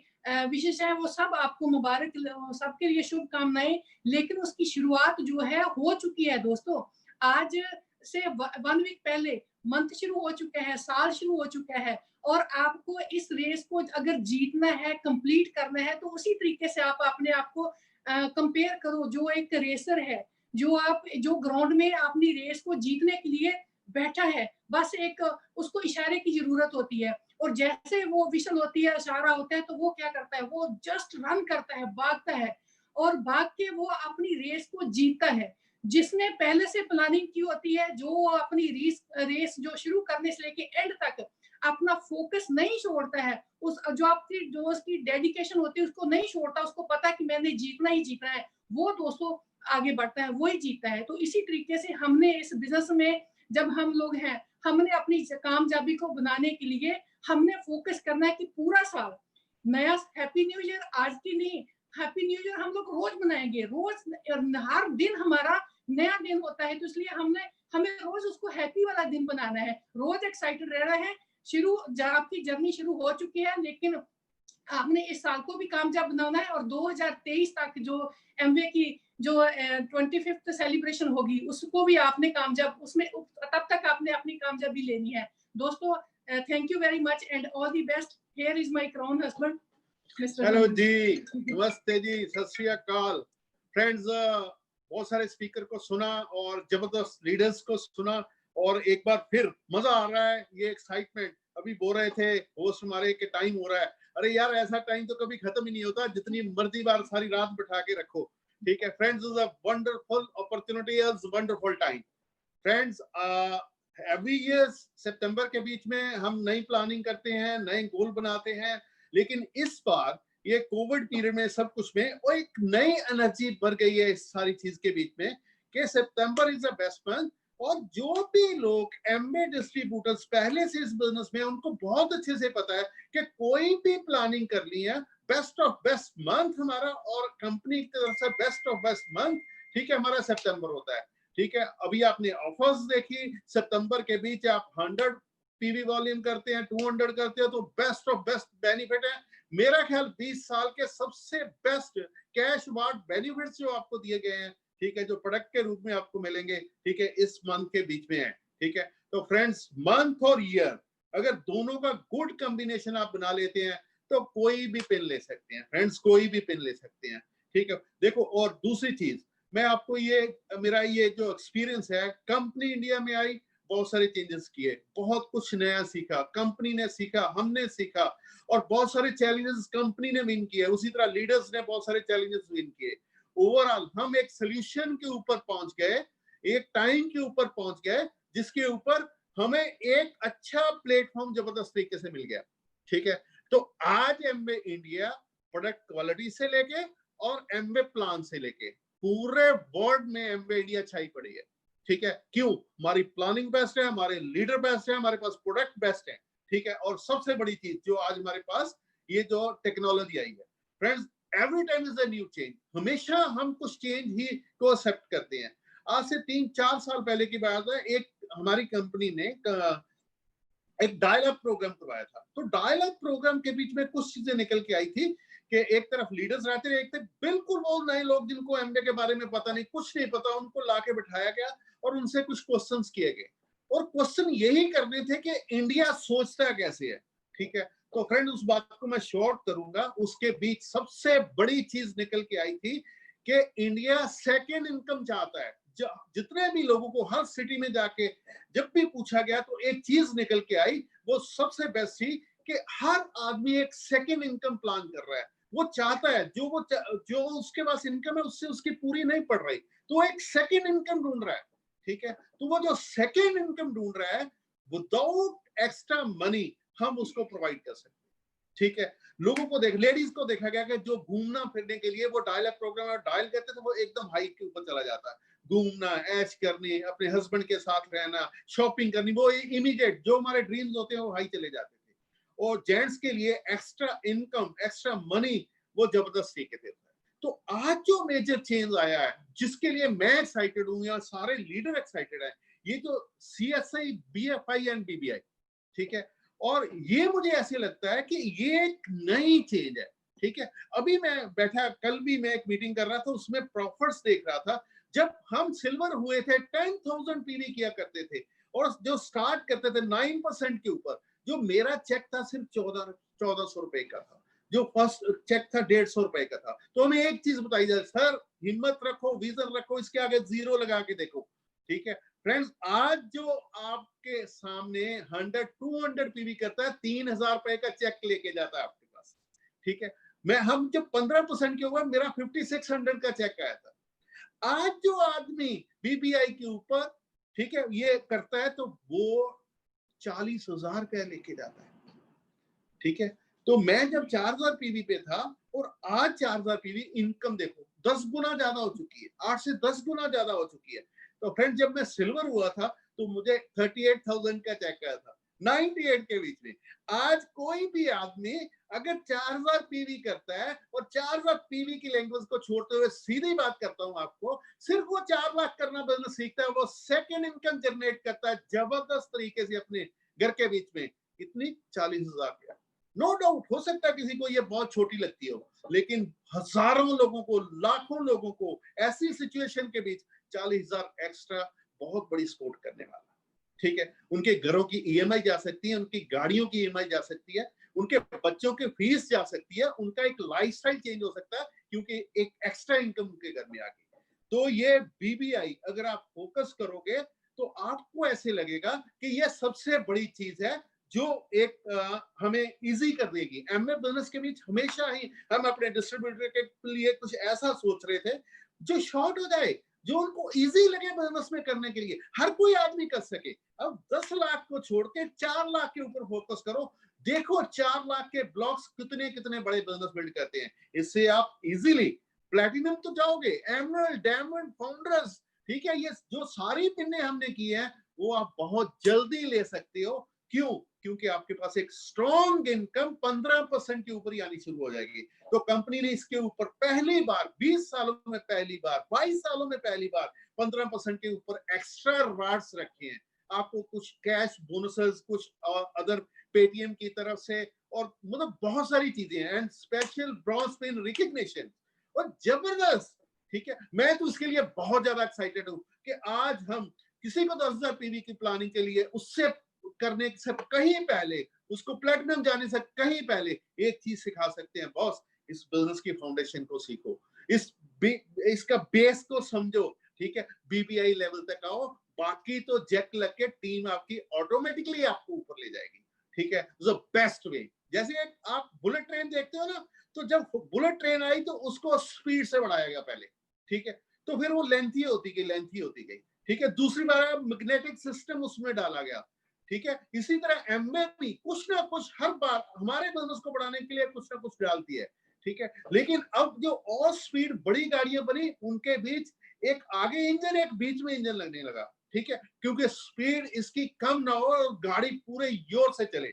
विशेष है वो सब आपको मुबारक, सबके लिए शुभकामनाएं। लेकिन उसकी शुरुआत जो है हो चुकी है दोस्तों। आज से 1 वीक पहले मंथ शुरू हो चुका है, साल शुरू हो चुका है। और आपको इस रेस को अगर जीतना है, कंप्लीट करना है, तो उसी तरीके से आप अपने आप को कंपेयर करो। जो एक रेसर है, जो ग्राउंड में अपनी रेस को जीतने के लिए बैठा है, बस एक उसको इशारे की जरूरत होती है। और जैसे वो विशल होती है, इशारा होता है, तो वो क्या करता है, वो जस्ट रन करता है, भागता है और भाग के वो अपनी रेस को जीतता है। जिसने पहले से प्लानिंग की होती है, जो अपनी रेस जो शुरू करने से लेके एंड तक अपना फोकस नहीं छोड़ता है, उस जो उसकी डेडिकेशन होती है उसको नहीं छोड़ता, उसको पता है कि मैंने जीतना ही जीतना है, वो दोस्तों आगे बढ़ता है, वो ही जीतता है। तो इसी तरीके से हमने इस बिजनेस में जब हम लोग हैं, हमने अपनी कामयाबी को बनाने के लिए हमने फोकस करना है कि पूरा साल नया हैप्पी न्यू ईयर आज की नहीं, हैप्पी न्यू ईयर हम लोग रोज मनाएंगे। रोज हर दिन हमारा नया दिन होता है, तो इसलिए हमें रोज उसको हैप्पी वाला दिन बनाना है, रोज एक्साइटेड रहना है। आपकी जर्नी शुरू हो चुकी है, लेकिन आपने इस साल को भी कामयाब बनाना है। और 2023 तक जो एमवे की जो 25th सेलिब्रेशन होगी, उसको भी आपने कामयाब, उसमें तब तक आपने अपनी कामयाबी लेनी है। दोस्तों, thank you very much and all the best. Here is my crown husband. Hello जी, नमस्ते जी, सत श्री अकाल। फ्रेंड्स, बहुत सारे स्पीकर को सुना और जबरदस्त लीडर्स को सुना, और एक बार फिर मजा आ रहा है। ये एक्साइटमेंट, अभी बोल रहे थे होस्ट हमारे के टाइम हो रहा है। अरे यार, ऐसा टाइम तो कभी खत्म ही नहीं होता, जितनी मर्जी बार सारी रात बैठा के रखो। ठीक है friends, is a wonderful opportunity, is wonderful time. Friends, every year सितंबर के बीच में हम नई प्लानिंग करते हैं, नए गोल बनाते हैं, लेकिन इस बार ये कोविड पीरियड में सब कुछ में और एक नई एनर्जी भर गई है इस सारी चीज के बीच में कि सितंबर इज द बेस्ट मंथ। और जो भी लोग एमवे डिस्ट्रीब्यूटर्स पहले से इस बिजनेस में, उनको बहुत अच्छे से पता है कि कोई भी प्लानिंग कर ली है, बेस्ट ऑफ बेस्ट मंथ हमारा, और कंपनी की तरफ से बेस्ट ऑफ बेस्ट मंथ, ठीक है, हमारा सितंबर होता है। ठीक है, अभी आपने ऑफर्स देखी, सितंबर के बीच आप 100 पीवी वॉल्यूम करते हैं, 200 करते हैं, तो बेस्ट ऑफ बेस्ट बेनिफिट है। मेरा ख्याल 20 साल के सबसे बेस्ट कैश अवार्ड बेनिफिट्स जो आपको दिए गए हैं, ठीक है, जो प्रोडक्ट के रूप में आपको मिलेंगे, ठीक है, इस मंथ के बीच में है। ठीक है, तो फ्रेंड्स, मंथ और ईयर अगर दोनों का गुड कॉम्बिनेशन आप बना लेते हैं तो कोई भी पिन ले सकते हैं फ्रेंड्स, कोई भी पिन ले सकते हैं। ठीक है, देखो, और दूसरी चीज मैं आपको मेरा ये जो एक्सपीरियंस है, कंपनी इंडिया में आई, बहुत सारे चेंजेस किए, बहुत कुछ नया सीखा, कंपनी ने सीखा, हमने सीखा, और बहुत सारे चैलेंजेस कंपनी ने विन किए, उसी तरह लीडर्स ने बहुत सारे चैलेंजेस विन किए। ओवरऑल हम एक सोल्यूशन के ऊपर पहुंच गए, एक टाइम के ऊपर पहुंच गए, जिसके ऊपर हमें एक अच्छा प्लेटफॉर्म जबरदस्त तरीके से मिल गया। ठीक है, तो आज एमवे इंडिया प्रोडक्ट क्वालिटी से लेके और एमवे प्लान से लेके पूरे वर्ल्ड में एमवे इंडिया छाई पड़ी है। ठीक है, क्यों? हमारी प्लानिंग बेस्ट है, हमारे लीडर बेस्ट है, हमारे पास प्रोडक्ट बेस्ट है। ठीक है, और सबसे बड़ी चीज जो आज हमारे पास ये जो टेक्नोलॉजी आई है friends, every time is a new change. हमेशा हम कुछ चेंज ही को एक्सेप्ट करते हैं। आज से 3-4 साल पहले की बात है, एक हमारी कंपनी ने एक डायल अप प्रोग्राम करवाया था। तो डायल अप प्रोग्राम के बीच में कुछ चीजें निकल के आई थी कि एक तरफ लीडर्स रहते थे, एक तरफ बिल्कुल वो नए लोग जिनको एमबीए के बारे में पता नहीं, कुछ नहीं पता, उनको लाके बिठाया गया और उनसे कुछ क्वेश्चंस किए गए और क्वेश्चन यही करने थे कि इंडिया सोचता कैसे है। ठीक है, तो फ्रेंड उस बात को मैं शॉर्ट करूंगा। उसके बीच सबसे बड़ी चीज निकल के आई थी कि इंडिया सेकेंड इनकम चाहता है। जितने भी लोगों को हर सिटी में जाके जब भी पूछा गया तो एक चीज निकल के आई, वो सबसे बेस्ट थी कि हर आदमी एक सेकेंड इनकम प्लान कर रहा है। वो चाहता है जो उसके पास इनकम है उससे उसकी पूरी नहीं पड़ रही, तो एक सेकेंड इनकम ढूंढ रहा है। ठीक है, तो वो जो सेकेंड इनकम ढूंढ रहा है विदाउट एक्स्ट्रा मनी हम उसको प्रोवाइड कर सकते हैं। ठीक है, लोगों को लेडीज को देखा गया कि जो घूमना फिरने के लिए वो डायल अप प्रोग्राम डायल करते तो वो एकदम हाइक के ऊपर चला जाता है। घूमना, ऐश करनी, अपने हस्बैंड के साथ रहना, शॉपिंग करनी, वो इमीडिएट जो हमारे ड्रीम्स होते हैं वो हाई चले जाते थे। और जेंट्स के लिए एक्स्ट्रा इनकम, एक्स्ट्रा मनी वो जबरदस्त सीखे थे। तो आज जो मेजर चेंज आया है जिसके लिए मैं एक्साइटेड हूं या सारे लीडर एक्साइटेड है, ये जो CSI, BFI एंड BBI। ठीक है, और ये मुझे ऐसे लगता है कि ये एक नई चेंज है। ठीक है, अभी मैं बैठा, कल भी मैं एक मीटिंग कर रहा था, उसमें प्रॉफिट्स देख रहा था। जब हम सिल्वर हुए थे 10,000 PV किया करते थे और जो स्टार्ट करते थे 9% के ऊपर, जो मेरा चेक था सिर्फ 1400 रुपए का था, जो फर्स्ट चेक था 150 रुपए का था। तो हमें एक चीज बताई जाए, सर हिम्मत रखो, विजन रखो, इसके आगे जीरो लगा के देखो। ठीक है फ्रेंड्स, आज जो आपके सामने 100-200 PV करता है, 3,000 रुपए का चेक लेके जाता है आपके पास। ठीक है, हम जब 15% के हुआ, मेरा 5600 का चेक आया था। आज जो आदमी BBI के ऊपर, ठीक है, ये करता है तो वो 40,000 का लेके जाता है। ठीक है, तो मैं जब 4,000 PV पे था और आज 4,000 PV, इनकम देखो 10 गुना ज्यादा हो चुकी है, 8 से 10 गुना ज्यादा हो चुकी है। तो फ्रेंड जब मैं सिल्वर हुआ था तो मुझे 38,000 का चेक आया था, 98 के बीच में। आज कोई भी आदमी अगर 4,000 PV करता है, और 4,000 PV की लैंग्वेज को छोड़ते हुए सीधी बात करता हूं आपको, सिर्फ वो 4 लाख करना बिजनेस सीखता है, वो सेकेंड इनकम जनरेट करता है जबरदस्त तरीके से अपने घर के बीच में। इतनी 40,000 का, नो डाउट हो सकता है किसी को ये बहुत छोटी लगती हो, लेकिन हजारों लोगों को, लाखों लोगों को ऐसी सिचुएशन के बीच 40,000 एक्स्ट्रा बहुत बड़ी सपोर्ट करने वाला। ठीक है, उनके घरों की EMI जा सकती है, उनकी गाड़ियों की EMI जा सकती है, उनके बच्चों की फीस जा सकती है, उनका एक लाइफस्टाइल चेंज हो सकता है क्योंकि एक एक्स्ट्रा इनकम उनके घर में आ गई। तो ये BBI अगर आप फोकस करोगे तो आपको ऐसे लगेगा कि ये सबसे बड़ी चीज है जो एक हमें इजी कर देगी। एमए बिजनेस के बीच हमेशा ही हम अपने डिस्ट्रीब्यूटर के लिए कुछ ऐसा सोच रहे थे जो शॉर्ट हो जाए, जो उनको इजी लगे बिजनेस में करने के लिए, हर कोई आदमी कर सके। अब 10 लाख को छोड़ के 4 लाख के ऊपर फोकस करो, देखो 4 लाख के ब्लॉक्स कितने कितने बड़े बिजनेस बिल्ड करते हैं। इससे आप इजीली प्लैटिनम तो जाओगे, एमरल्ड, डायमंड, फाउंडर्स, ठीक है, ये जो सारी पिने हमने की है वो आप बहुत जल्दी ले सकते हो। क्यों? क्योंकि आपके पास एक स्ट्रॉन्ग इनकम 15% के ऊपर ही आनी शुरू हो जाएगी। तो कंपनी ने इसके ऊपर पहली बार 20 सालों में पहली बार, 22 सालों में पहली बार 15% के ऊपर एक्स्ट्रा रिवार्ड्स रखे हैं। आपको कुछ कैश बोनसेस, कुछ अदर पेटीएम की तरफ से, और मतलब बहुत सारी चीजें हैं, and special bronze pin recognition और जबरदस्त। ठीक है, मैं तो इसके लिए बहुत ज्यादा एक्साइटेड हूं कि आज हम किसी को 10,000 PV की प्लानिंग के लिए उससे करने से कहीं पहले, उसको प्लेटिनम जाने से कहीं पहले एक चीज सिखा सकते हैं, बॉस इस बिजनेस की फाउंडेशन को सीखो, इसका बेस को समझो। ठीक है, BBI लेवल तक आओ, बाकी तो जैक लग के टीम आपकी ऑटोमेटिकली आपको ऊपर ले जाएगी। ठीक है, बेस्ट वे। जैसे आप बुलेट ट्रेन देखते हो ना, तो जब बुलेट ट्रेन आई तो उसको स्पीड से बढ़ाया गया पहले, ठीक है, तो फिर वो लेंथी होती गई। ठीक है, दूसरी बार मैग्नेटिक सिस्टम उसमें डाला गया। ठीक है, इसी तरह एमए भी कुछ ना कुछ हर बार हमारे बिजनेस को बढ़ाने के लिए कुछ ना कुछ डालती है। ठीक है। लेकिन अब जो और स्पीड बड़ी गाड़ियां बनी, उनके बीच एक आगे इंजन, एक बीच में इंजन लगने लगा, ठीक है, क्योंकि स्पीड इसकी कम ना हो और गाड़ी पूरे जोर से चले।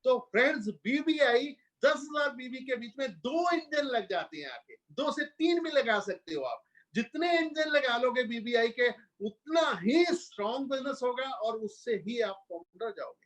तो फ्रेंड्स, BBI 10,000 BB के बीच में 2 इंजन लग जाते हैं आके, 2 से 3 भी लगा सकते हो आप। जितने इंजन लगा लोगे BBI के, उतना ही स्ट्रॉन्ग बिजनेस होगा और उससे ही आप फाउंडर जाओगे।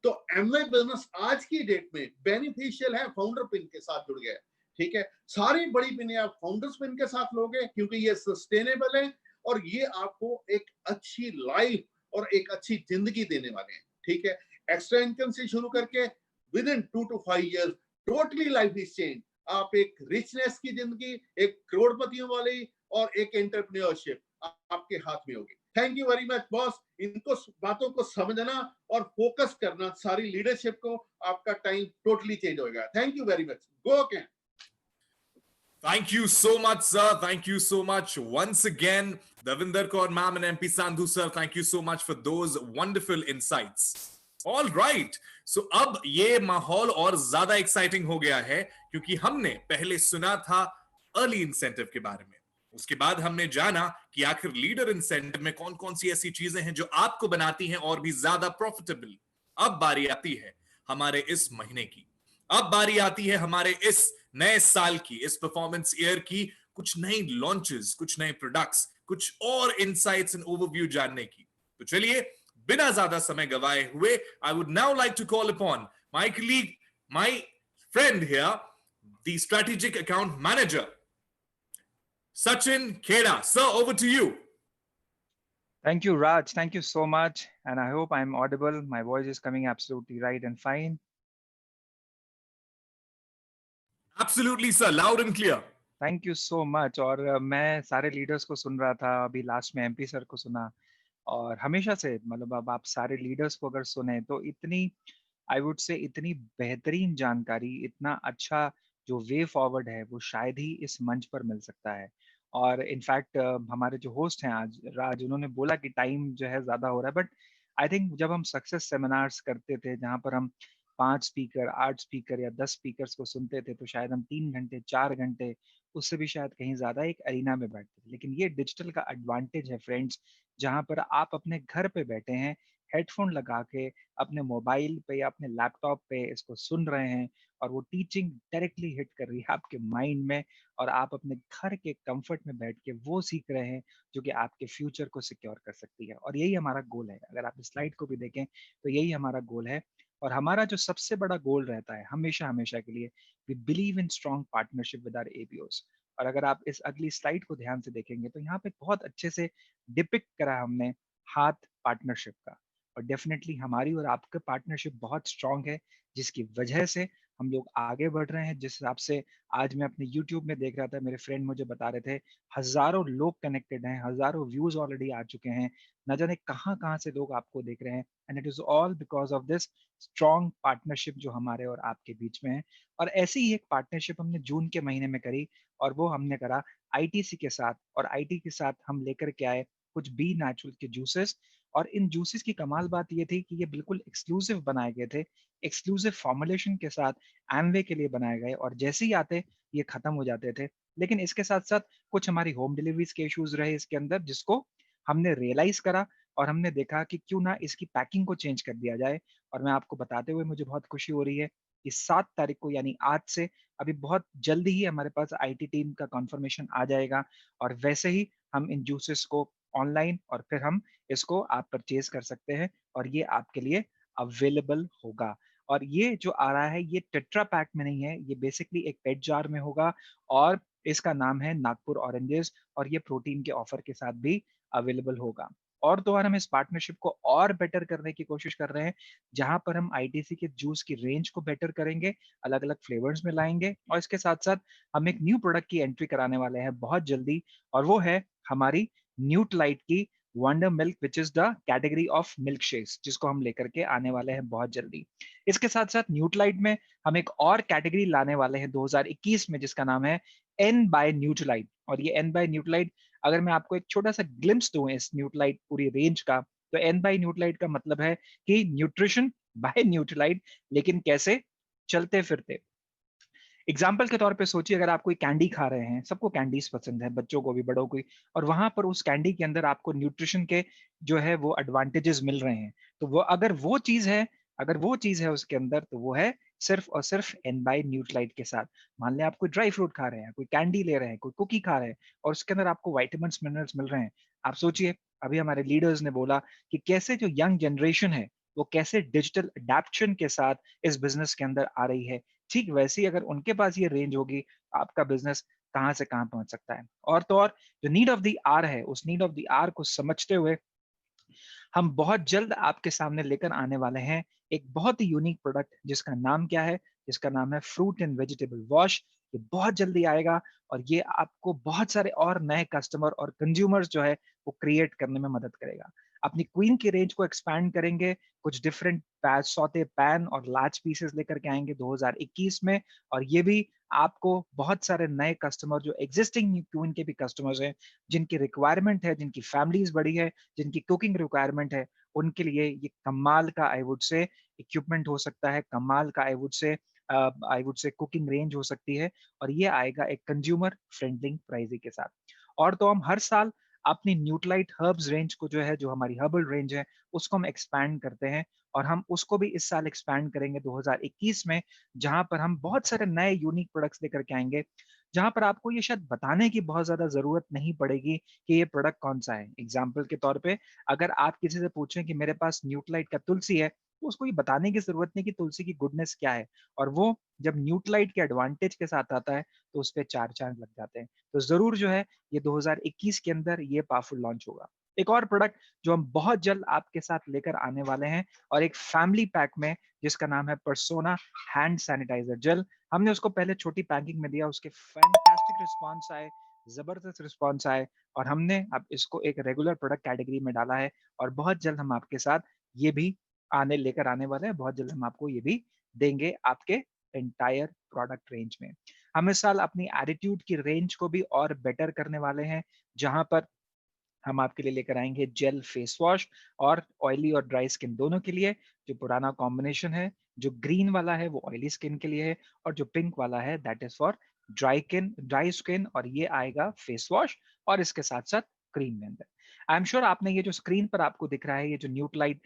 तो एमवे बिजनेस आज की डेट में बेनिफिशियल है, फाउंडर पिन के साथ जुड़ गया, ठीक है। सारी बड़ी पिन आप फाउंडर्स पिन के साथ लोगे, क्योंकि ये सस्टेनेबल है और ये आपको एक अच्छी लाइफ और एक अच्छी जिंदगी देने वाले हैं, ठीक है। एक्स्ट्रा इनकम से शुरू करके with in 2 to 5 years totally life is change. आप एक रिचनेस की जिंदगी, एक करोड़पतियों वाली और एक एंटरप्रेन्योरशिप आपके हाथ में होगी। Thank you very much boss. इनको बातों को समझना और फोकस करना, सारी लीडरशिप को, आपका टाइम टोटली चेंज होगा। Thank you very much. Go can. Thank you so much, sir. Thank you so much once again, Davinder Kaur ma'am and MP Sandhu sir. Thank you so much for those wonderful insights. All right. So अब ये माहौल और ज्यादा exciting हो गया है, क्योंकि हमने पहले सुना था अर्ली इंसेंटिव के बारे में। उसके बाद हमने जाना कि आखिर लीडर इंसेंटिव में कौन कौन सी ऐसी चीजें हैं जो आपको बनाती हैं और भी ज्यादा प्रॉफिटेबल। अब बारी आती है हमारे इस महीने की, अब बारी आती है हमारे इस नए साल की, इस परफॉर्मेंस ईयर की, कुछ नई लॉन्चेस, कुछ नए प्रोडक्ट्स, कुछ और इनसाइट्स एंड ओवरव्यू जानने की। तो चलिए बिना ज्यादा समय गवाए हुए, I would now like to call upon my colleague, my friend here, the strategic account manager Sachin Kheda. Sir, over to you. Thank you, Raj. Thank you so much. And I hope I'm audible. My voice is coming absolutely right and fine. Absolutely, sir. Loud and clear. Thank you so much. और मैं सारे leaders को सुन रहा था, अभी last में MP sir को सुना, और हमेशा से मतलब अब आप सारे लीडर्स को अगर सुने तो इतनी, आई वुड से इतनी बेहतरीन जानकारी, इतना अच्छा जो वे फॉरवर्ड है वो शायद ही इस मंच पर मिल सकता है। और इनफैक्ट हमारे जो होस्ट हैं आज, राज, उन्होंने बोला कि टाइम जो है ज़्यादा हो रहा है, बट आई थिंक जब हम सक्सेस सेमिनार्स करते थे जहाँ पर हम 5 स्पीकर, 8 स्पीकर या 10 स्पीकर्स को सुनते थे, तो शायद हम 3 घंटे, 4 घंटे, उससे भी शायद कहीं ज़्यादा एक अरीना में बैठते थे। लेकिन ये डिजिटल का एडवांटेज है फ्रेंड्स, जहाँ पर आप अपने घर पे बैठे हैं, हेडफोन लगा के अपने मोबाइल पे या अपने लैपटॉप पे इसको सुन रहे हैं, और वो टीचिंग डायरेक्टली हिट कर रही है आपके माइंड में, और आप अपने घर के कंफर्ट में बैठ के वो सीख रहे हैं जो कि आपके फ्यूचर को सिक्योर कर सकती है। और यही हमारा गोल है। अगर आप स्लाइड को भी देखें तो यही हमारा गोल है। और हमारा जो सबसे बड़ा गोल रहता है हमेशा हमेशा के लिए, we believe in strong partnership with our ABOs. और अगर आप इस अगली स्लाइड को ध्यान से देखेंगे तो यहाँ पे बहुत अच्छे से डिपिक्ट करा हमने हाथ पार्टनरशिप का। और डेफिनेटली हमारी और आपका पार्टनरशिप बहुत स्ट्रांग है, जिसकी वजह से हम लोग आगे बढ़ रहे हैं। जिस हिसाब से आज मैं अपने YouTube में देख रहा था, मेरे फ्रेंड मुझे बता रहे थे, हजारों लोग कनेक्टेड हैं, हजारों व्यूज ऑलरेडी आ चुके हैं, न जाने कहाँ कहाँ से लोग आपको देख रहे हैं। And it is all because of this strong partnership जो हमारे और आपके बीच में है। और ऐसी ही एक पार्टनरशिप हमने जून के महीने में करी, और वो हमने करा ITC के साथ। और IT के साथ हम लेकर के आए कुछ बी नेचुरल के जूसेस। और इन जूसेस की कमाल बात ये थी कि ये बिल्कुल एक्सक्लूसिव बनाए गए थे, एक्सक्लूसिव फॉर्मुलेशन के साथ एमवे के लिए बनाए गए, और जैसे ही आते ये खत्म हो जाते थे। लेकिन इसके साथ साथ कुछ हमारी होम डिलीवरीज के इश्यूज रहे इसके अंदर, जिसको हमने रियलाइज करा और हमने देखा कि क्यों ना इसकी पैकिंग को चेंज कर दिया जाए। और मैं आपको बताते हुए मुझे बहुत खुशी हो रही है कि 7 तारीख को, यानी आज से अभी बहुत जल्दी ही हमारे पास IT टीम का कॉन्फर्मेशन आ जाएगा, और वैसे ही हम इन जूसेस को ऑनलाइन और फिर हम इसको आप परचेज कर सकते हैं, और ये आपके लिए अवेलेबल होगा। और ये जो आ रहा है ये टेट्रा पैक में नहीं है, ये बेसिकली एक पेट जार में होगा, और इसका नाम है नागपुर ऑरेंजेस, और ये प्रोटीन के ऑफर के साथ भी अवेलेबल होगा। और तो और हम इस पार्टनरशिप को और बेटर करने की कोशिश कर रहे हैं, जहां पर हम ITC के जूस की रेंज को बेटर करेंगे, अलग अलग फ्लेवर्स में लाएंगे, और इसके साथ साथ हम एक न्यू प्रोडक्ट की एंट्री कराने वाले हैं बहुत जल्दी, और वो है हमारी न्यूट्रालाइट की wonder milk, which is the category of milk shakes, जिसको हम लेकर के आने वाले हैं बहुत जल्दी। इसके साथ साथ न्यूट्रालाइट में हम एक और कैटेगरी लाने वाले हैं 2021 में, जिसका नाम है N by न्यूट्रालाइट। और ये N by न्यूट्रालाइट, अगर मैं आपको एक छोटा सा ग्लिम्स दूं इस न्यूट्रालाइट पूरी रेंज का, तो N by न्यूट्रालाइट का मतलब है कि न्यूट्रिशन बाय न्यूट्रालाइट, लेकिन कैसे? चलते फिरते। एग्जाम्पल के तौर पे सोचिए, अगर आप कोई कैंडी खा रहे हैं, सबको कैंडीज पसंद है, बच्चों को भी, बड़ों को भी, और वहां पर उस कैंडी के अंदर आपको न्यूट्रिशन के जो है वो एडवांटेजेस मिल रहे हैं, तो वो अगर वो चीज है उसके अंदर, तो वो है सिर्फ और सिर्फ एनबाई न्यूट्राइट के साथ। मान लें आप कोई ड्राई फ्रूट खा रहे हैं, कोई कैंडी ले रहे हैं, कोई कुकी खा रहे हैं, और उसके अंदर आपको वाइटामिन्स मिनरल्स मिल रहे हैं। आप सोचिए, अभी हमारे लीडर्स ने बोला कि कैसे जो यंग जनरेशन है वो कैसे डिजिटल अडेप्शन के साथ इस बिजनेस के अंदर आ रही है। ठीक वैसे ही अगर उनके पास ये रेंज होगी, आपका बिजनेस कहाँ से कहाँ पहुंच सकता है। और तो और जो नीड ऑफ द आर है, उस नीड ऑफ द आर को समझते हुए हम बहुत जल्द आपके सामने लेकर आने वाले हैं एक बहुत ही यूनिक प्रोडक्ट, जिसका नाम क्या है? जिसका नाम है फ्रूट एंड वेजिटेबल वॉश। ये बहुत जल्दी आएगा और ये आपको बहुत सारे और नए कस्टमर और कंज्यूमर्स जो है वो क्रिएट करने में मदद करेगा। अपनी क्वीन की रेंज को एक्सपैंड करेंगे, कुछ डिफरेंट सौते पैन और लार्ज पीसेस लेकर के आएंगे 2021 में, और ये भी आपको बहुत सारे नए कस्टमर जो एग्जिस्टिंग क्वीन के भी कस्टमर्स हैं, जिनकी रिक्वायरमेंट है, जिनकी फैमिलीज बड़ी है, जिनकी कुकिंग रिक्वायरमेंट है, उनके लिए ये कमाल का आई वुड से इक्विपमेंट हो सकता है, कमाल का I would say cooking range हो सकती है, और ये आएगा एक कंज्यूमर फ्रेंडली प्राइसिंग के साथ। और तो हम हर साल अपनी न्यूट्राइट हर्ब्स रेंज को जो है, जो हमारी हर्बल रेंज है, उसको हम एक्सपैंड करते हैं, और हम उसको भी इस साल एक्सपैंड करेंगे 2021 में, जहां पर हम बहुत सारे नए यूनिक प्रोडक्ट्स लेकर के आएंगे, जहां पर आपको ये शायद बताने की बहुत ज्यादा जरूरत नहीं पड़ेगी कि ये प्रोडक्ट कौन सा है। एग्जाम्पल के तौर पे, अगर आप किसी से पूछें कि मेरे पास न्यूट्राइट का तुलसी है, तो उसको ये बताने की जरूरत नहीं कि तुलसी की गुडनेस क्या है, और वो जब न्यूट्राइट के एडवांटेज के साथ आता है तो उस पर 4 चांद लग जाते हैं। तो जरूर जो है ये 2021 के अंदर ये पावरफुल लॉन्च होगा। एक और प्रोडक्ट जो हम बहुत जल्द आपके साथ लेकर आने वाले हैं, और एक फैमिली पैक में, जिसका नाम है पर्सोना हैंड सैनिटाइजर जेल। हमने उसको पहले छोटी पैकिंग में दिया, उसके फैंटास्टिक रिस्पांस आए, जबरदस्त रिस्पांस आए, और हमने अब इसको एक रेगुलर प्रोडक्ट कैटेगरी में डाला है, और बहुत जल्द हम आपके साथ ये भी लेकर आने वाले हैं। बहुत जल्द हम आपको ये भी देंगे आपके एंटायर प्रोडक्ट रेंज में। हम इस साल अपनी एटीट्यूड की रेंज को भी और बेटर करने वाले हैं, जहां पर हम आपके लिए लेकर आएंगे जेल फेस वॉश, और ऑयली और ड्राई स्किन दोनों के लिए। जो पुराना कॉम्बिनेशन है, जो ग्रीन वाला है वो ऑयली स्किन के लिए है, और जो पिंक वाला है that is for dry skin, और ये आएगा फेस वॉश और इसके साथ साथ क्रीम में अंदर। आई एम श्योर आपने ये जो स्क्रीन पर आपको दिख रहा है, ये जो Nutrilite,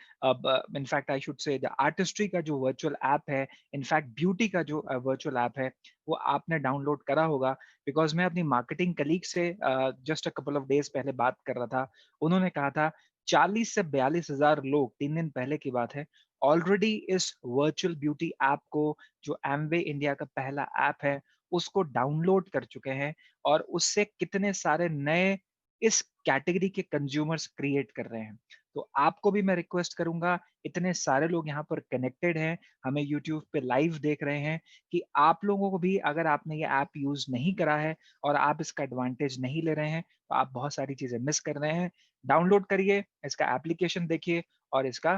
in fact I should say the Artistry का जो वर्चुअल ऐप है, इनफैक्ट ब्यूटी का जो वर्चुअल ऐप है, वो आपने डाउनलोड करा होगा। बिकॉज मैं अपनी मार्केटिंग कलीग से just a couple of days पहले बात कर रहा था। उन्होंने कहा था 40 से 42 हजार लोग, 3 दिन पहले की बात है, ऑलरेडी इस वर्चुअल ब्यूटी ऐप को, जो एमवे इंडिया का पहला ऐप है, उसको डाउनलोड कर चुके हैं, और उससे कितने सारे नए इस कैटेगरी के कंज्यूमर्स क्रिएट कर रहे हैं। तो आपको भी मैं रिक्वेस्ट करूंगा, इतने सारे लोग यहाँ पर कनेक्टेड हैं, हमें यूट्यूब पे लाइव देख रहे हैं, कि आप लोगों को भी, अगर आपने ये ऐप यूज नहीं करा है और आप इसका एडवांटेज नहीं ले रहे हैं, तो आप बहुत सारी चीजें मिस कर रहे हैं। डाउनलोड करिए, इसका एप्लीकेशन देखिए और इसका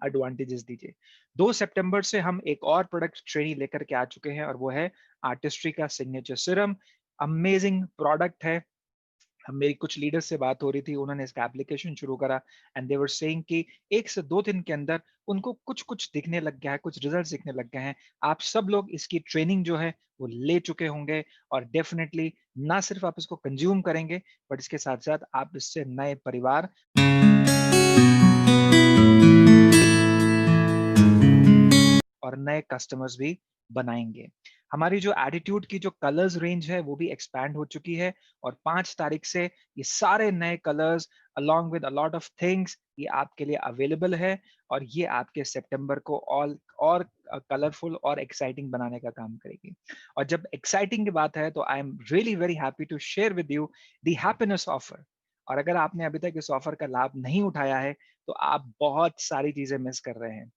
एडवांटेजेस दीजिए। 2 सितंबर से हम एक और प्रोडक्ट श्रेणी लेकर के आ चुके हैं, और वो है आर्टिस्ट्री का सिग्नेचर सिरम। अमेजिंग प्रोडक्ट है। हम मेरी कुछ लीडर्स से बात हो रही थी, उन्होंने इसका एप्लीकेशन शुरू करा, एंड दे वर सेइंग कि 1 से 2 दिन के अंदर उनको कुछ दिखने लग गया है, कुछ रिजल्ट्स दिखने लग गए हैं। आप सब लोग इसकी ट्रेनिंग जो है वो ले चुके होंगे, और डेफिनेटली ना सिर्फ आप इसको कंज्यूम करेंगे, बट इसके साथ साथ आप इससे नए परिवार और नए कस्टमर्स भी बनाएंगे। हमारी जो एटीट्यूड की जो कलर्स रेंज है वो भी एक्सपैंड हो चुकी है, और 5 तारीख से ये सारे नए colours along with a lot of things ये आपके लिए अवेलेबल है, और ये आपके सितंबर को और कलरफुल और एक्साइटिंग बनाने का काम करेगी। और जब एक्साइटिंग की बात है, तो I am really very happy to share with you the happiness offer. और अगर आपने अभी तक इस ऑफर का लाभ नहीं उठाया है, तो आप बहुत सारी चीजें मिस कर रहे हैं।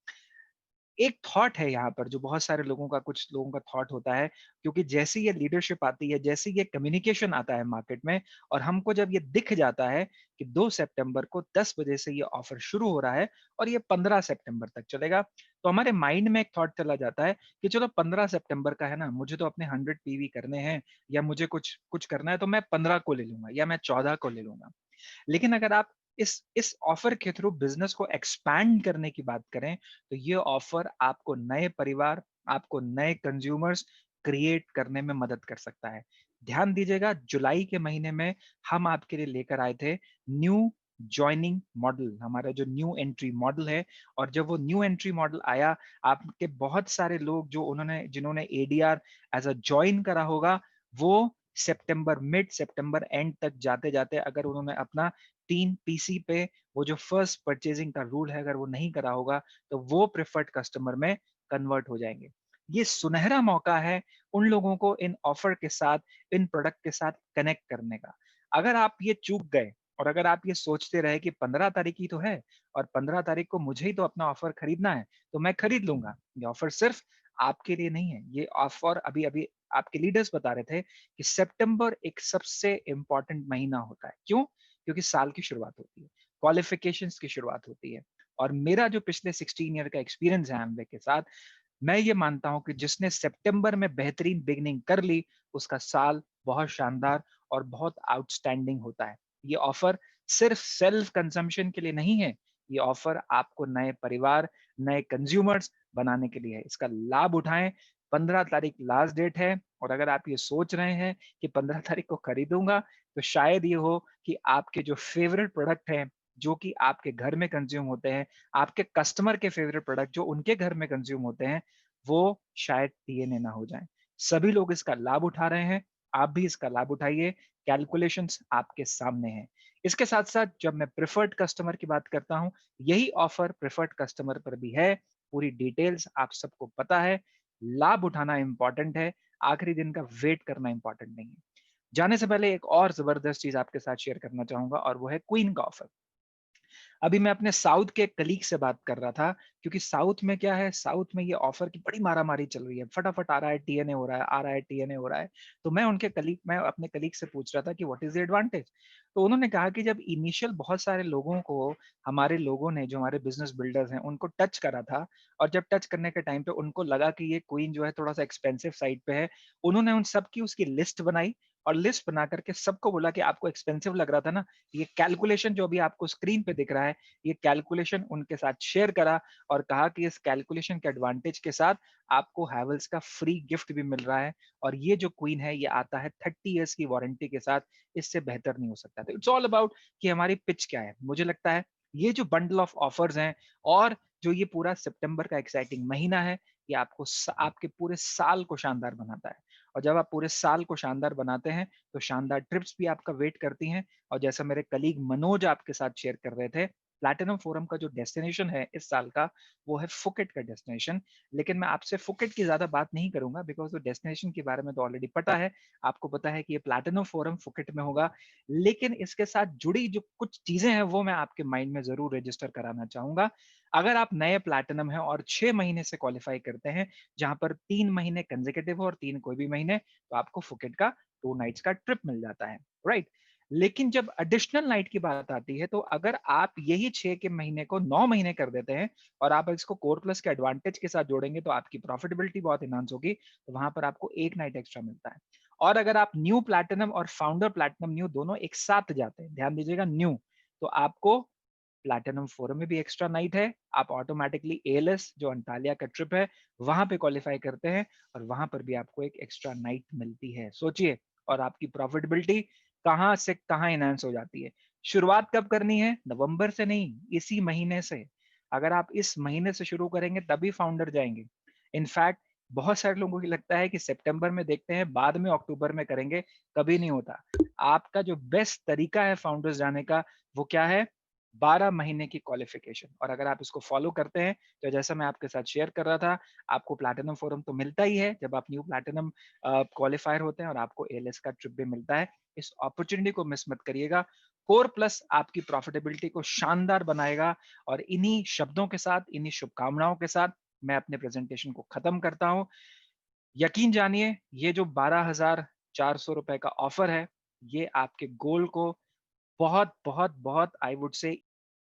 एक थॉट है यहाँ पर, जो बहुत सारे लोगों का, कुछ लोगों का थॉट होता है, क्योंकि जैसे ये लीडरशिप आती है, जैसे ये कम्युनिकेशन आता है मार्केट में, और हमको जब ये दिख जाता है कि 2 सितंबर को 10 बजे से ये ऑफर शुरू हो रहा है और ये 15 सितंबर तक चलेगा, तो हमारे माइंड में एक थॉट चला जाता है कि चलो 15 सितंबर का है ना, मुझे तो अपने 100 पीवी करने हैं, या मुझे कुछ करना है, तो मैं 15 को ले लूंगा, या मैं 14 को ले लूंगा। लेकिन अगर आप इस ऑफर के थ्रू बिजनेस को एक्सपैंड करने की बात करें, तो ये ऑफर आपको नए परिवार, आपको नए कंज्यूमर्स क्रिएट करने में मदद कर सकता है। ध्यान दीजिएगा, जुलाई के महीने में हम आपके लिए लेकर आए थे न्यू ज्वाइनिंग मॉडल, हमारा जो न्यू एंट्री मॉडल है। और जब वो न्यू एंट्री मॉडल आया, आपके बहुत सारे लोग जिन्होंने एडीआर एज अ ज्वाइन करा होगा, वो सितंबर, मिड सितंबर एंड तक जाते जाते अगर उन्होंने अपना 3 पीसी पे वो जो फर्स्ट परचेजिंग का रूल है अगर वो नहीं करा होगा, तो वो प्रेफर्ड कस्टमर में कन्वर्ट हो जाएंगे। ये सुनहरा मौका है उन लोगों को इन ऑफर के साथ, इन प्रोडक्ट के साथ कनेक्ट करने का। अगर आप ये चूक गए और अगर आप ये सोचते रहे कि 15 तारीख ही तो है और 15 तारीख को मुझे ही तो अपना ऑफर खरीदना है तो मैं खरीद लूंगा, ये ऑफर सिर्फ आपके लिए नहीं है। ये ऑफर अभी अभी आपके लीडर्स बता रहे थे कि सितंबर एक सबसे इंपॉर्टेंट महीना होता है। क्यों? क्योंकि साल की शुरुआत होती है, क्वालिफिकेशंस की शुरुआत होती है। और मेरा जो पिछले 16 ईयर का एक्सपीरियंस है एमवे के साथ, मैं ये मानता हूं कि जिसने सितंबर में बेहतरीन बिगनिंग कर ली, उसका साल बहुत शानदार और बहुत आउटस्टैंडिंग होता है। ये ऑफर सिर्फ सेल्फ कंजम्पशन के लिए नहीं है, ये ऑफर आपको नए परिवार, नए कंज्यूमर्स बनाने के लिए है। इसका लाभ उठाएं। 15 तारीख लास्ट डेट है और अगर आप ये सोच रहे हैं कि 15 तारीख को खरीदूंगा, तो शायद ये हो कि आपके जो फेवरेट प्रोडक्ट हैं, जो कि आपके घर में कंज्यूम होते हैं, आपके कस्टमर के फेवरेट प्रोडक्ट जो उनके घर में कंज्यूम होते हैं, वो शायद टीएनए ना हो जाएं। सभी लोग इसका लाभ उठा रहे हैं, आप भी इसका लाभ उठाइए। कैलकुलेशंस आपके सामने हैं। इसके साथ साथ जब मैं प्रेफर्ड कस्टमर की बात करता हूं, यही ऑफर प्रेफर्ड कस्टमर पर भी है। पूरी डिटेल्स आप सबको पता है। लाभ उठाना इंपॉर्टेंट है, आखिरी दिन का वेट करना इंपॉर्टेंट नहीं है। जाने से पहले एक और जबरदस्त चीज आपके साथ शेयर करना चाहूंगा और वो है क्वीन का ऑफर। अभी मैं अपने साउथ के कलीग से बात कर रहा था, क्योंकि साउथ में क्या है, साउथ में ये ऑफर की बड़ी मारामारी चल रही है, फटाफट आ रहा है टीएनए हो रहा है, आ रहा है टीएनए हो रहा है। तो मैं अपने कलीग से पूछ रहा था कि व्हाट इज द एडवांटेज। तो उन्होंने कहा कि जब इनिशियल बहुत सारे लोगों को हमारे लोगों ने, जो हमारे बिजनेस बिल्डर्स हैं, उनको टच करा था और जब टच करने के टाइम पे उनको लगा कि ये क्वीन जो है थोड़ा सा एक्सपेंसिव साइड पे है, उन्होंने उन सब की उसकी लिस्ट बनाई और लिस्ट बना करके सबको बोला कि आपको एक्सपेंसिव लग रहा था ना, ये कैलकुलेशन जो अभी आपको स्क्रीन पे दिख रहा है, ये कैलकुलेशन उनके साथ शेयर करा और कहा कि इस कैलकुलेशन के एडवांटेज के साथ आपको हैवेल्स का फ्री गिफ्ट भी मिल रहा है। और ये जो क्वीन है ये आता है 30 इयर्स की वारंटी के साथ, इससे बेहतर नहीं हो सकता। तो इट्स ऑल अबाउट कि हमारी पिच क्या है। मुझे लगता है ये जो बंडल ऑफ ऑफर्स हैं और जो ये पूरा सितंबर का एक्साइटिंग महीना है, ये आपके पूरे साल को शानदार बनाता है। और जब आप पूरे साल को शानदार बनाते हैं तो शानदार ट्रिप्स भी आपका वेट करती हैं। और जैसा मेरे कलीग मनोज आपके साथ शेयर कर रहे थे, प्लैटिनम फोरम का जो डेस्टिनेशन है इस साल का, वो है फुकेट का डेस्टिनेशन। लेकिन मैं आपसे फुकेट की ज्यादा बात नहीं करूंगा, बिकॉज वो डेस्टिनेशन के बारे में तो ऑलरेडी पता है आपको। पता है कि ये प्लैटिनम फोरम फुकेट में होगा, लेकिन इसके साथ जुड़ी जो कुछ चीजें हैं वो मैं आपके माइंड में जरूर रजिस्टर कराना चाहूंगा। अगर आप नए प्लैटिनम हैं और 6 महीने से क्वालिफाई करते हैं, जहां पर 3 महीने कंसेक्यूटिव हो और 3 कोई भी महीने, तो आपको फुकेट का 2 नाइट्स का ट्रिप मिल जाता है, राइट। लेकिन जब एडिशनल नाइट की बात आती है, तो अगर आप यही 6 के महीने को 9 महीने कर देते हैं और आप इसको कोर प्लस के एडवांटेज के साथ जोड़ेंगे, तो आपकी प्रॉफिटेबिलिटी बहुत इनहांस होगी। तो वहां पर आपको 1 नाइट एक्स्ट्रा मिलता है। और अगर आप न्यू प्लैटिनम और फाउंडर प्लैटिनम न्यू दोनों एक साथ जाते हैं, ध्यान दीजिएगा न्यू, तो आपको प्लैटिनम फोरम में भी एक्स्ट्रा नाइट है। आप ऑटोमेटिकली एएलएस जो अंटालिया का ट्रिप है वहां पे क्वालिफाई करते हैं और वहां पर भी आपको एक एक्स्ट्रा नाइट मिलती है। सोचिए, और आपकी प्रॉफिटेबिलिटी कहां से कहां इनहांस हो जाती है। शुरुआत कब करनी है? नवंबर से नहीं, इसी महीने से। अगर आप इस महीने से शुरू करेंगे तभी फाउंडर जाएंगे। इनफैक्ट बहुत सारे लोगों को लगता है कि सितंबर में देखते हैं, बाद में अक्टूबर में करेंगे, कभी नहीं होता। आपका जो बेस्ट तरीका है फाउंडर्स जाने का, वो क्या है? 12 महीने की क्वालिफिकेशन। और अगर आप इसको फॉलो करते हैं, तो जैसा मैं आपके साथ शेयर कर रहा था, आपको प्लैटिनम फोरम तो मिलता ही है जब आप न्यू प्लैटिनम क्वालिफायर होते हैं, और आपको एएलएस का ट्रिप भी मिलता है। इस अपॉर्चुनिटी को मिस मत करिएगा। कोर प्लस आपकी प्रॉफिटेबिलिटी को शानदार बनाएगा। और इन्हीं शब्दों के साथ, इन्हीं शुभकामनाओं के साथ मैं अपने प्रेजेंटेशन को खत्म करता हूं। यकीन जानिए, ये जो 12,400 रुपए का ऑफर है, ये आपके गोल को बहुत बहुत बहुत आई वुड से